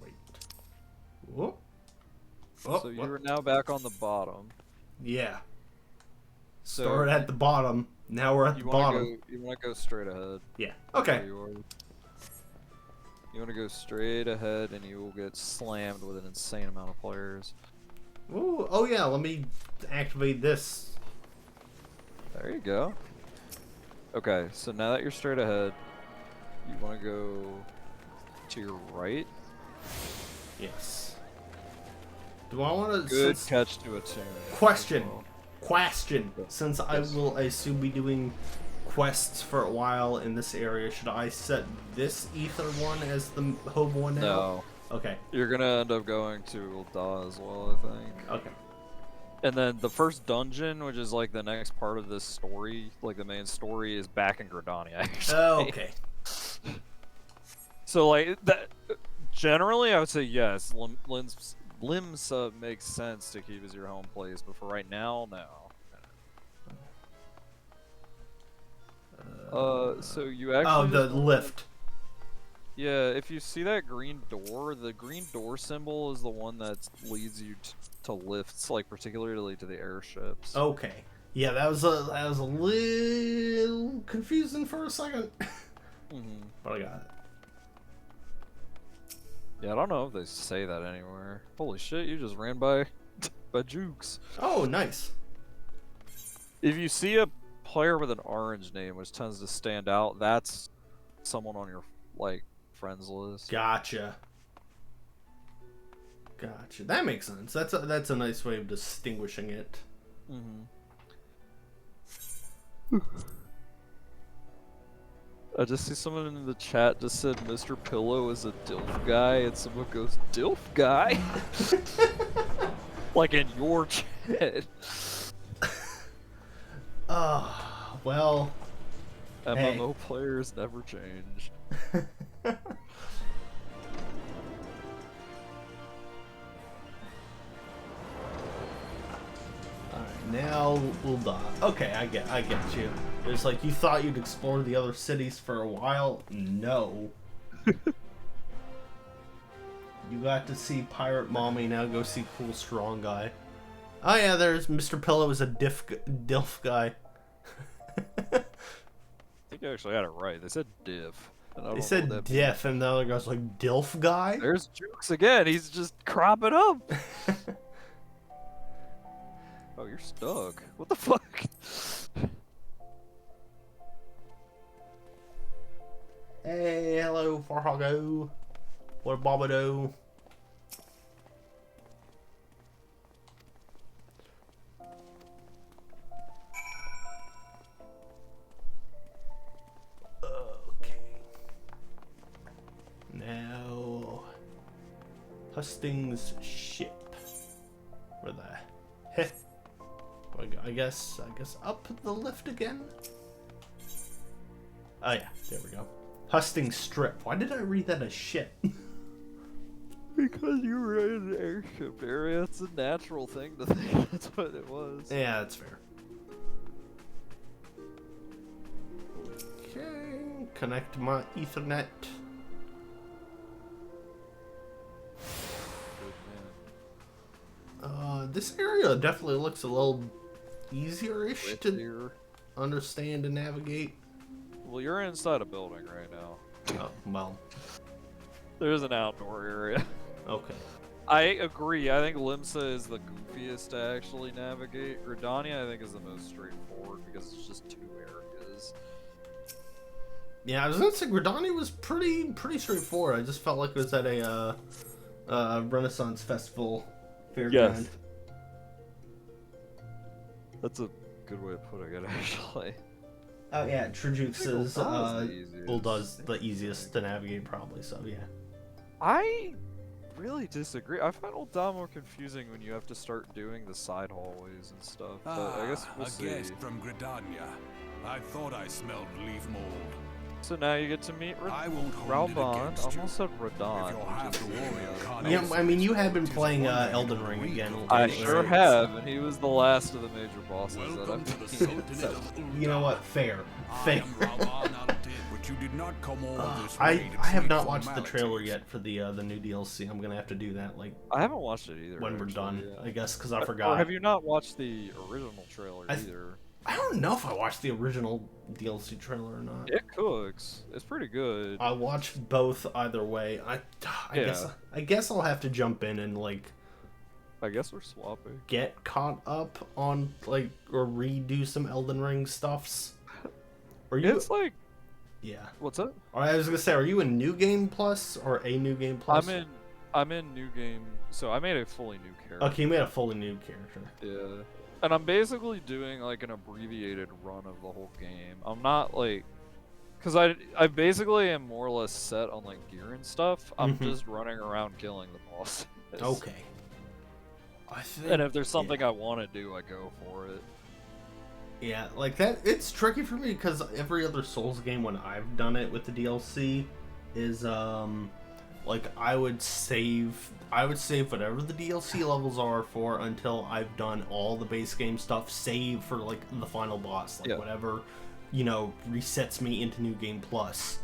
Speaker 1: Wait. Whoop. Oh,
Speaker 2: So you are now back on the bottom.
Speaker 1: Yeah.
Speaker 2: So
Speaker 1: Started at the bottom. Now we're at the bottom.
Speaker 2: You want to go straight ahead.
Speaker 1: Yeah. Okay.
Speaker 2: You want to go straight ahead, and you will get slammed with an insane amount of players.
Speaker 1: Ooh, oh yeah, let me activate this.
Speaker 2: There you go. Okay, so now that you're straight ahead, you want to go to your right.
Speaker 1: Yes. Do I want to...
Speaker 2: Good catch to a tune.
Speaker 1: Question. Since I will, I assume, be doing quests for a while in this area, should I set this ether one as the home one now?
Speaker 2: No.
Speaker 1: Okay.
Speaker 2: You're gonna end up going to Da as well, I think.
Speaker 1: Okay.
Speaker 2: And then the first dungeon, which is like the next part of this story, like the main story, is back in Gridania, actually.
Speaker 1: Oh, okay.
Speaker 2: So like that. Generally, I would say yes. Limsa makes sense to keep as your home place, but for right now, no. So you actually...
Speaker 1: Oh, the lift.
Speaker 2: Yeah, if you see that green door, the green door symbol is the one that leads you to lifts, like particularly to the airships.
Speaker 1: Okay. Yeah, that was a little confusing for a second. But I got it.
Speaker 2: Yeah, I don't know if they say that anywhere. Holy shit, you just ran by Jukes.
Speaker 1: Oh, nice.
Speaker 2: If you see a player with an orange name, which tends to stand out, that's someone on your, like, friends list.
Speaker 1: Gotcha. That makes sense. That's a nice way of distinguishing it.
Speaker 2: I just see someone in the chat just said Mr. Pillow is a DILF guy, and someone goes, DILF guy? Like in your chat.
Speaker 1: Well...
Speaker 2: MMO players never change.
Speaker 1: Alright, now we'll die. Okay, I get you. It's like you thought you'd explore the other cities for a while. No. You got to see Pirate Mommy, now go see Cool Strong Guy. Oh yeah, there's Mr. Pillow is a DILF guy.
Speaker 2: I think I actually got it right. They said diff.
Speaker 1: They said diff, and the other guy's like, DILF guy?
Speaker 2: There's Jukes again. He's just cropping up. Oh, you're stuck. What the fuck?
Speaker 1: Hey, hello, Farhago. What Bobado? Okay. Now, Husting's ship. Where the heck? I guess up the lift again. Oh yeah, there we go. Husting Strip. Why did I read that as ship?
Speaker 2: Because you were in an airship area. It's a natural thing to think that's what it was.
Speaker 1: Yeah, that's fair. Okay, connect my Ethernet. This area definitely looks a little easier-ish to understand and navigate.
Speaker 2: Well, you're inside a building right now.
Speaker 1: Oh, well.
Speaker 2: There's an outdoor area.
Speaker 1: Okay.
Speaker 2: I agree. I think Limsa is the goofiest to actually navigate. Gridania, I think, is the most straightforward because it's just 2 areas.
Speaker 1: Yeah, I was gonna say Gridania was pretty straightforward. I just felt like it was at a Renaissance Festival fairground.
Speaker 2: Yes. That's a good way of putting it, actually.
Speaker 1: Oh yeah, Trajux is
Speaker 2: Ulda's
Speaker 1: the easiest to navigate probably, so yeah.
Speaker 2: I really disagree. I find Ulda more confusing when you have to start doing the side hallways and stuff, but I guess we'll see.
Speaker 9: Guest from Gridania. I thought I smelled leaf mold.
Speaker 2: So now you get to meet
Speaker 9: I won't hold it
Speaker 2: Ralban.
Speaker 9: against you.
Speaker 2: Almost said Radon.
Speaker 9: If you're half the warrior, can't
Speaker 1: Yeah,
Speaker 9: answer
Speaker 1: I mean,
Speaker 9: it.
Speaker 1: you have been playing Elden Ring again.
Speaker 2: I
Speaker 1: lately,
Speaker 2: sure
Speaker 1: right?
Speaker 2: have, and he was the last of the major bosses
Speaker 9: Welcome
Speaker 2: that
Speaker 9: to the
Speaker 2: I've
Speaker 9: Sultanate
Speaker 1: So,
Speaker 9: of Ulda.
Speaker 1: you know what? Fair.
Speaker 9: I am Ralban al-Din, but you did not come all this way
Speaker 1: I
Speaker 9: to
Speaker 1: have
Speaker 9: trade
Speaker 1: not watched the
Speaker 9: formalities.
Speaker 1: trailer yet for the new DLC. I'm gonna have to do that like
Speaker 2: I haven't watched it either.
Speaker 1: when we're
Speaker 2: actually,
Speaker 1: done,
Speaker 2: yeah.
Speaker 1: I guess, because I
Speaker 2: Or
Speaker 1: forgot.
Speaker 2: have you not watched the original trailer either?
Speaker 1: I don't know if I watched the original DLC trailer or not.
Speaker 2: It cooks. It's pretty good.
Speaker 1: I watched both either way. I guess I'll have to jump in and like
Speaker 2: I guess we're swapping.
Speaker 1: get caught up on like or redo some Elden Ring stuffs. Are you?
Speaker 2: It's like,
Speaker 1: Yeah.
Speaker 2: what's that?
Speaker 1: I was gonna say, are you in New Game Plus or a New Game Plus?
Speaker 2: I'm in new game, so I made a fully new character.
Speaker 1: Okay, you made a fully new character.
Speaker 2: Yeah. And I'm basically doing like an abbreviated run of the whole game. I'm not like, cause I basically am more or less set on like gear and stuff. I'm just running around killing the bosses.
Speaker 1: Okay. I think,
Speaker 2: And if there's something I want to do, I go for it.
Speaker 1: Yeah, like that. It's tricky for me because every other Souls game when I've done it with the DLC is like I would save whatever the DLC levels are for until I've done all the base game stuff. Save for like the final boss, like whatever, resets me into New Game Plus.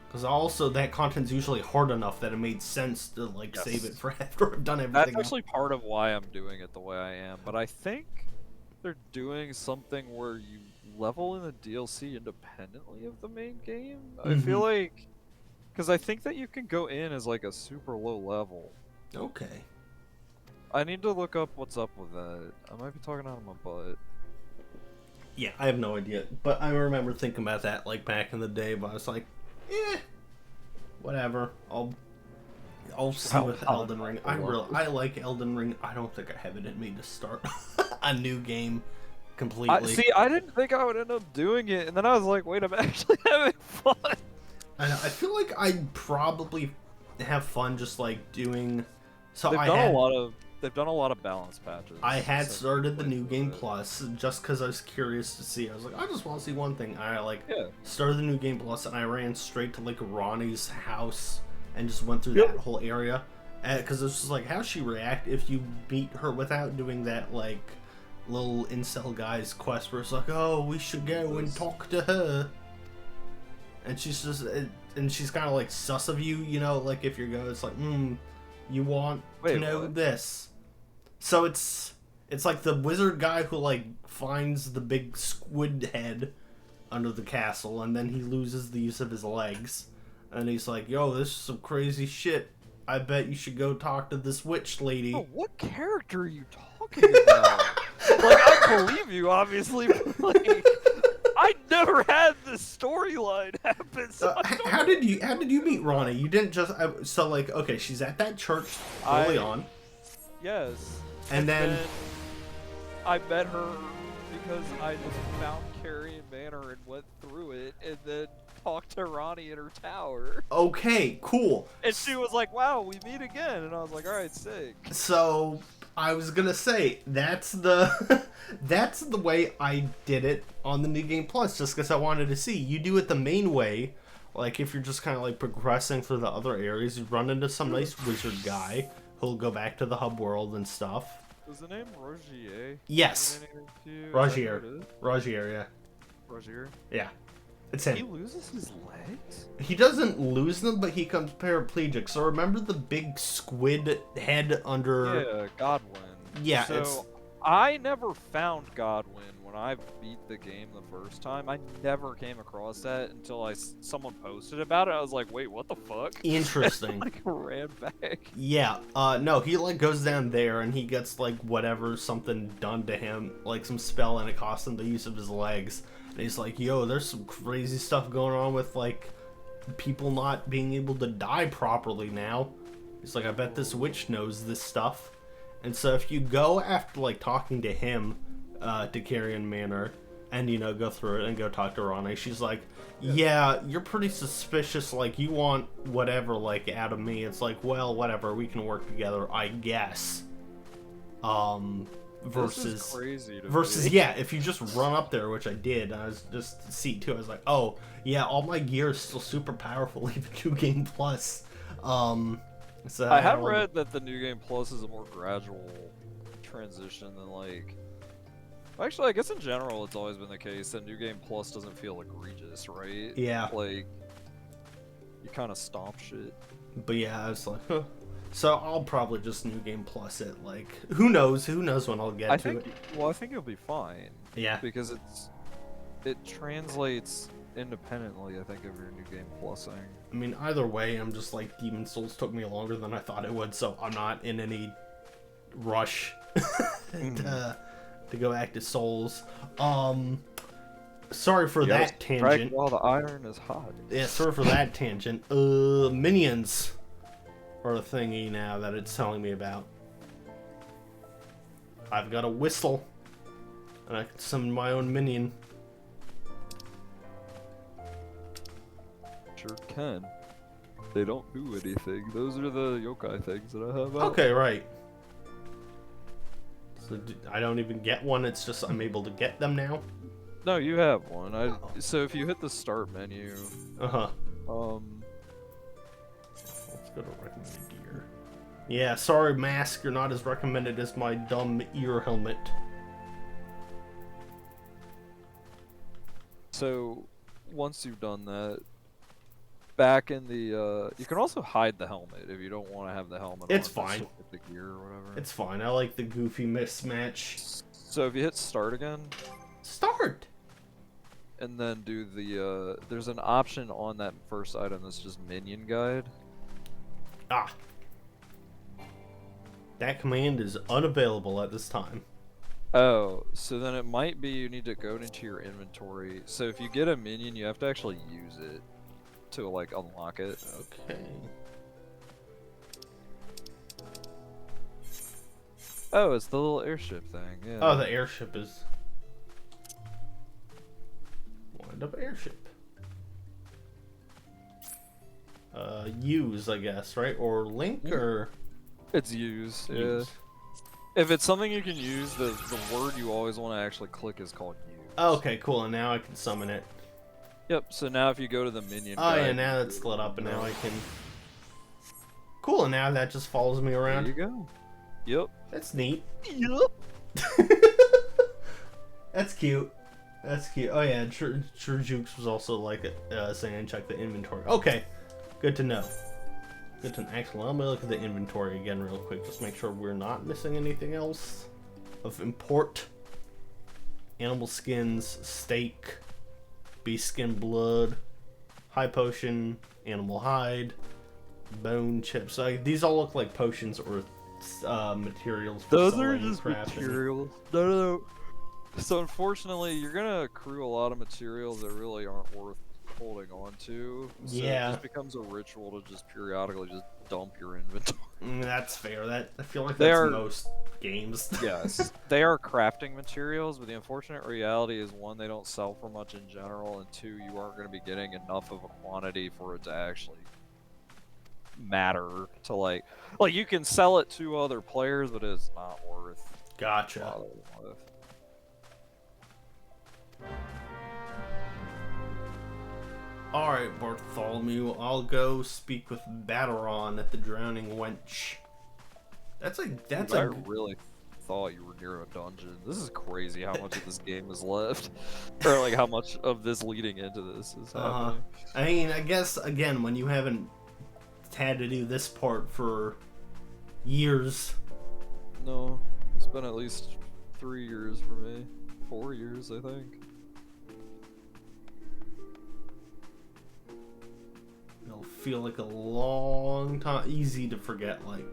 Speaker 1: Because also that content's usually hard enough that it made sense to like save it for after I've done everything.
Speaker 2: That's actually part of why I'm doing it the way I am. But I think they're doing something where you level in the DLC independently of the main game. I feel like, because I think that you can go in as like a super low level.
Speaker 1: Okay.
Speaker 2: I need to look up what's up with that. I might be talking out of my butt.
Speaker 1: Yeah, I have no idea. But I remember thinking about that like back in the day, but I was like, whatever. I'll see with Elden Ring. I like Elden Ring. I don't think I have it in me to start. a new game completely.
Speaker 2: See, I didn't think I would end up doing it, and then I was like, wait, I'm actually having fun.
Speaker 1: I know, I feel like I'd probably have fun just like doing. So
Speaker 2: They've done a lot of balance patches.
Speaker 1: I had
Speaker 2: since
Speaker 1: started the
Speaker 2: we
Speaker 1: New
Speaker 2: played
Speaker 1: Game
Speaker 2: it.
Speaker 1: Plus just because I was curious to see. I was like, I just want to see one thing. I
Speaker 2: Yeah.
Speaker 1: started the New Game Plus and I ran straight to like Ronnie's house and just went through
Speaker 2: Yep.
Speaker 1: that whole area. Because it was just like, how's she react if you beat her without doing that like little incel guy's quest where it's like, oh, we should go and talk to her. And she's just, and she's kind of like sus of you, you know, like if you go, it's like, you want to know
Speaker 2: what?
Speaker 1: this. So it's like the wizard guy who like finds the big squid head under the castle, and then he loses the use of his legs, and he's like, "Yo, this is some crazy shit. I bet you should go talk to this witch lady."
Speaker 2: Oh, what character are you talking about? Like, I believe you, obviously, but like, I never had this storyline happen. So
Speaker 1: How did you meet Ronnie? You didn't just so like okay, she's at that church early on.
Speaker 2: Yes.
Speaker 1: And then
Speaker 2: I met her because I just found Carrion Manor and went through it, and then talked to Ronnie in her tower.
Speaker 1: Okay, cool.
Speaker 2: And she was like, "Wow, we meet again," and I was like, "All right, sick."
Speaker 1: So I was gonna say that's the that's the way I did it on the New Game Plus, just because I wanted to see. You do it the main way, like if you're just kind of like progressing through the other areas, you run into some nice wizard guy who'll go back to the hub world and stuff.
Speaker 2: Was the name Rogier?
Speaker 1: Yes. Rogier. Rogier, yeah.
Speaker 2: Rogier?
Speaker 1: Yeah. It's him.
Speaker 2: He loses his legs?
Speaker 1: He doesn't lose them, but he comes paraplegic. So remember the big squid head under...
Speaker 2: Yeah, Godwin.
Speaker 1: Yeah,
Speaker 2: so I never found Godwin when I beat the game the first time. I never came across that until someone posted about it. I was like, wait, what the fuck?
Speaker 1: Interesting.
Speaker 2: And, like, ran back.
Speaker 1: Yeah, no, he like goes down there and he gets like whatever, something done to him, like some spell, and it costs him the use of his legs. And he's like, yo, there's some crazy stuff going on with like people not being able to die properly now. He's like, I bet this witch knows this stuff. And so if you go after like talking to him, to Carrion Manor, and you know, go through it and go talk to Ronnie, she's like, yeah, you're pretty suspicious, like you want whatever like out of me. It's like, well, whatever, we can work together, I guess. Versus
Speaker 2: this is crazy to
Speaker 1: versus
Speaker 2: me.
Speaker 1: yeah, if you just run up there, which I did, and I was just seat 2, I was like, oh yeah, all my gear is still super powerful, even New Game Plus. So
Speaker 2: I have read that the New Game Plus is a more gradual transition than like... Actually, I guess in general it's always been the case that New Game Plus doesn't feel egregious, right?
Speaker 1: Yeah.
Speaker 2: Like, you kind of stomp shit.
Speaker 1: But yeah, I was like, huh. So I'll probably just New Game Plus it, like, who knows when I'll get to it.
Speaker 2: Well, I think it'll be fine.
Speaker 1: Yeah.
Speaker 2: Because it translates independently, I think, of your New Game Plusing.
Speaker 1: I mean, either way, I'm just like, Demon Souls took me longer than I thought it would, so I'm not in any rush to go back to Souls. Sorry for that tangent.
Speaker 2: While the iron is hot.
Speaker 1: Yeah, sorry for that tangent. Minions are a thingy now that it's telling me about. I've got a whistle, and I can summon my own minion.
Speaker 2: Sure can. They don't do anything. Those are the yokai things that I have out.
Speaker 1: Okay, right. So I don't even get one, it's just I'm able to get them now?
Speaker 2: No, you have one. So if you hit the start menu...
Speaker 1: Uh-huh.
Speaker 2: Let's
Speaker 1: go to recommended gear. Yeah, sorry, mask, you're not as recommended as my dumb ear helmet.
Speaker 2: So, once you've done that, back in the, you can also hide the helmet if you don't want to have the helmet
Speaker 1: It's
Speaker 2: on.
Speaker 1: fine.
Speaker 2: With the gear or whatever.
Speaker 1: It's fine, I like the goofy mismatch.
Speaker 2: So if you hit start again...
Speaker 1: Start!
Speaker 2: And then do the, there's an option on that first item that's just minion guide.
Speaker 1: Ah. That command is unavailable at this time.
Speaker 2: Oh, so then it might be you need to go into your inventory. So if you get a minion, you have to actually use it to, like, unlock it.
Speaker 1: Okay.
Speaker 2: Oh, it's the little airship thing. Yeah.
Speaker 1: Oh, the airship is... Wind up airship. Use, I guess, right? Or link, or...
Speaker 2: It's use, yeah.
Speaker 1: Use.
Speaker 2: If it's something you can use, the word you always want to actually click is called use.
Speaker 1: Oh, okay, cool, and now I can summon it.
Speaker 2: Yep, so now if you go to the minion
Speaker 1: Oh,
Speaker 2: guide,
Speaker 1: yeah, now that's lit up, and now I can... Cool, and now that just follows me around.
Speaker 2: There you go. Yep.
Speaker 1: That's neat.
Speaker 2: Yep.
Speaker 1: That's cute. That's cute. Oh, yeah, True Jukes was also, like, saying check the inventory. Okay, good to know. Good to know. Actually, let me look at the inventory again real quick. Just make sure we're not missing anything else of import. Animal skins, steak, beast skin blood, high potion, animal hide, bone chips. These all look like potions or materials for
Speaker 2: Those
Speaker 1: selling
Speaker 2: are
Speaker 1: and
Speaker 2: just
Speaker 1: crafting.
Speaker 2: materials. No. So unfortunately, you're gonna accrue a lot of materials that really aren't worth holding on to. So
Speaker 1: Yeah.
Speaker 2: it just becomes a ritual to just periodically just dump your inventory.
Speaker 1: That's fair. I feel like
Speaker 2: They
Speaker 1: that's
Speaker 2: are-
Speaker 1: most games.
Speaker 2: Yes, they are crafting materials, but the unfortunate reality is, one, they don't sell for much in general, and two, you aren't going to be getting enough of a quantity for it to actually matter to like you can sell it to other players, but it's not worth
Speaker 1: Gotcha.
Speaker 2: bothering with.
Speaker 1: Alright, Bartholomew, I'll go speak with Battaron at the Drowning Wench.
Speaker 2: I really thought you were near a dungeon. This is crazy how much of this game is left. Or like how much of this leading into this is happening.
Speaker 1: I mean, I guess, again, when you haven't had to do this part for years.
Speaker 2: No, it's been at least 3 years for me. 4 years, I think.
Speaker 1: It'll feel like a long time. Easy to forget, like.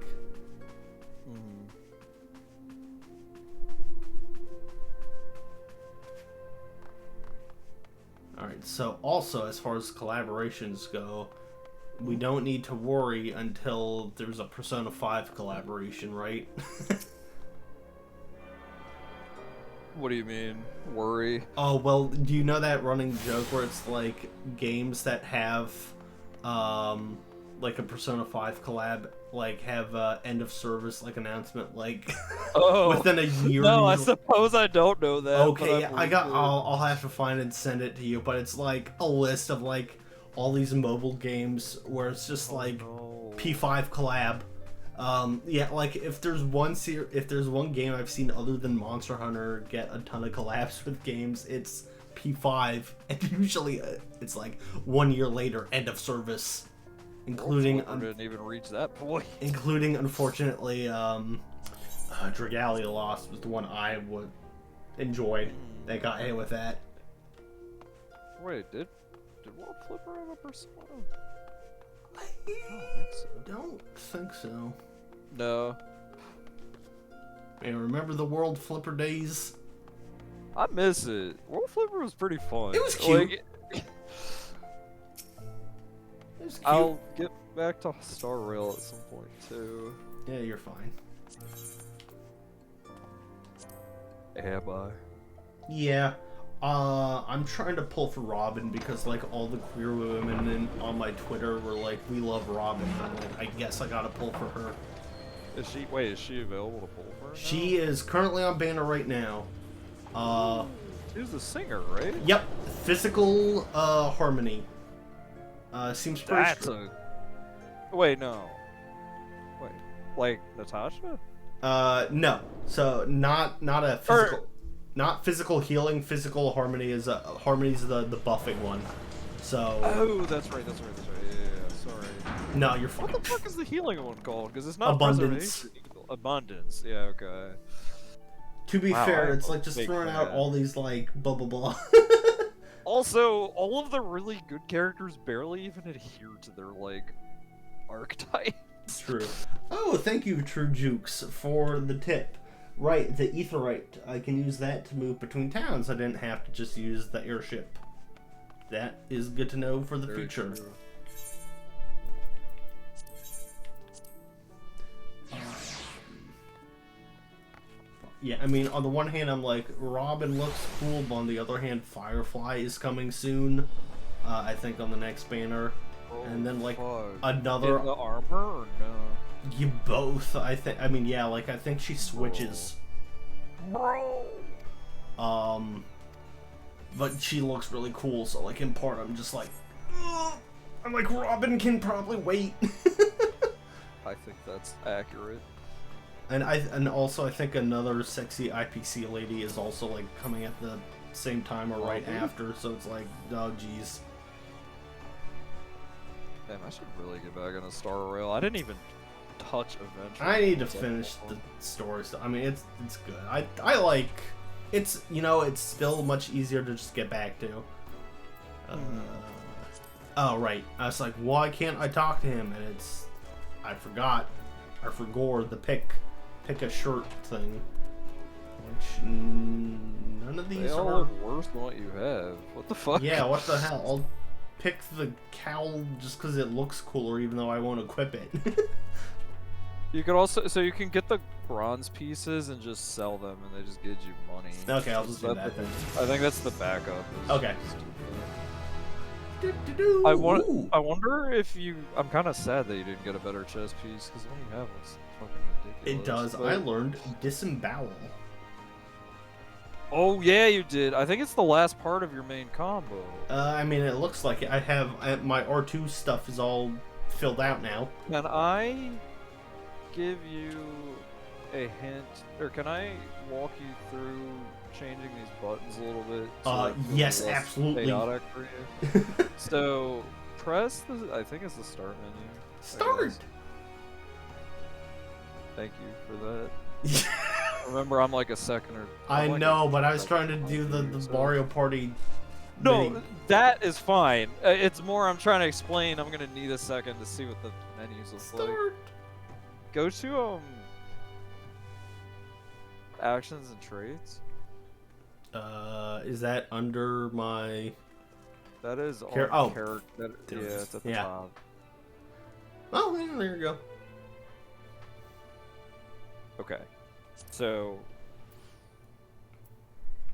Speaker 1: Alright, so also, as far as collaborations go, we don't need to worry until there's a Persona 5 collaboration, right?
Speaker 2: What do you mean, worry?
Speaker 1: Oh, well, do you know that running joke where it's like games that have like a Persona 5 collab, like have end of service like announcement like within a year?
Speaker 2: No, I suppose I don't know that.
Speaker 1: Okay, I'll have to find and send it to you, but it's like a list of like all these mobile games where it's just like P5 collab. Yeah, like if there's one game I've seen other than Monster Hunter get a ton of collabs with games, it's P5, and usually it's like 1 year later, end of service, including
Speaker 2: didn't even reach that point.
Speaker 1: Including, unfortunately, Dragalia Lost was the one I would enjoyed. They got hit with that.
Speaker 2: Wait, did World Flipper have a Persona?
Speaker 1: Don't think so.
Speaker 2: No.
Speaker 1: Man, remember the World Flipper days?
Speaker 2: I miss it. World Flipper was pretty fun.
Speaker 1: It was cute.
Speaker 2: Like,
Speaker 1: It was cute.
Speaker 2: I'll get back to Star Rail at some point too.
Speaker 1: Yeah, you're fine.
Speaker 2: Am I?
Speaker 1: Yeah. I'm trying to pull for Robin because like all the queer women on my Twitter were like, "We love Robin." And like, I guess I gotta pull for her.
Speaker 2: Is she available to pull for?
Speaker 1: She is currently on banner right now.
Speaker 2: She's the singer, right?
Speaker 1: Yep. Physical Harmony. Seems pretty.
Speaker 2: That's Wait, no. Wait, like Natasha?
Speaker 1: No. So not a physical. Not physical healing. Physical harmony is harmony's the buffing one. So.
Speaker 2: Oh, that's right. Yeah, sorry.
Speaker 1: No, you're fine.
Speaker 2: What the fuck is the healing one called? Because it's not
Speaker 1: Abundance.
Speaker 2: preservation. Abundance. Yeah. Okay.
Speaker 1: To be fair, it's like just
Speaker 2: big
Speaker 1: throwing out
Speaker 2: fan.
Speaker 1: all these like blah blah blah.
Speaker 2: Also, all of the really good characters barely even adhere to their like archetype.
Speaker 1: It's true. Oh, thank you, True Jukes, for the tip. Right, the Aetherite. I can use that to move between towns. I didn't have to just use the airship. That is good to know for the future.
Speaker 2: True.
Speaker 1: Yeah, I mean, on the one hand, I'm like, Robin looks cool, but on the other hand, Firefly is coming soon. I think on the next banner.
Speaker 2: Oh,
Speaker 1: And then, like,
Speaker 2: fuck.
Speaker 1: another...
Speaker 2: In the armor, or no?
Speaker 1: You both, I think. I mean, yeah, like, I think she switches.
Speaker 2: Bro!
Speaker 1: But she looks really cool, so, like, in part, I'm just like... Ugh. I'm like, Robin can probably wait.
Speaker 2: I think that's accurate.
Speaker 1: And also, I think another sexy IPC lady is also, like, coming at the same time or right after, so it's like, oh, jeez.
Speaker 2: Damn, I should really get back into Star Rail. I didn't even touch Adventure.
Speaker 1: I need to finish the story stuff. I mean, it's good. I like... It's, you know, it's still much easier to just get back to. Oh, right. I was like, why can't I talk to him? And it's... I forgot. I forgot the pick a shirt thing. Which... none of these
Speaker 2: they all
Speaker 1: are...
Speaker 2: look worse than what you have. What the fuck?
Speaker 1: Yeah, what the hell? I'll pick the cowl just because it looks cooler, even though I won't equip it.
Speaker 2: You could also... So you can get the bronze pieces and just sell them, and they just give you money.
Speaker 1: Okay, I'll just do that then.
Speaker 2: I think that's the backup.
Speaker 1: Okay.
Speaker 2: I wonder if you... I'm kind of sad that you didn't get a better chess piece, because the one you have looks fucking ridiculous.
Speaker 1: It does.
Speaker 2: But...
Speaker 1: I learned disembowel.
Speaker 2: Oh, yeah, you did. I think it's the last part of your main combo.
Speaker 1: I mean, it looks like it. I have... my R2 stuff is all filled out now.
Speaker 2: Can I give you a hint, or can I walk you through changing these buttons a little bit?
Speaker 1: Yes, absolutely.
Speaker 2: Chaotic for you? So, press the, I think it's the start menu.
Speaker 1: Start!
Speaker 2: Thank you for that. Remember, I'm like a second or...
Speaker 1: I know, but I was trying to do the Mario Party...
Speaker 2: No,
Speaker 1: mini.
Speaker 2: that is fine. It's more I'm trying to explain. I'm gonna need a second to see what the menus look like. Go to, actions and traits.
Speaker 1: Is that under my...
Speaker 2: That is on
Speaker 1: oh.
Speaker 2: character. Yeah, it's at the top.
Speaker 1: Oh, yeah, there you go.
Speaker 2: Okay. So,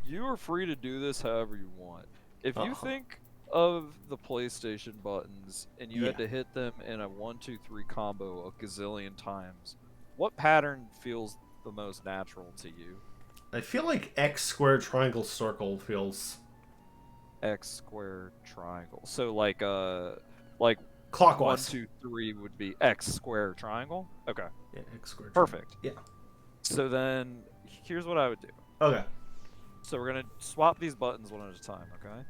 Speaker 2: you are free to do this however you want. If you think of the PlayStation buttons and you had to hit them in a 1, 2, 3 combo a gazillion times, what pattern feels the most natural to you?
Speaker 1: I feel like X, square, triangle, circle feels...
Speaker 2: X, square, triangle. So like
Speaker 1: clockwise.
Speaker 2: 1, 2, 3 would be X, square, triangle? Okay.
Speaker 1: Yeah, X, square,
Speaker 2: perfect.
Speaker 1: triangle. Yeah.
Speaker 2: So then, here's what I would do.
Speaker 1: Okay.
Speaker 2: So we're gonna swap these buttons one at a time, okay?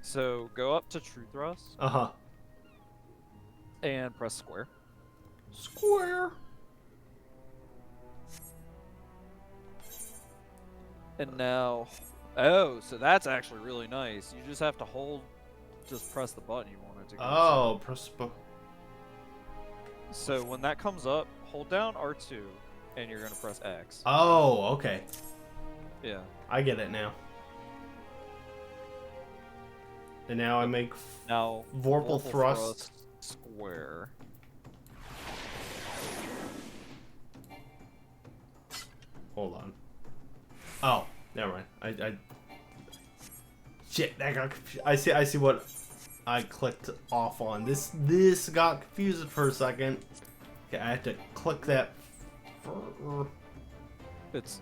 Speaker 2: So go up to true thrust.
Speaker 1: Uh-huh.
Speaker 2: And press square.
Speaker 1: Square.
Speaker 2: And now, oh, so that's actually really nice. You just have to hold, just press the button you want it to go.
Speaker 1: Oh, press the button.
Speaker 2: So when that comes up, hold down R2, and you're gonna press X.
Speaker 1: Oh, okay.
Speaker 2: Yeah.
Speaker 1: I get it now. And now I make Vorpal thrust
Speaker 2: square.
Speaker 1: Hold on. Oh, never mind. I shit, that got confused. I see what I clicked off on. This got confused for a second. Okay, I have to click that.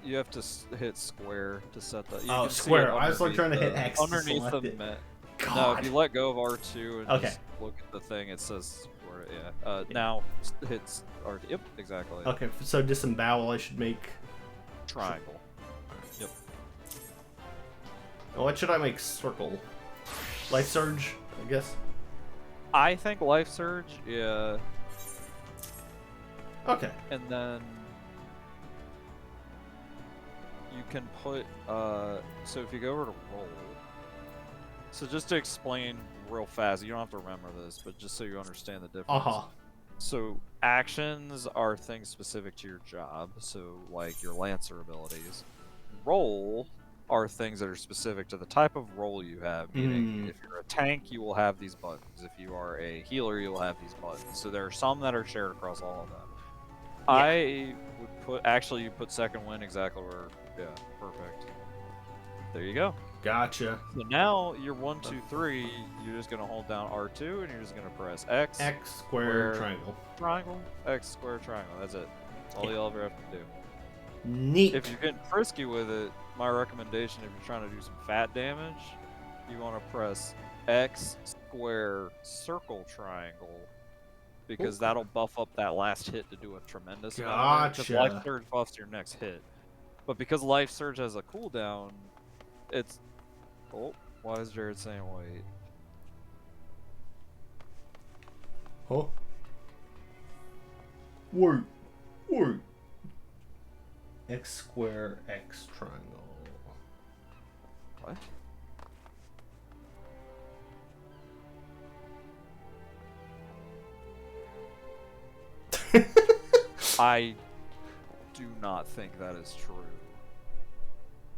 Speaker 2: You have to hit square to set that.
Speaker 1: Oh, square. I was like trying to hit X.
Speaker 2: Underneath the
Speaker 1: God.
Speaker 2: No, if you let go of R2 and just look at the thing, it says square. Yeah. Now hits R2. Yep, exactly.
Speaker 1: Okay, so disembowel. I should make
Speaker 2: triangle. Yep.
Speaker 1: What should I make circle? Life surge, I guess.
Speaker 2: I think life surge. Yeah.
Speaker 1: Okay.
Speaker 2: And then you can put so if you go over to roll, so just to explain real fast, you don't have to remember this, but just so you understand the difference. So actions are things specific to your job, so like your Lancer abilities. Roll are things that are specific to the type of role you have, meaning if you're a tank, you will have these buttons. If you are a healer, you will have these buttons. So there are some that are shared across all of them. I you put second wind exactly where. Yeah, perfect. There you go.
Speaker 1: Gotcha.
Speaker 2: So now you're 1, 2, 3. You're just gonna hold down R2 and you're just gonna press X.
Speaker 1: X square triangle.
Speaker 2: Triangle. X square triangle. That's it. That's all you'll ever have to do.
Speaker 1: Neat.
Speaker 2: If you're getting frisky with it, my recommendation, if you're trying to do some fat damage, you want to press X square circle triangle, because that'll buff up that last hit to do a tremendous amount. Because life surge buffs your next hit, but because life surge has a cooldown, it's. Oh, why is Jared saying wait?
Speaker 1: Huh? Wait. X square X triangle.
Speaker 2: What? I do not think that is true.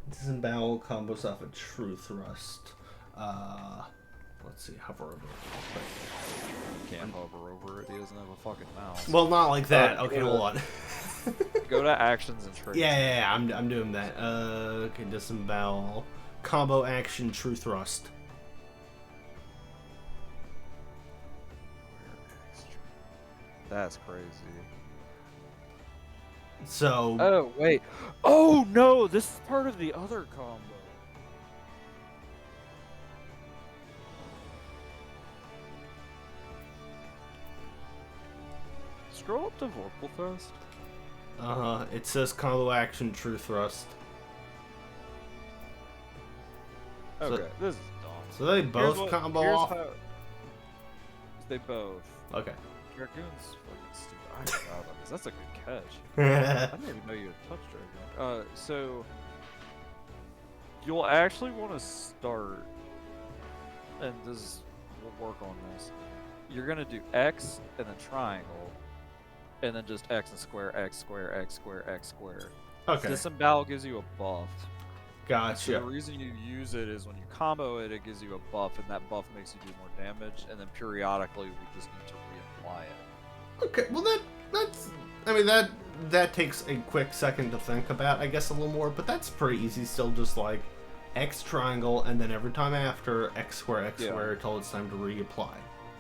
Speaker 1: Disembowel combos off a true thrust. Let's see, hover over it.
Speaker 2: Can't hover over it. He doesn't have a fucking mouse.
Speaker 1: Well, not like that. Okay, hold on.
Speaker 2: Go to actions and traits.
Speaker 1: Yeah, I'm doing that. Okay, disembowel. Combo action, true thrust.
Speaker 2: That's crazy.
Speaker 1: So.
Speaker 2: Oh, wait. Oh, no! This is part of the other combo. Scroll up to Vorpal Thrust.
Speaker 1: It says combo action, true thrust.
Speaker 2: Okay, this is dumb.
Speaker 1: So they both combo off?
Speaker 2: They both.
Speaker 1: Okay.
Speaker 2: Dragoon's fucking stupid. I forgot about this. That's a good catch. I didn't even know you had touched Dragoon. So you'll actually want to start, and we'll work on this. You're gonna do X and then triangle, and then just X and square, X square, X square, X square.
Speaker 1: Okay.
Speaker 2: Disembowel gives you a buff.
Speaker 1: Gotcha.
Speaker 2: So the reason you use it is when you combo it, it gives you a buff, and that buff makes you do more damage, and then periodically we just need to reapply it.
Speaker 1: Okay, well that's I mean that takes a quick second to think about, I guess, a little more, but that's pretty easy still. Just like X triangle, and then every time after X square until it's time to reapply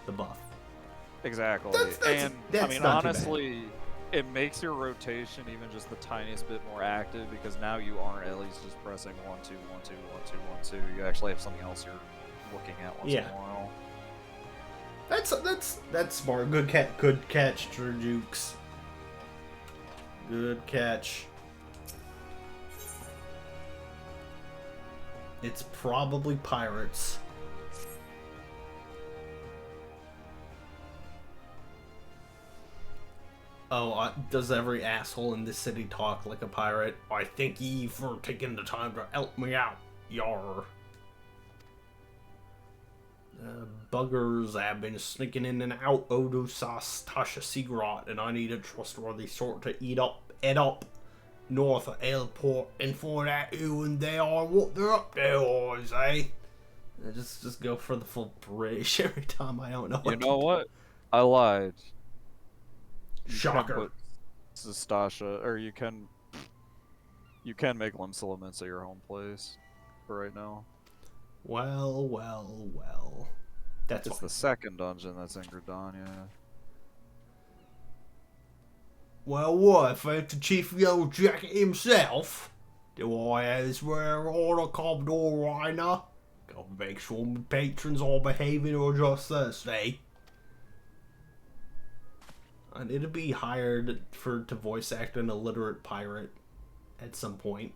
Speaker 1: the buff.
Speaker 2: Exactly.
Speaker 1: That's
Speaker 2: I mean, honestly, it makes your rotation even just the tiniest bit more active, because now you aren't at least just pressing 1, 2, 1, 2, 1, 2, 1, 2. You actually have something else you're looking at once in a while. That's
Speaker 1: smart. Good catch, Jukes. Good catch. It's probably pirates. Oh, does every asshole in this city talk like a pirate? I thank ye for taking the time to help me out, yar. Buggers have been sneaking in and out Odosas Tasha Seagrot, and I need a trustworthy sort to eat up north of Airport and find out who and they are, what they're up to, I say. Just go for the full British every time. I don't know.
Speaker 2: You know what? I lied.
Speaker 1: Shocker.
Speaker 2: You can put Zastasha, or you can make Limsalamence at your home place for right now.
Speaker 1: Well. That's
Speaker 2: the second dungeon that's in Gridania.
Speaker 1: Well, what? Thanks to Chief Yellow Jacket himself. Do I as well order Commodore Reiner? Gotta make sure my patrons are behaving or just thirsty. I need to be hired to voice act an illiterate pirate at some point.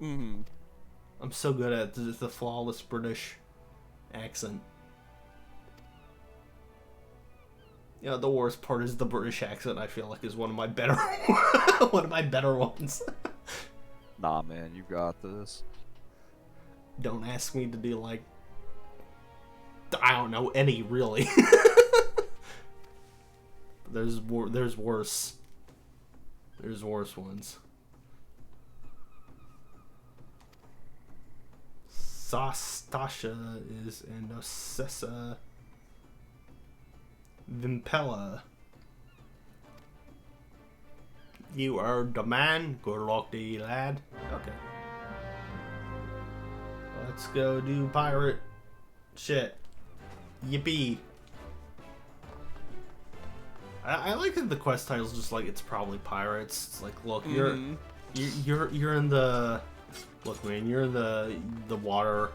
Speaker 2: Mm-hmm.
Speaker 1: I'm so good at the flawless British accent. You know, the worst part is the British accent. I feel like is one of my better ones.
Speaker 2: Nah, man, you got this.
Speaker 1: Don't ask me to do like, I don't know any really. There's worse. There's worse ones. Zastasha is an Ocessa Vimpella. You are the man. Good luck to you, lad. Okay. Let's go do pirate shit. Yippee. I like that the quest title's just like it's probably pirates. It's like, look, you're in the look, man, you're in the water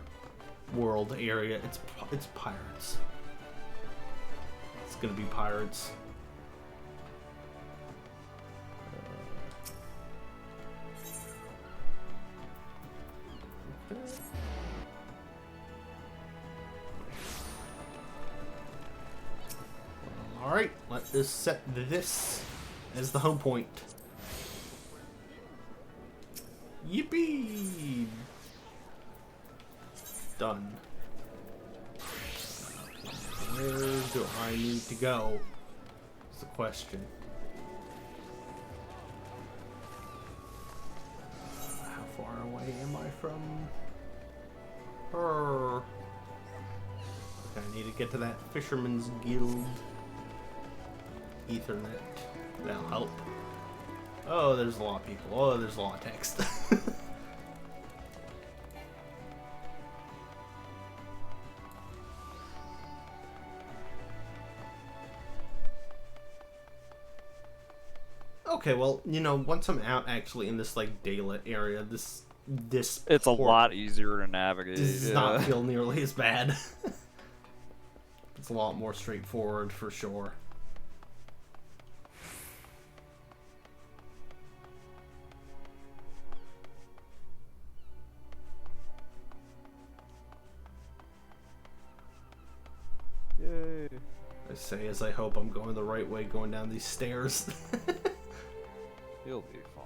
Speaker 1: world area. It's pirates. It's gonna be pirates. Alright, let us set this as the home point. Yippee! Done. Where do I need to go? Is the question. How far away am I from her? Okay, I need to get to that Fisherman's Guild. Ethernet. That'll help. Oh, there's a lot of people. Oh, there's a lot of text. Okay, well, you know, once I'm out actually in this like daylit area, this
Speaker 2: it's a lot easier to navigate.
Speaker 1: Does not feel nearly as bad. It's a lot more straightforward for sure.
Speaker 2: Yay.
Speaker 1: I say as I hope I'm going the right way going down these stairs.
Speaker 2: You'll be fine.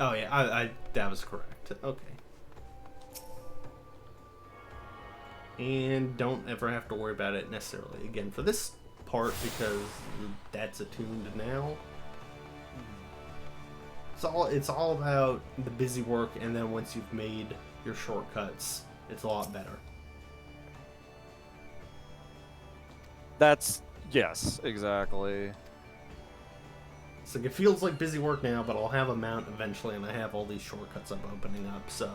Speaker 1: Oh yeah, I that was correct. Okay. And don't ever have to worry about it necessarily again for this part because that's attuned now. It's all about the busy work, and then once you've made your shortcuts, it's a lot better.
Speaker 2: That's yes, exactly.
Speaker 1: It's like it feels like busy work now, but I'll have a mount eventually, and I have all these shortcuts I'm opening up, so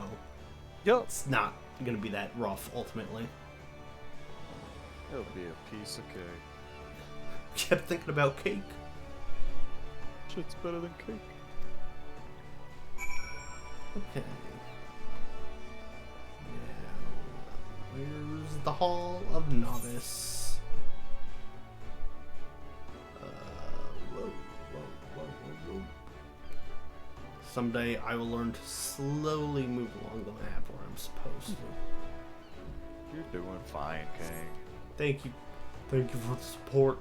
Speaker 2: yep.
Speaker 1: It's not gonna be that rough ultimately.
Speaker 2: It'll be a piece of cake.
Speaker 1: Kept thinking about cake.
Speaker 2: Shit's better than cake.
Speaker 1: Okay. Now, where's the Hall of Novice? Whoa. Someday I will learn to slowly move along the map where I'm supposed to.
Speaker 2: You're doing fine, King.
Speaker 1: Thank you. Thank you for the support.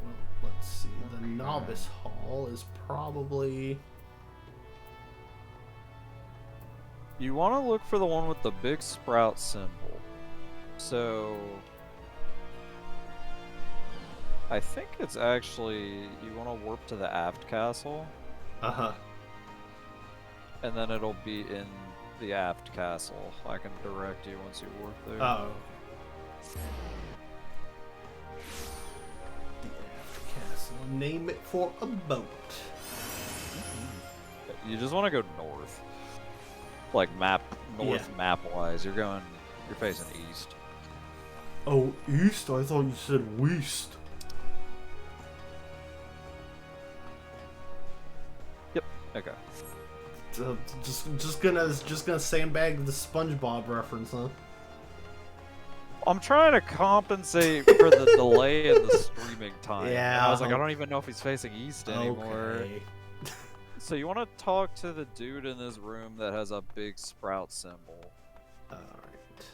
Speaker 1: Well, let's see. The Novice Hall is probably...
Speaker 2: You want to look for the one with the big sprout symbol. So... I think it's actually... You want to warp to the aft castle.
Speaker 1: Uh-huh.
Speaker 2: And then it'll be in the aft castle. I can direct you once you warp there.
Speaker 1: Oh. The aft castle. Name it for a boat.
Speaker 2: You just want to go north. Like north map-wise. You're facing east.
Speaker 1: Oh, east? I thought you said west.
Speaker 2: Yep. Okay.
Speaker 1: Just gonna sandbag the SpongeBob reference, huh?
Speaker 2: I'm trying to compensate for the delay in the streaming time.
Speaker 1: Yeah.
Speaker 2: And I was like, I don't even know if he's facing east anymore.
Speaker 1: Okay.
Speaker 2: So you want to talk to the dude in this room that has a big sprout symbol.
Speaker 1: Alright.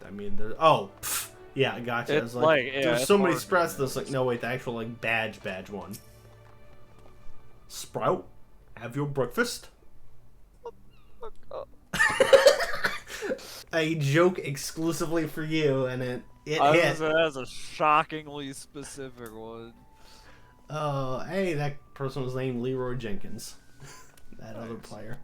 Speaker 1: I mean, there's... Oh! Pff, yeah, gotcha.
Speaker 2: It's like, yeah,
Speaker 1: there's so many
Speaker 2: hard
Speaker 1: sprouts
Speaker 2: to
Speaker 1: that's like, no wait, the actual like badge one. Sprout? Have your breakfast? A joke exclusively for you, and it hit.
Speaker 2: That's a shockingly specific one.
Speaker 1: Oh, hey, that person was named Leroy Jenkins. That other player.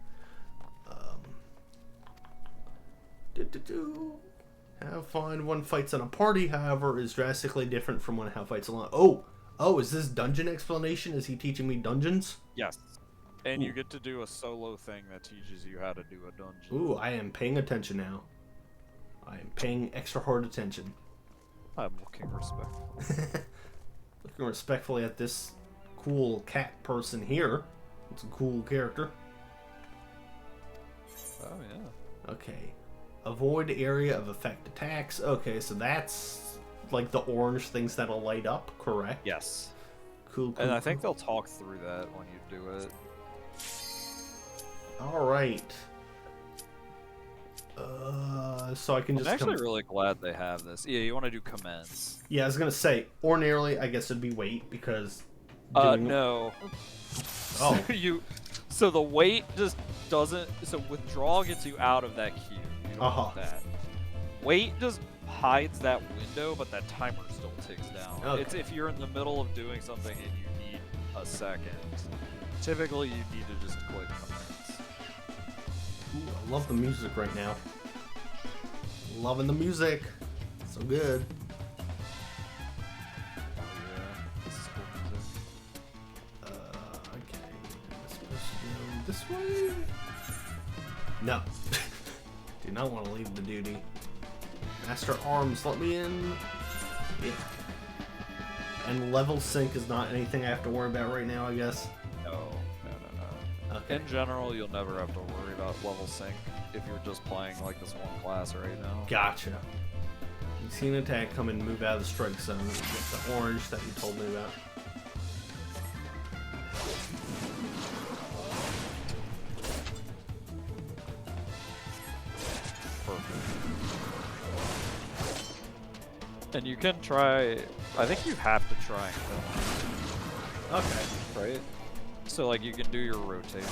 Speaker 1: Have fun. One fights in a party, however, is drastically different from one how fights alone. Oh, is this dungeon explanation? Is he teaching me dungeons?
Speaker 2: Yes. And
Speaker 1: Ooh.
Speaker 2: you get to do a solo thing that teaches you how to do a dungeon.
Speaker 1: Ooh, I am paying attention now. I am paying extra hard attention.
Speaker 2: I'm looking respectful.
Speaker 1: Looking respectfully at this cool cat person here. It's a cool character.
Speaker 2: Oh, yeah.
Speaker 1: Okay. Avoid area of effect attacks. Okay, so that's like the orange things that'll light up, correct?
Speaker 2: Yes.
Speaker 1: Cool.
Speaker 2: And I think they'll talk through that when you do it.
Speaker 1: Alright. So I can just
Speaker 2: I'm actually really glad they have this. Yeah, you want to do commence.
Speaker 1: Yeah, I was gonna say, ordinarily, I guess it'd be wait, because...
Speaker 2: No.
Speaker 1: Oh.
Speaker 2: So the wait just doesn't... So withdraw gets you out of that queue. You don't want that. Wait just hides that window, but that timer still ticks down.
Speaker 1: Okay.
Speaker 2: It's if you're in the middle of doing something and you need a second. Typically, you need to just click commence.
Speaker 1: Ooh, I love the music right now. Loving the music. So good.
Speaker 2: Oh yeah, this is cool music.
Speaker 1: Okay. Am I supposed to go this way? No. Do not want to leave the duty. Master Arms, let me in. Yeah. And level sync is not anything I have to worry about right now, I guess.
Speaker 2: No.
Speaker 1: Okay.
Speaker 2: In general, you'll never have to worry about level sync if you're just playing like this one class right now.
Speaker 1: Gotcha. You see an attack come and move out of the strike zone. You get the orange that you told me about.
Speaker 2: And you can try, I think you have to try and kill him.
Speaker 1: Okay.
Speaker 2: Right? So like you can do your rotation.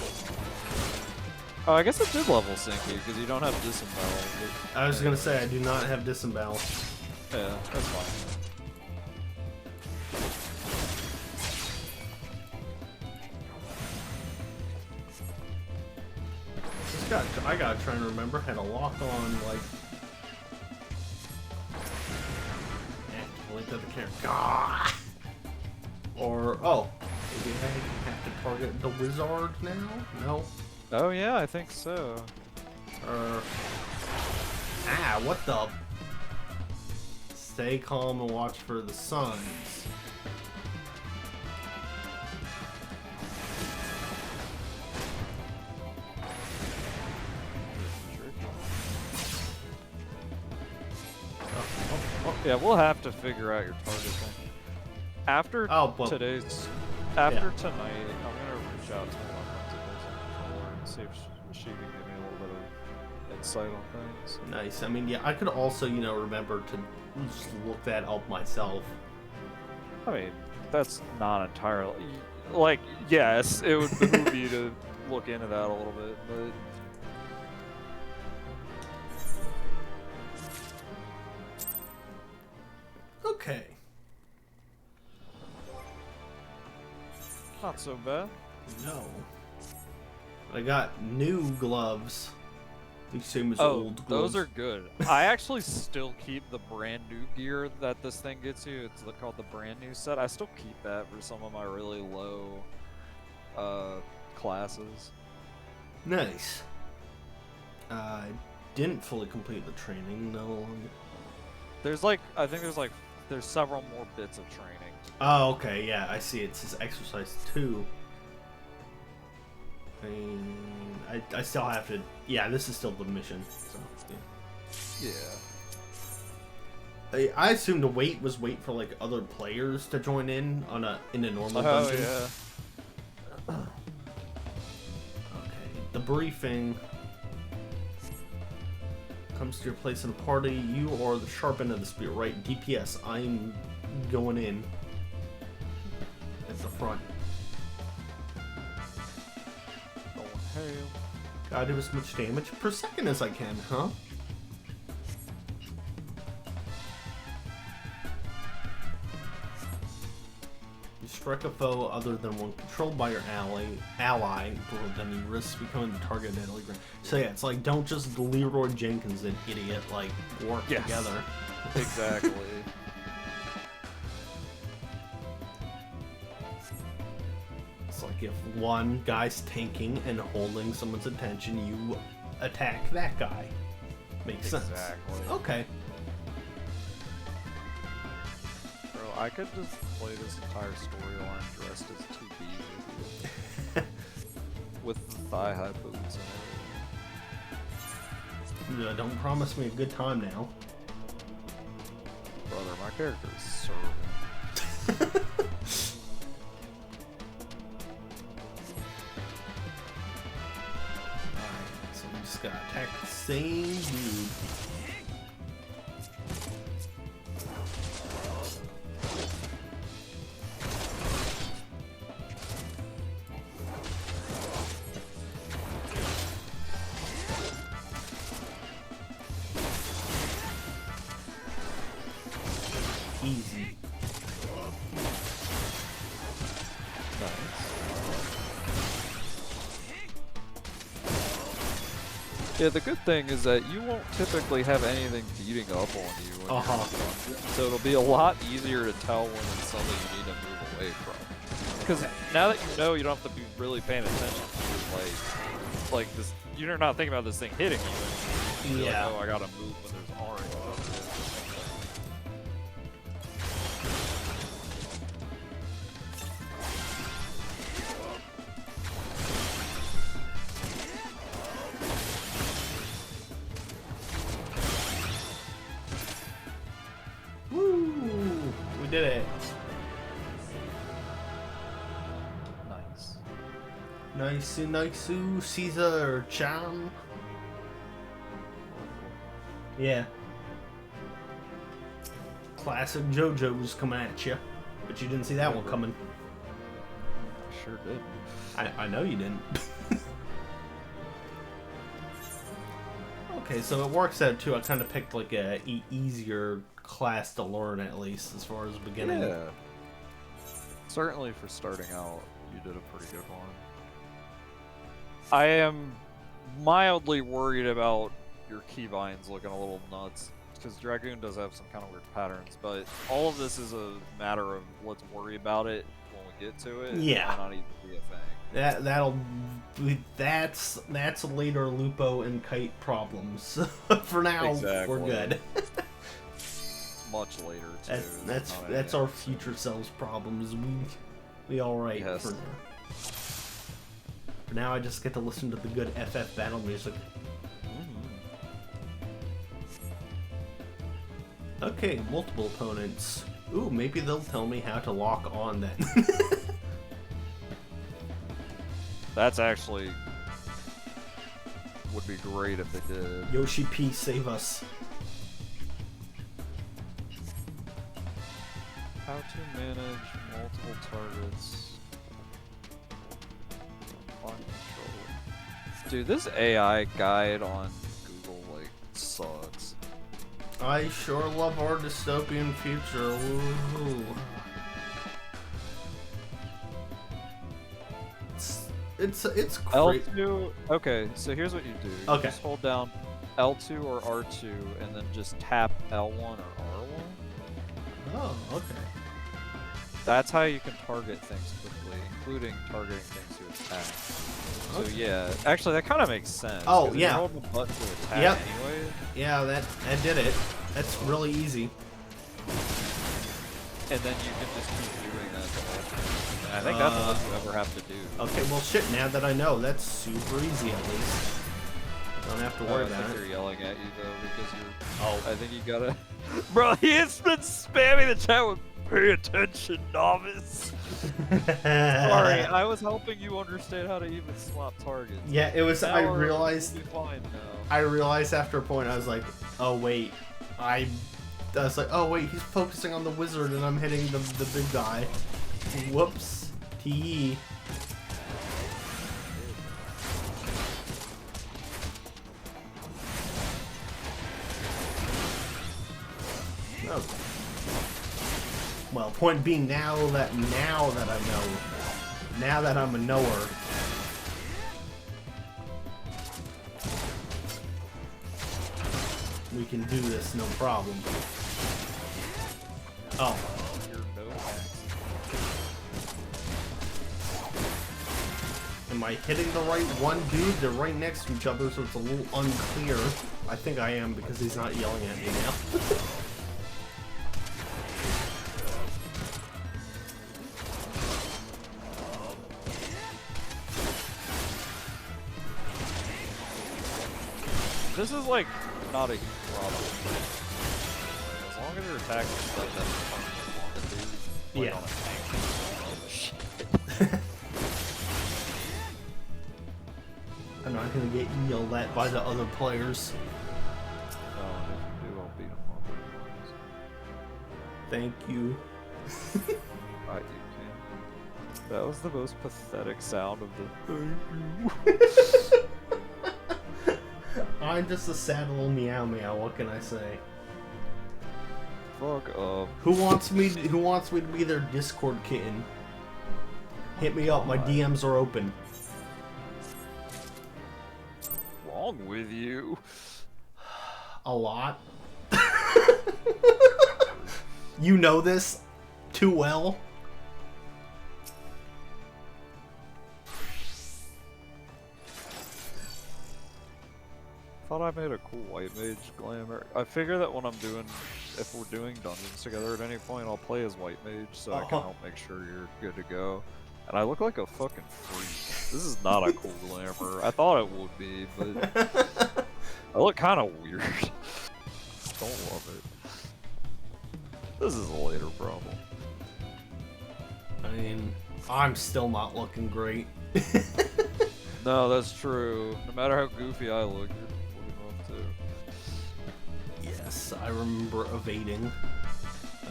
Speaker 2: Oh, I guess it did level sync you because you don't have disembowel.
Speaker 1: I was gonna say, I do not have disembowel.
Speaker 2: Yeah, that's fine.
Speaker 1: I gotta try and remember how to lock on, like... Activate the camera. Gah! Or, oh, maybe I have to target the wizard now? No.
Speaker 2: Oh yeah, I think so.
Speaker 1: What the? Stay calm and watch for the suns.
Speaker 2: Yeah, we'll have to figure out your target thing. After tonight, I'm gonna reach out to my controller and see if she can give me a little bit of insight on things.
Speaker 1: Nice. I mean, yeah, I could also, remember to just look that up myself.
Speaker 2: I mean, that's not entirely... Like, yes, it would behoove you to look into that a little bit, but...
Speaker 1: Okay.
Speaker 2: Not so bad.
Speaker 1: No. I got new gloves. These same as old gloves.
Speaker 2: Those are good. I actually still keep the brand new gear that this thing gets you. It's called the brand new set. I still keep that for some of my really low classes.
Speaker 1: Nice. I didn't fully complete the training though.
Speaker 2: There's there's several more bits of training.
Speaker 1: Oh, okay, yeah, I see. It says exercise 2. I still have to. Yeah, this is still the mission. So
Speaker 2: yeah.
Speaker 1: I assumed the wait was wait for like other players to join in on in a normal dungeon.
Speaker 2: Oh yeah.
Speaker 1: Okay, the briefing comes to your place in a party. You are the sharp end of the spear, right? DPS. I'm going in at the front. Gotta do as much damage per second as I can, huh? strike a foe other than one controlled by your ally, then you risk becoming the target of deadly ground. So yeah, it's like, don't just Leroy Jenkins an idiot, like, work together.
Speaker 2: Exactly.
Speaker 1: It's like if one guy's tanking and holding someone's attention, you attack that guy. Makes sense.
Speaker 2: Exactly.
Speaker 1: Okay.
Speaker 2: Bro, I could just play this entire storyline dressed as 2B with you. With the thigh-high boots and everything.
Speaker 1: Don't promise me a good time now.
Speaker 2: Brother, my character is serving.
Speaker 1: So we just gotta attack the same dude. Easy.
Speaker 2: Yeah, the good thing is that you won't typically have anything beating up on you when you're in a dungeon, so it'll be a lot easier to tell when it's something you need to move away from. Because now that you know, you don't have to be really paying attention to like this. You're not thinking about this thing hitting you. And you're like, oh, I gotta move when there's orange.
Speaker 1: Woo! We did it.
Speaker 2: Nice.
Speaker 1: Nice, Caesar Chan. Yeah. Classic JoJo's coming at you, but you didn't see that one coming.
Speaker 2: Sure did.
Speaker 1: I know you didn't. Okay, so it works out too. I kind of picked like a easier class to learn, at least as far as the beginning.
Speaker 2: Yeah. Certainly for starting out, you did a pretty good one. I am mildly worried about your keybinds looking a little nuts, because Dragoon does have some kind of weird patterns, but all of this is a matter of let's worry about it when we get to it.
Speaker 1: Yeah.
Speaker 2: It might not even be a thing.
Speaker 1: That's later Lupo and Kite problems. For now, we're good.
Speaker 2: Much later too.
Speaker 1: That's our future selves problems. We all right for now. For now, I just get to listen to the good FF battle music. Okay, multiple opponents. Ooh, maybe they'll tell me how to lock on then.
Speaker 2: That's actually would be great if they did.
Speaker 1: Yoshi P, save us.
Speaker 2: How to manage multiple targets. On controller. Dude, this AI guide on Google like sucks.
Speaker 1: I sure love our dystopian future. Woohoo. It's great.
Speaker 2: L2. Okay, so here's what you do. You just hold down L2 or R2 and then just tap L1 or R1.
Speaker 1: Oh, okay.
Speaker 2: That's how you can target things quickly, including targeting things to attack. So yeah, actually that kind of makes sense.
Speaker 1: Oh yeah.
Speaker 2: You're holding the button to attack anyway.
Speaker 1: Yeah, that did it. That's really easy.
Speaker 2: And then you can just keep doing that the whole time. And I think that's all you ever have to do.
Speaker 1: Okay, well shit, now that I know, that's super easy at least. Don't have to worry about it.
Speaker 2: I think they're yelling at you though because you're...
Speaker 1: Oh.
Speaker 2: I think you gotta... Bro, he's been spamming the chat with pay attention, novice. Sorry, I was helping you understand how to even swap targets.
Speaker 1: Yeah, it was, I realized...
Speaker 2: Fine now.
Speaker 1: I realized after a point, I was like, oh wait, I was like, oh wait, he's focusing on the wizard and I'm hitting the big guy. Whoops. T. Oh. Well, point being, now that I'm a knower, we can do this no problem. Oh. Am I hitting the right one, dude? They're right next to each other, so it's a little unclear. I think I am, because he's not yelling at me now.
Speaker 2: This is like not a huge problem. As long as your attack is stuff that
Speaker 1: Yeah. I'm not gonna get yelled at by the other players.
Speaker 2: No, if you do, I'll beat them up.
Speaker 1: Thank you.
Speaker 2: Alright, you can. That was the most pathetic sound of the thank you.
Speaker 1: I'm just a sad little meow meow. What can I say?
Speaker 2: Fuck up.
Speaker 1: Who wants me to be their Discord kitten? Hit me up. My DMs are open.
Speaker 2: Wrong with you?
Speaker 1: A lot. You know this too well.
Speaker 2: Thought I made a cool white mage glamour. I figure that when if we're doing dungeons together at any point, I'll play as white mage so I can help make sure you're good to go. And I look like a fucking freak. This is not a cool glamour. I thought it would be, but I look kind of weird. Don't love it. This is a later problem.
Speaker 1: I mean, I'm still not looking great.
Speaker 2: No, that's true. No matter how goofy I look, you're looking off too.
Speaker 1: Yes, I remember evading.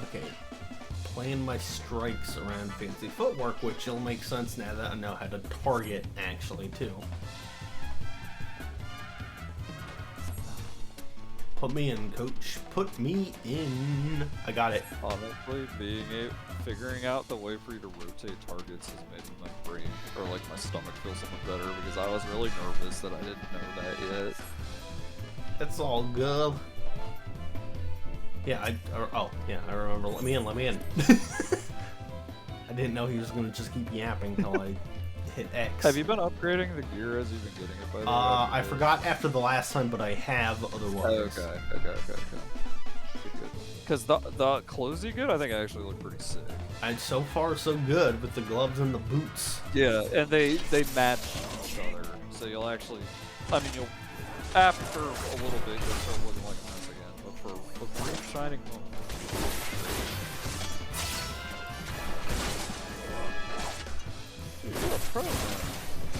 Speaker 1: Okay. Plan my strikes around fancy footwork, which will make sense now that I know how to target, actually, too. Put me in, coach. Put me in. I got it.
Speaker 2: Honestly, figuring out the way for you to rotate targets has made my brain, or like my stomach feel so much better, because I was really nervous that I didn't know that yet.
Speaker 1: It's all good. Yeah, I remember. Let me in. I didn't know he was gonna just keep yapping until I hit X.
Speaker 2: Have you been upgrading the gear as you've been getting it, by the way?
Speaker 1: I forgot after the last time, but I have otherwise.
Speaker 2: Okay. Good. Because the clothes you get, I think actually look pretty sick.
Speaker 1: And so far, so good with the gloves and the boots.
Speaker 2: Yeah, and they match each other, so you'll actually, I mean, after a little bit, you'll start looking like a mess again, but for a brief shining moment. You're a pro, man.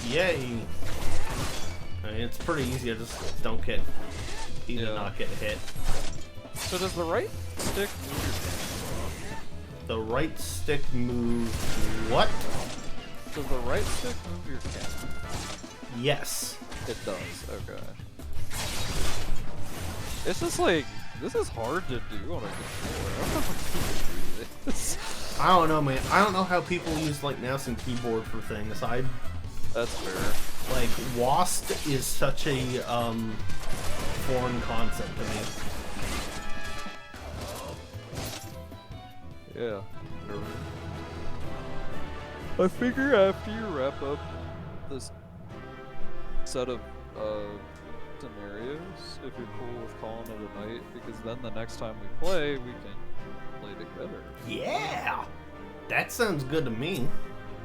Speaker 1: Yay! I mean, it's pretty easy. I just don't get, not get hit.
Speaker 2: So does the right stick move your camera?
Speaker 1: The right stick moves what?
Speaker 2: Does the right stick move your camera?
Speaker 1: Yes.
Speaker 2: It does, okay. It's just like, this is hard to do on a controller. I don't know how people do this.
Speaker 1: I don't know, man. I don't know how people use, like, mouse and keyboard for things.
Speaker 2: That's fair.
Speaker 1: Like, WASD is such a, foreign concept to me.
Speaker 2: Yeah. I figure after you wrap up this set of scenarios, if you're cool with calling it a night, because then the next time we play, we can play together.
Speaker 1: Yeah! That sounds good to me.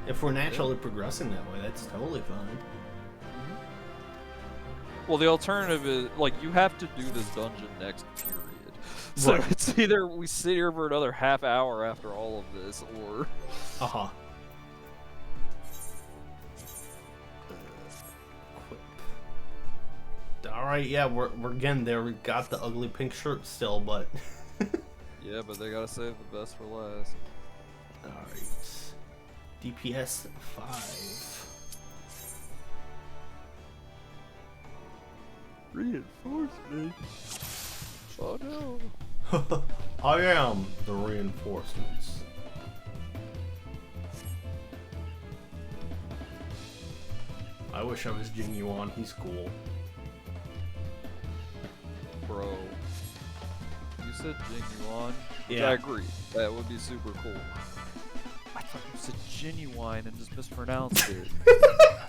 Speaker 1: If we're naturally progressing that way, that's totally fine.
Speaker 2: Well, the alternative is, like, you have to do this dungeon next period. So
Speaker 1: Right.
Speaker 2: it's either we sit here for another half hour after all of this, or...
Speaker 1: Uh-huh. Alright, yeah, we're getting there. We got the ugly pink shirt still, but...
Speaker 2: Yeah, but they gotta save the best for last.
Speaker 1: Alright. DPS 5.
Speaker 2: Reinforcement. Oh no.
Speaker 1: I am the reinforcements. I wish I was Jing Yuan. He's cool.
Speaker 2: Bro. You said Jing Yuan?
Speaker 1: Yeah.
Speaker 2: I agree. That would be super cool. I thought you said genuine and just mispronounced it.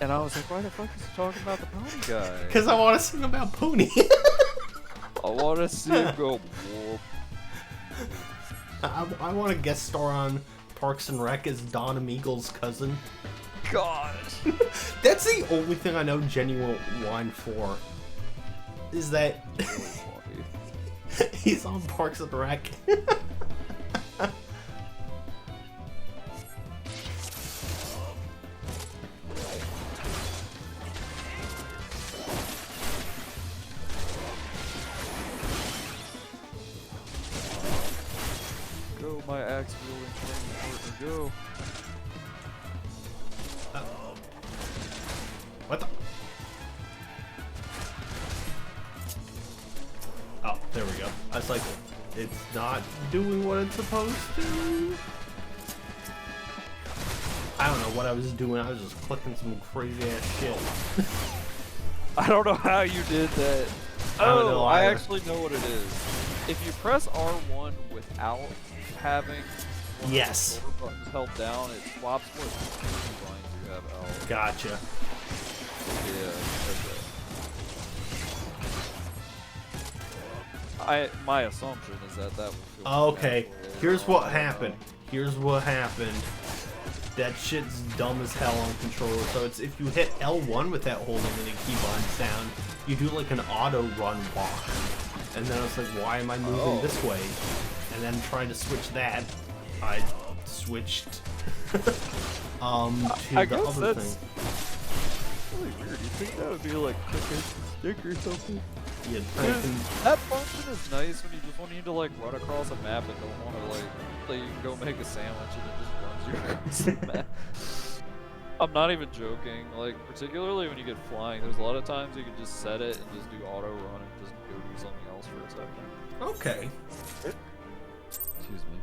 Speaker 2: And I was like, why the fuck is he talking about the pony guy?
Speaker 1: Because I want to sing about Pony.
Speaker 2: I want to see him go. Whoop.
Speaker 1: I want to guest star on Parks and Rec as Don Amigle's cousin.
Speaker 2: God.
Speaker 1: That's the only thing I know genuine wine for. Is that he's on Parks and Rec.
Speaker 2: Go, my axe wielding training partner, go.
Speaker 1: Uh-oh. What the? Oh, there we go. I was like, it's not doing what it's supposed to. I don't know what I was doing. I was just clicking some crazy ass shit.
Speaker 2: I don't know how you did that.
Speaker 1: I don't know
Speaker 2: I
Speaker 1: either.
Speaker 2: actually know what it is. If you press R1 without having one
Speaker 1: Yes.
Speaker 2: of the shoulder buttons held down, it swaps what lines you have out.
Speaker 1: Gotcha.
Speaker 2: Yeah. My assumption is that will feel
Speaker 1: Okay,
Speaker 2: natural.
Speaker 1: here's what happened. Here's what happened. That shit's dumb as hell on controller. So it's if you hit L1 without holding any keybinds down, you do like an auto run walk. And then I was like, why am I moving this way? And then trying to switch that, I switched to
Speaker 2: I
Speaker 1: the
Speaker 2: guess
Speaker 1: other
Speaker 2: that's
Speaker 1: thing.
Speaker 2: really weird. You think that would be like click a stick or something?
Speaker 1: Yeah,
Speaker 2: That function is nice when you just want to like run across a map and don't want to like you can go make a sandwich and it just runs you across the map. I'm not even joking. Like particularly when you get flying, there's a lot of times you can just set it and just do auto run and just go do something else for a second.
Speaker 1: Okay.
Speaker 2: Excuse me.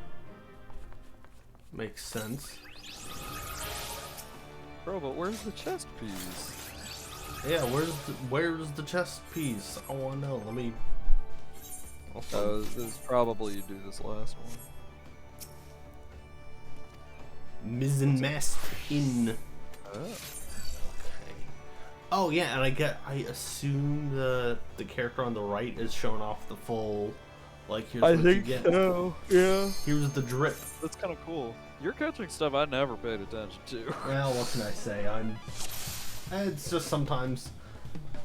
Speaker 1: Makes sense.
Speaker 2: Bro, but where's the chest piece?
Speaker 1: Yeah, where's the chest piece? I want to know. Let me.
Speaker 2: This is probably you do this last one.
Speaker 1: Mizzen mast in.
Speaker 2: Oh.
Speaker 1: Okay. Oh yeah, and I assume the character on the right is showing off the full. Like here's what you get.
Speaker 2: so. Yeah.
Speaker 1: Here's the drip.
Speaker 2: That's kind of cool. You're catching stuff I never paid attention to.
Speaker 1: Well, what can I say? It's just sometimes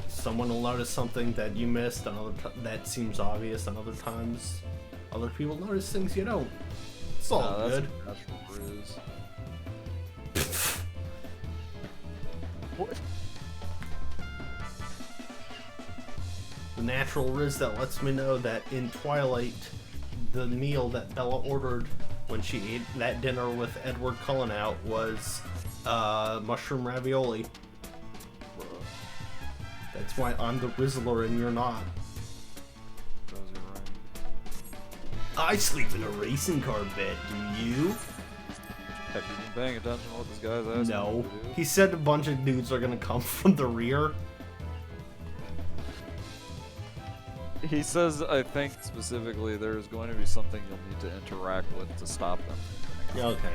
Speaker 1: someone will notice something that you missed, and that seems obvious, and other times other people notice things you don't. It's all good.
Speaker 2: That's a natural riz. What?
Speaker 1: The natural riz that lets me know that in Twilight, the meal that Bella ordered when she ate that dinner with Edward Cullen out was mushroom ravioli. That's why I'm the Rizzler and you're not. I sleep in a racing car bed, do you?
Speaker 2: Have you been paying attention to what this guy's asking
Speaker 1: No.
Speaker 2: you to do?
Speaker 1: He said a bunch of dudes are gonna come from the rear.
Speaker 2: He says, I think specifically, there's going to be something you'll need to interact with to stop them.
Speaker 1: Yeah, okay.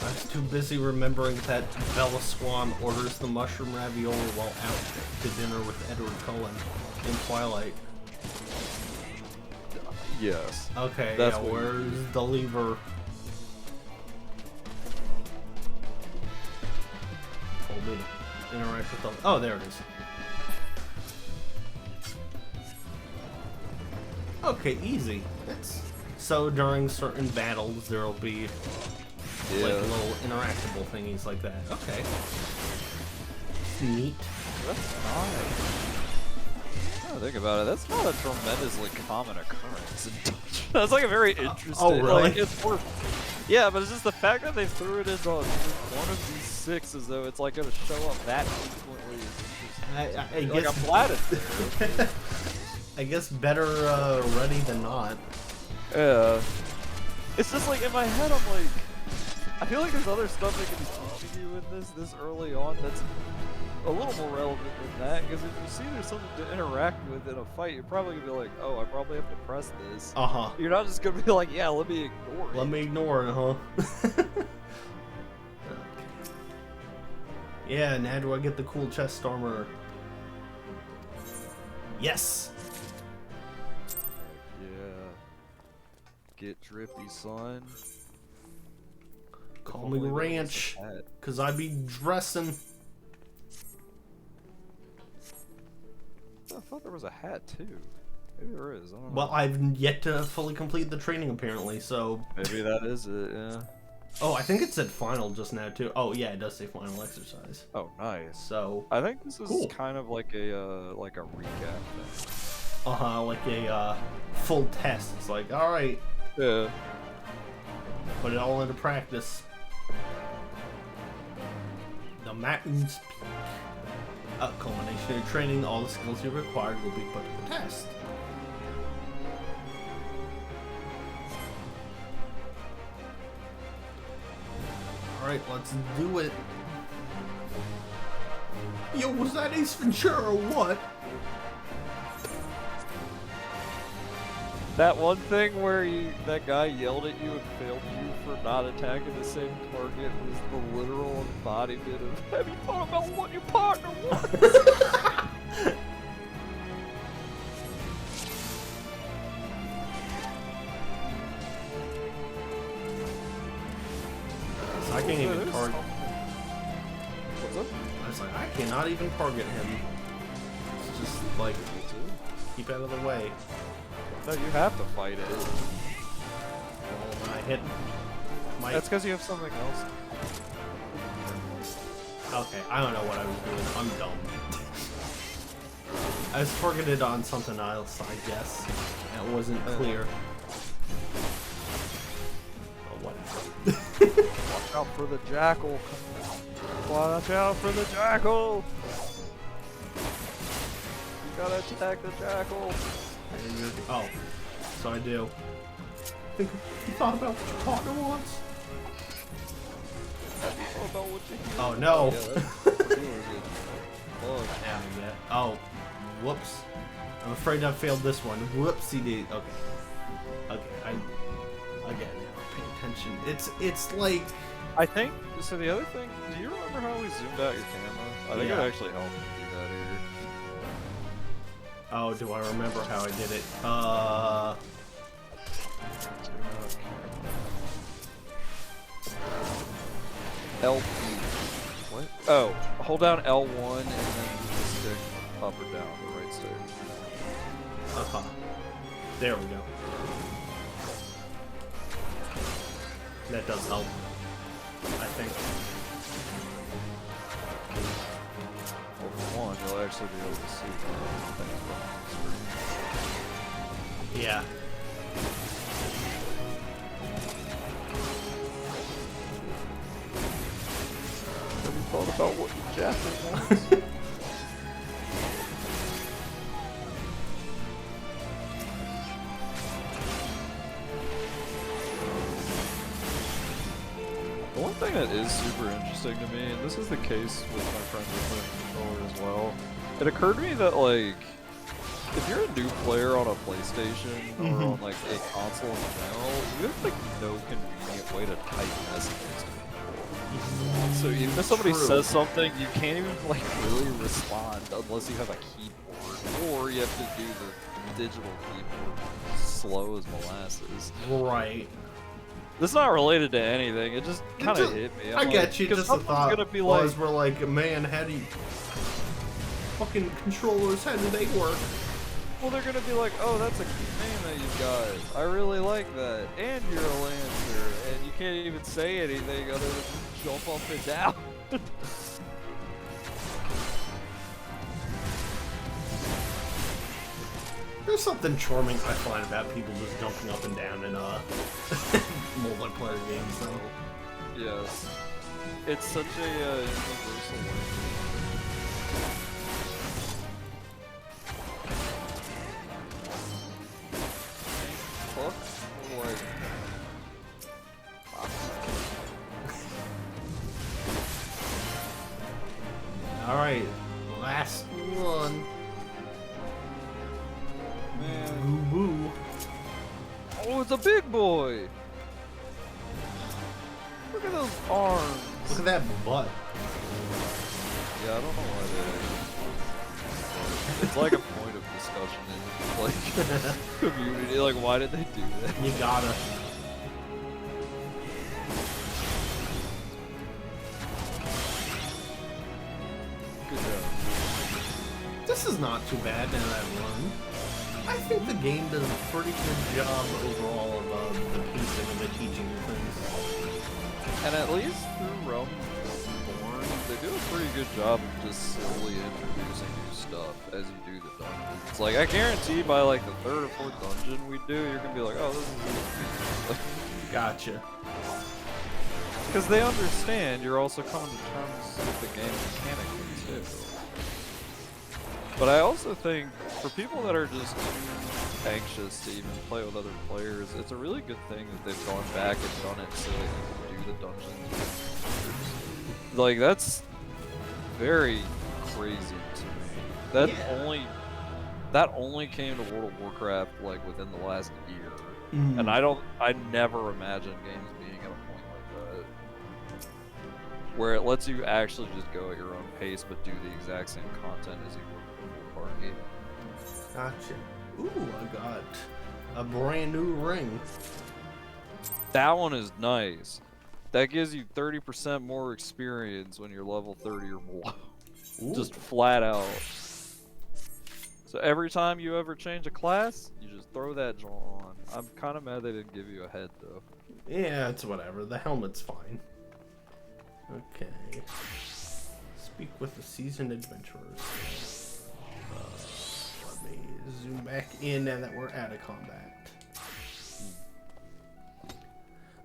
Speaker 1: I was too busy remembering that Bella Swan orders the mushroom ravioli while out to dinner with Edward Cullen in Twilight.
Speaker 2: Yes.
Speaker 1: Okay,
Speaker 2: That's
Speaker 1: yeah,
Speaker 2: what
Speaker 1: where's the lever? Hold me to interact with the... Oh, there it is. Okay, easy. So during certain battles, there'll be like little interactable thingies like that. Okay. Neat.
Speaker 2: That's nice. Think about it. That's not a tremendously common occurrence in Dungeon. That's like a very interesting.
Speaker 1: Oh, really?
Speaker 2: Like, it's worth Yeah, but it's just the fact that they threw it into one of these 6 as though it's like gonna show up that frequently.
Speaker 1: I
Speaker 2: Like,
Speaker 1: guess
Speaker 2: I'm glad it's there.
Speaker 1: I guess better ready than not.
Speaker 2: Yeah. It's just like in my head I'm like, I feel like there's other stuff they can be teaching you in this early on that's a little more relevant than that, because if you see there's something to interact with in a fight, you're probably gonna be like, oh, I probably have to press this.
Speaker 1: Uh-huh.
Speaker 2: You're not just gonna be like, yeah, let me ignore it.
Speaker 1: Let me ignore it, huh? Yeah, now do I get the cool chest armor? Yes!
Speaker 2: Yeah. Get drippy, son.
Speaker 1: Call me Ranch, cause I be dressing.
Speaker 2: I thought there was a hat too. Maybe there is. I don't know.
Speaker 1: Well, I've yet to fully complete the training apparently, so...
Speaker 2: Maybe that is it, yeah.
Speaker 1: Oh, I think it said final just now too. Oh yeah, it does say final exercise.
Speaker 2: Oh, nice.
Speaker 1: So...
Speaker 2: I think this is
Speaker 1: cool.
Speaker 2: kind of like a recap thing.
Speaker 1: Uh-huh, like a full test. It's like, alright,
Speaker 2: Yeah.
Speaker 1: put it all into practice. The mountain's peak. A culmination of training, all the skills you required will be put to the test. Alright, let's do it. Yo, was that Ace Ventura or what?
Speaker 2: That one thing where that guy yelled at you and failed you for not attacking the same target was the literal embodiment of, have you thought about what your partner wants?
Speaker 1: So I can't even target.
Speaker 2: What's up?
Speaker 1: I was like, I cannot even target him. It's just like, keep out of the way.
Speaker 2: No, you have to fight it.
Speaker 1: Well, when I hit my...
Speaker 2: That's because you have something else.
Speaker 1: Okay, I don't know what I was doing. I'm dumb. I was targeted on something else, I guess. It wasn't clear. Oh, whatever.
Speaker 2: Watch out for the jackal. Watch out for the jackal. You gotta attack the jackal.
Speaker 1: Oh, so I do. Think you thought about what your partner wants? Oh no! Oh, whoops! I'm afraid I failed this one. Whoopsie dee. Okay, okay. I get it now. Pay attention. It's like.
Speaker 2: I think so. The other thing, do you remember how we zoomed out your camera? I think it actually helped me do that here.
Speaker 1: Oh, do I remember how I did it?
Speaker 2: LP. What? Oh, hold down L1 and then the stick up or down, the right stick.
Speaker 1: Uh-huh. There we go. That does help, I think.
Speaker 2: Well, for one, you'll actually be able to see things on the screen.
Speaker 1: Yeah.
Speaker 2: Have you thought about what your jacket wants? The one thing that is super interesting to me, and this is the case with my friend with the controller as well, it occurred to me that, like, if you're a new player on a PlayStation or on, like, a console in general, you have, like, no convenient way to type messages to people. So even if somebody says something, you can't even, like, really respond unless you have a keyboard, or you have to do the digital keyboard slow as molasses.
Speaker 1: Right.
Speaker 2: This is not related to anything. It just kind of hit me.
Speaker 1: I get you. Just the thought
Speaker 2: gonna be like,
Speaker 1: we're like, man, how do you... Fucking controllers, how do they work?
Speaker 2: well, they're gonna be like, oh, that's a cute name that you've got. I really like that. And you're a Lancer, and you can't even say anything other than jump up and down.
Speaker 1: There's something charming I find about people just jumping up and down in multiplayer games, though.
Speaker 2: Yes. It's such a universal language. Fuck? Like...
Speaker 1: Alright, last one.
Speaker 2: Man.
Speaker 1: Boo boo.
Speaker 2: Oh, it's a big boy! Look at those arms!
Speaker 1: Look at that butt.
Speaker 2: Yeah, I don't know why they... It's like a point of discussion in, like, community. Like, why did they do that?
Speaker 1: You gotta.
Speaker 2: Good job.
Speaker 1: This is not too bad now that I've learned. I think the game does a pretty good job overall of the pacing and the teaching of things.
Speaker 2: And at least through Realm Reborn, they do a pretty good job of just slowly introducing new stuff as you do the dungeons. It's like, I guarantee by like the 3rd or 4th dungeon we do, you're gonna be like, oh, this is easy.
Speaker 1: Gotcha.
Speaker 2: Because they understand you're also coming to terms with the game mechanically too. But I also think, for people that are just too anxious to even play with other players, it's a really good thing that they've gone back and done it so that you can do the dungeons. Like, that's very crazy to me. That only came to World of Warcraft like within the last year. And I never imagined games being at a point like that. Where it lets you actually just go at your own pace but do the exact same content as you would with a full party.
Speaker 1: Gotcha. Ooh, I got a brand new ring.
Speaker 2: That one is nice. That gives you 30% more experience when you're level 30 or below.
Speaker 1: Ooh.
Speaker 2: Just flat out. So every time you ever change a class, you just throw that joint on. I'm kind of mad they didn't give you a head though.
Speaker 1: Yeah, it's whatever. The helmet's fine. Okay. Speak with the seasoned adventurers. Let me zoom back in now that we're out of combat.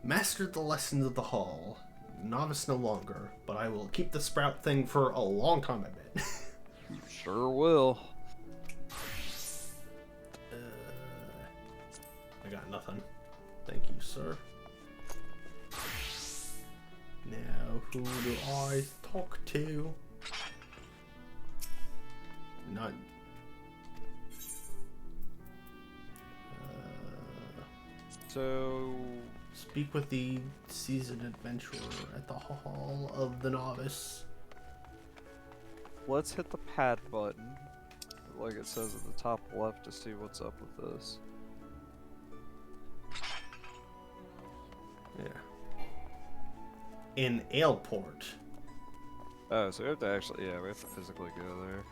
Speaker 1: Mastered the lessons of the hall. Novice no longer, but I will keep the sprout thing for a long time, I bet.
Speaker 2: You sure will.
Speaker 1: I got nothing. Thank you, sir. Now, who do I talk to? None.
Speaker 2: So...
Speaker 1: Speak with the seasoned adventurer at the Hall of the Novice.
Speaker 2: Let's hit the pad button, like it says at the top left, to see what's up with this.
Speaker 1: Yeah. In Aleport.
Speaker 2: Oh, so we have to actually, yeah, we have to physically go there.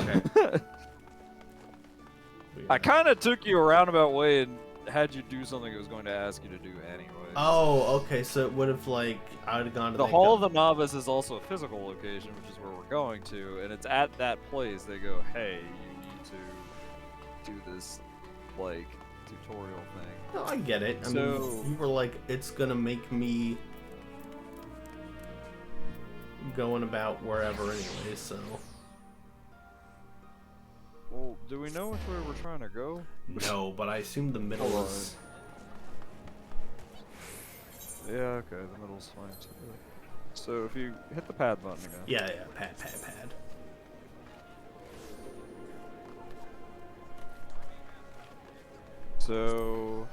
Speaker 1: Okay.
Speaker 2: I kind of took you a roundabout way and had you do something it was going to ask you to do anyway.
Speaker 1: Oh, okay, so it would have, like, I would have gone to
Speaker 2: the Hall of the Novice is also a physical location, which is where we're going to, and it's at that place they go, hey, you need to do this, like, tutorial thing.
Speaker 1: No, I get it. I mean, you were like, it's gonna make me going about wherever anyway, so...
Speaker 2: Well, do we know which way we're trying to go?
Speaker 1: No, but I assume the middle is...
Speaker 2: Yeah, okay, the middle's fine too. So if you hit the pad button again.
Speaker 1: Yeah, pad.
Speaker 2: So...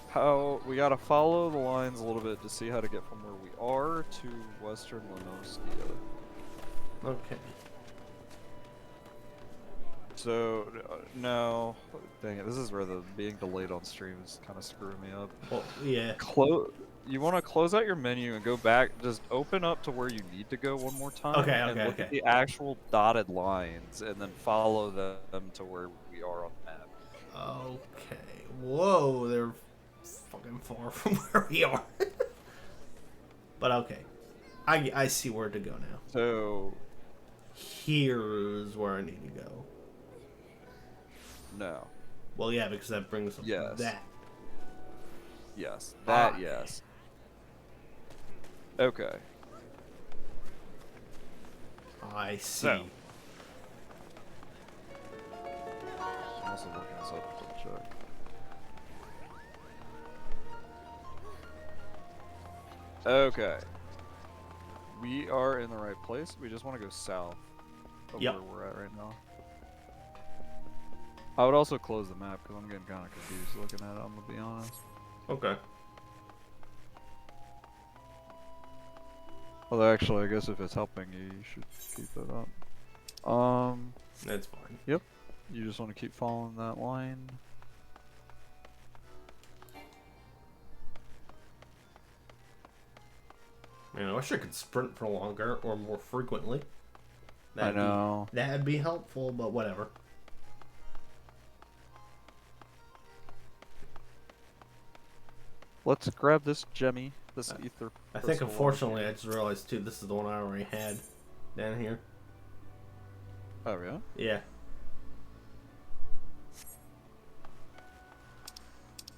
Speaker 2: how... we gotta follow the lines a little bit to see how to get from where we are to Western Lenoskia.
Speaker 1: Okay.
Speaker 2: So, no, dang it, this is where the being delayed on stream is kind of screwing me up.
Speaker 1: Well, yeah.
Speaker 2: You want to close out your menu and go back, just open up to where you need to go one more time. And look at the actual dotted lines, and then follow them to where we are on the map.
Speaker 1: Okay. Whoa, they're fucking far from where we are. But okay. I see where to go now.
Speaker 2: So...
Speaker 1: here's where I need to go.
Speaker 2: No.
Speaker 1: Well, yeah, because that brings up
Speaker 2: Yes.
Speaker 1: that.
Speaker 2: Yes. That,
Speaker 1: Ah.
Speaker 2: yes. Okay.
Speaker 1: I see.
Speaker 2: So. I'm also looking this up to check. Okay. We are in the right place. We just want to go south of
Speaker 1: Yep.
Speaker 2: where we're at right now. I would also close the map because I'm getting kind of confused looking at it, I'm going to be honest.
Speaker 1: Okay.
Speaker 2: Although actually, I guess if it's helping you, you should keep it up.
Speaker 1: That's fine.
Speaker 2: Yep. You just want to keep following that line.
Speaker 1: Man, I wish I could sprint for longer or more frequently.
Speaker 2: I know.
Speaker 1: That'd be helpful, but whatever.
Speaker 2: Let's grab this gemmy, this ether.
Speaker 1: I think unfortunately I just realized too, this is the one I already had down here.
Speaker 2: Oh, yeah?
Speaker 1: Yeah.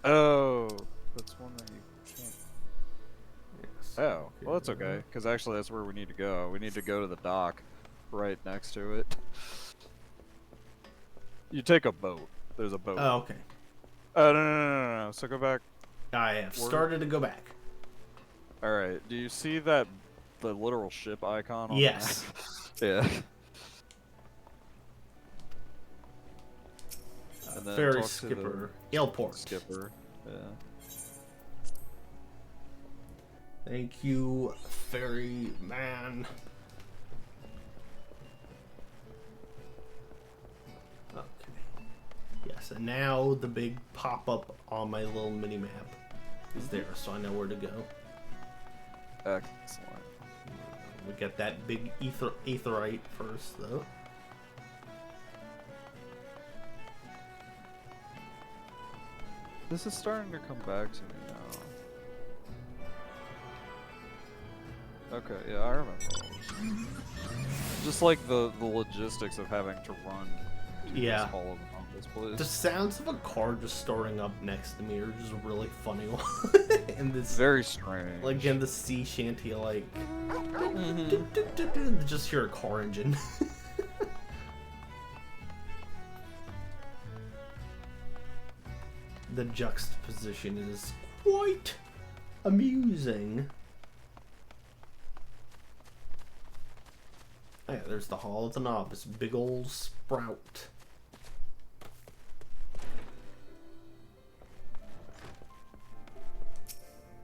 Speaker 2: Oh, that's one that you can't.
Speaker 1: Yes.
Speaker 2: Oh, well, that's okay, because actually that's where we need to go. We need to go to the dock right next to it. You take a boat. There's a boat.
Speaker 1: Oh, okay.
Speaker 2: Oh, no. So go back.
Speaker 1: I have started to go back.
Speaker 2: Alright, do you see that, the literal ship icon on
Speaker 1: Yes.
Speaker 2: the map? Yeah. And then
Speaker 1: Ferry
Speaker 2: talk to
Speaker 1: skipper.
Speaker 2: the
Speaker 1: Airport.
Speaker 2: skipper. Yeah.
Speaker 1: Thank you, ferry man. Okay. Yes, and now the big pop-up on my little mini-map is there, so I know where to go.
Speaker 2: Excellent.
Speaker 1: We get that big aetherite first, though.
Speaker 2: This is starting to come back to me now. Okay, yeah, I remember all this. Just like the logistics of having to run to
Speaker 1: Yeah.
Speaker 2: this hall of this place.
Speaker 1: The sounds of a car just storing up next to me are just really funny. In this,
Speaker 2: very strange.
Speaker 1: like in the sea shanty, like just hear a car engine. The juxtaposition is quite amusing. Oh yeah, there's the Hall of the Novice, big ol' sprout.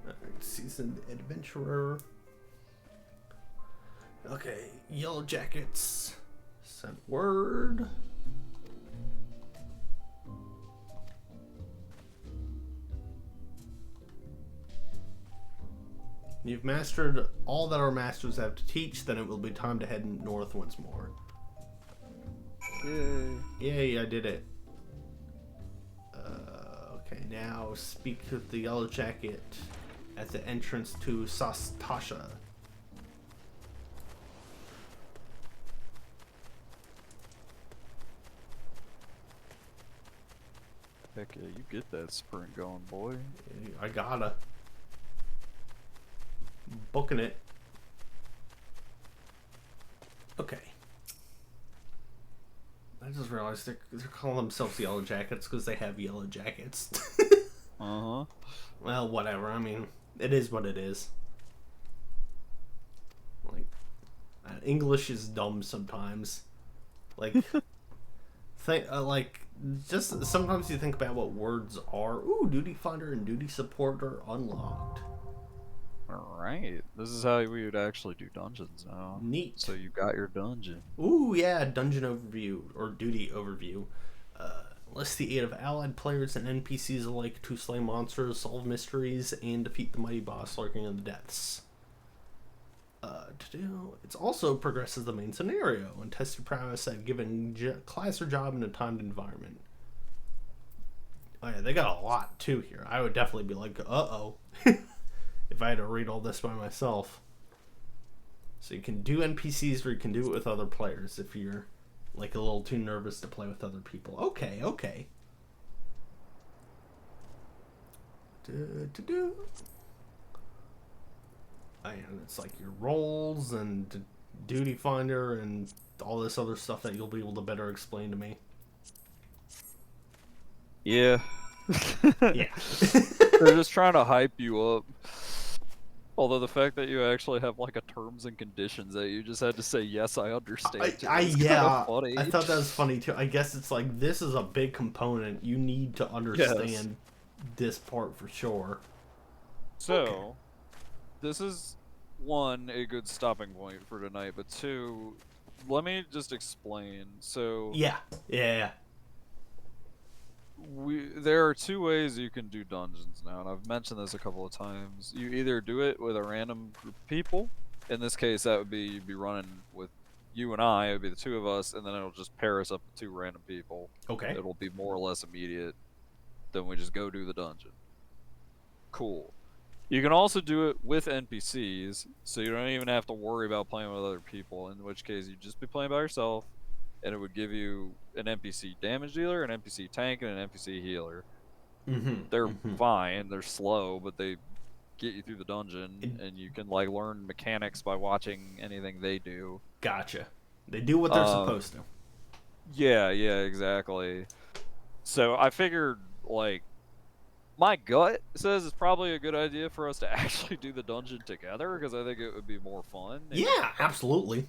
Speaker 1: Alright, seasoned adventurer. Okay, yellow jackets. Sent word. You've mastered all that our masters have to teach, then it will be time to head north once more.
Speaker 2: Yay.
Speaker 1: Yay, I did it. Okay, now speak with the yellow jacket at the entrance to Sastasha.
Speaker 2: Heck yeah, you get that sprint going, boy.
Speaker 1: I gotta. Booking it. Okay. I just realized they're calling themselves Yellow Jackets because they have yellow jackets.
Speaker 2: Uh-huh.
Speaker 1: Well, whatever. I mean, it is what it is. Like, English is dumb sometimes. Like, just sometimes you think about what words are. Ooh, Duty Finder and Duty Support are unlocked.
Speaker 2: Alright, this is how we would actually do dungeons now.
Speaker 1: Neat.
Speaker 2: So you got your dungeon.
Speaker 1: Ooh, yeah, dungeon overview, or duty overview. Lists the aid of allied players and NPCs alike to slay monsters, solve mysteries, and defeat the mighty boss lurking in the depths. It also progresses the main scenario and tests your prowess at given class or job in a timed environment. Oh yeah, they got a lot too here. I would definitely be like, uh-oh, if I had to read all this by myself. So you can do NPCs or you can do it with other players if you're Like a little too nervous to play with other people. Okay, okay. And it's like your roles and duty finder and all this other stuff that you'll be able to better explain to me.
Speaker 2: Yeah.
Speaker 1: Yeah.
Speaker 2: They're just trying to hype you up. Although the fact that you actually have like a terms and conditions that you just had to say yes, I understand.
Speaker 1: Yeah,
Speaker 2: funny.
Speaker 1: I thought that was funny too. I guess it's like this is a big component. You need to understand this part for sure.
Speaker 2: So,
Speaker 1: okay.
Speaker 2: This is one, a good stopping point for tonight, but two, let me just explain. So
Speaker 1: yeah.
Speaker 2: There are two ways you can do dungeons now, and I've mentioned this a couple of times. You either do it with a random group of people. In this case, that would be you'd be running with you and I. It would be the two of us, and then it'll just pair us up with two random people.
Speaker 1: Okay.
Speaker 2: It'll be more or less immediate. Then we just go do the dungeon. Cool. You can also do it with NPCs, so you don't even have to worry about playing with other people, in which case you'd just be playing by yourself, and it would give you an NPC damage dealer, an NPC tank, and an NPC healer. They're fine, they're slow, but they get you through the dungeon, and you can like learn mechanics by watching anything they do.
Speaker 1: Gotcha. They do what they're supposed to.
Speaker 2: Yeah, exactly. So I figured, like, my gut says it's probably a good idea for us to actually do the dungeon together, because I think it would be more fun.
Speaker 1: Yeah, absolutely.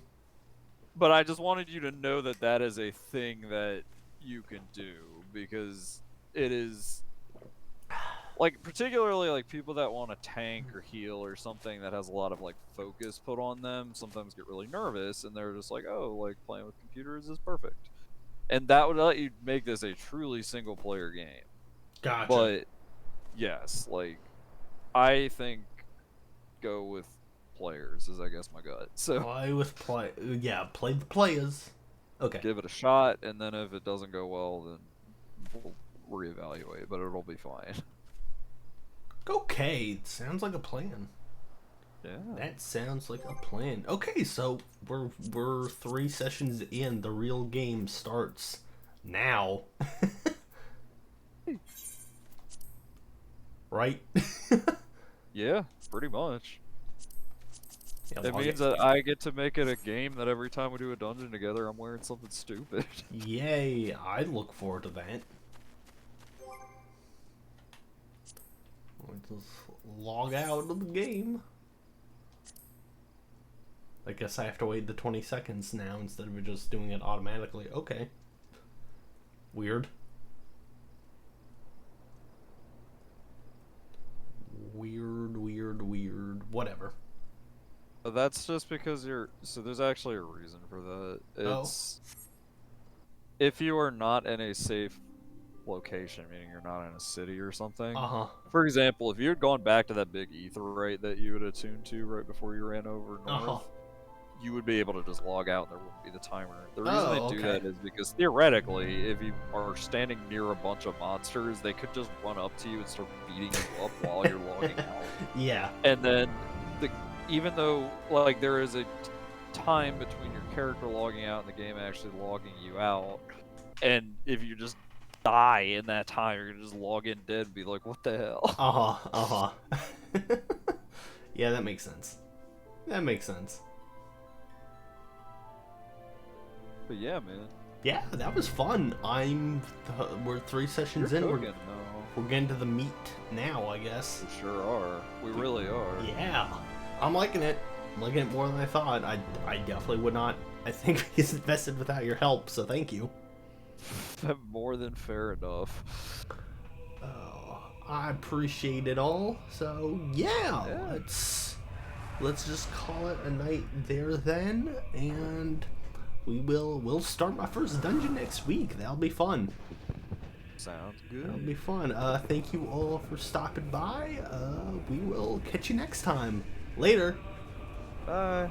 Speaker 2: But I just wanted you to know that that is a thing that you can do, because it is, like, particularly, like, people that want to tank or heal or something that has a lot of, like, focus put on them sometimes get really nervous, and they're just like, oh, like, playing with computers is perfect. And that would let you make this a truly single-player game.
Speaker 1: Gotcha.
Speaker 2: But yes, like, I think go with players is, I guess, my gut. So
Speaker 1: play with play the players. Okay.
Speaker 2: Give it a shot, and then if it doesn't go well, then we'll reevaluate, but it'll be fine.
Speaker 1: Okay, sounds like a plan.
Speaker 2: Yeah.
Speaker 1: That sounds like a plan. Okay, so we're 3 sessions in. The real game starts now. Right?
Speaker 2: Yeah, pretty much.
Speaker 1: Yeah,
Speaker 2: it means that I get to make it a game that every time we do a dungeon together, I'm wearing something stupid.
Speaker 1: Yay, I look forward to that. I'll just log out of the game. I guess I have to wait the 20 seconds now instead of just doing it automatically. Okay. Weird. Weird. Whatever.
Speaker 2: But that's just because you're... So there's actually a reason for that. It's... If you are not in a safe location, meaning you're not in a city or something. For example, if you had gone back to that big etherite that you had attuned to right before you ran over north, you would be able to just log out and there wouldn't be the timer. The reason they do that is because theoretically, if you are standing near a bunch of monsters, they could just run up to you and start beating you up while you're logging out.
Speaker 1: Yeah.
Speaker 2: And then, even though like there is a time between your character logging out and the game actually logging you out, and if you just die in that time, you're gonna just log in dead and be like, what the hell?
Speaker 1: Yeah, that makes sense.
Speaker 2: But yeah, man.
Speaker 1: Yeah, that was fun. We're 3 sessions in.
Speaker 2: Cooking,
Speaker 1: we're getting to the meat now, I guess.
Speaker 2: We sure are. We really are.
Speaker 1: Yeah. I'm liking it. I'm liking it more than I thought. I definitely would not, I think, be invested without your help, so thank you.
Speaker 2: More than fair enough.
Speaker 1: Oh, I appreciate it all. So yeah. Let's just call it a night there then, and we'll start my first dungeon next week. That'll be fun.
Speaker 2: Sounds good.
Speaker 1: That'll be fun. Thank you all for stopping by. We will catch you next time. Later.
Speaker 2: Bye.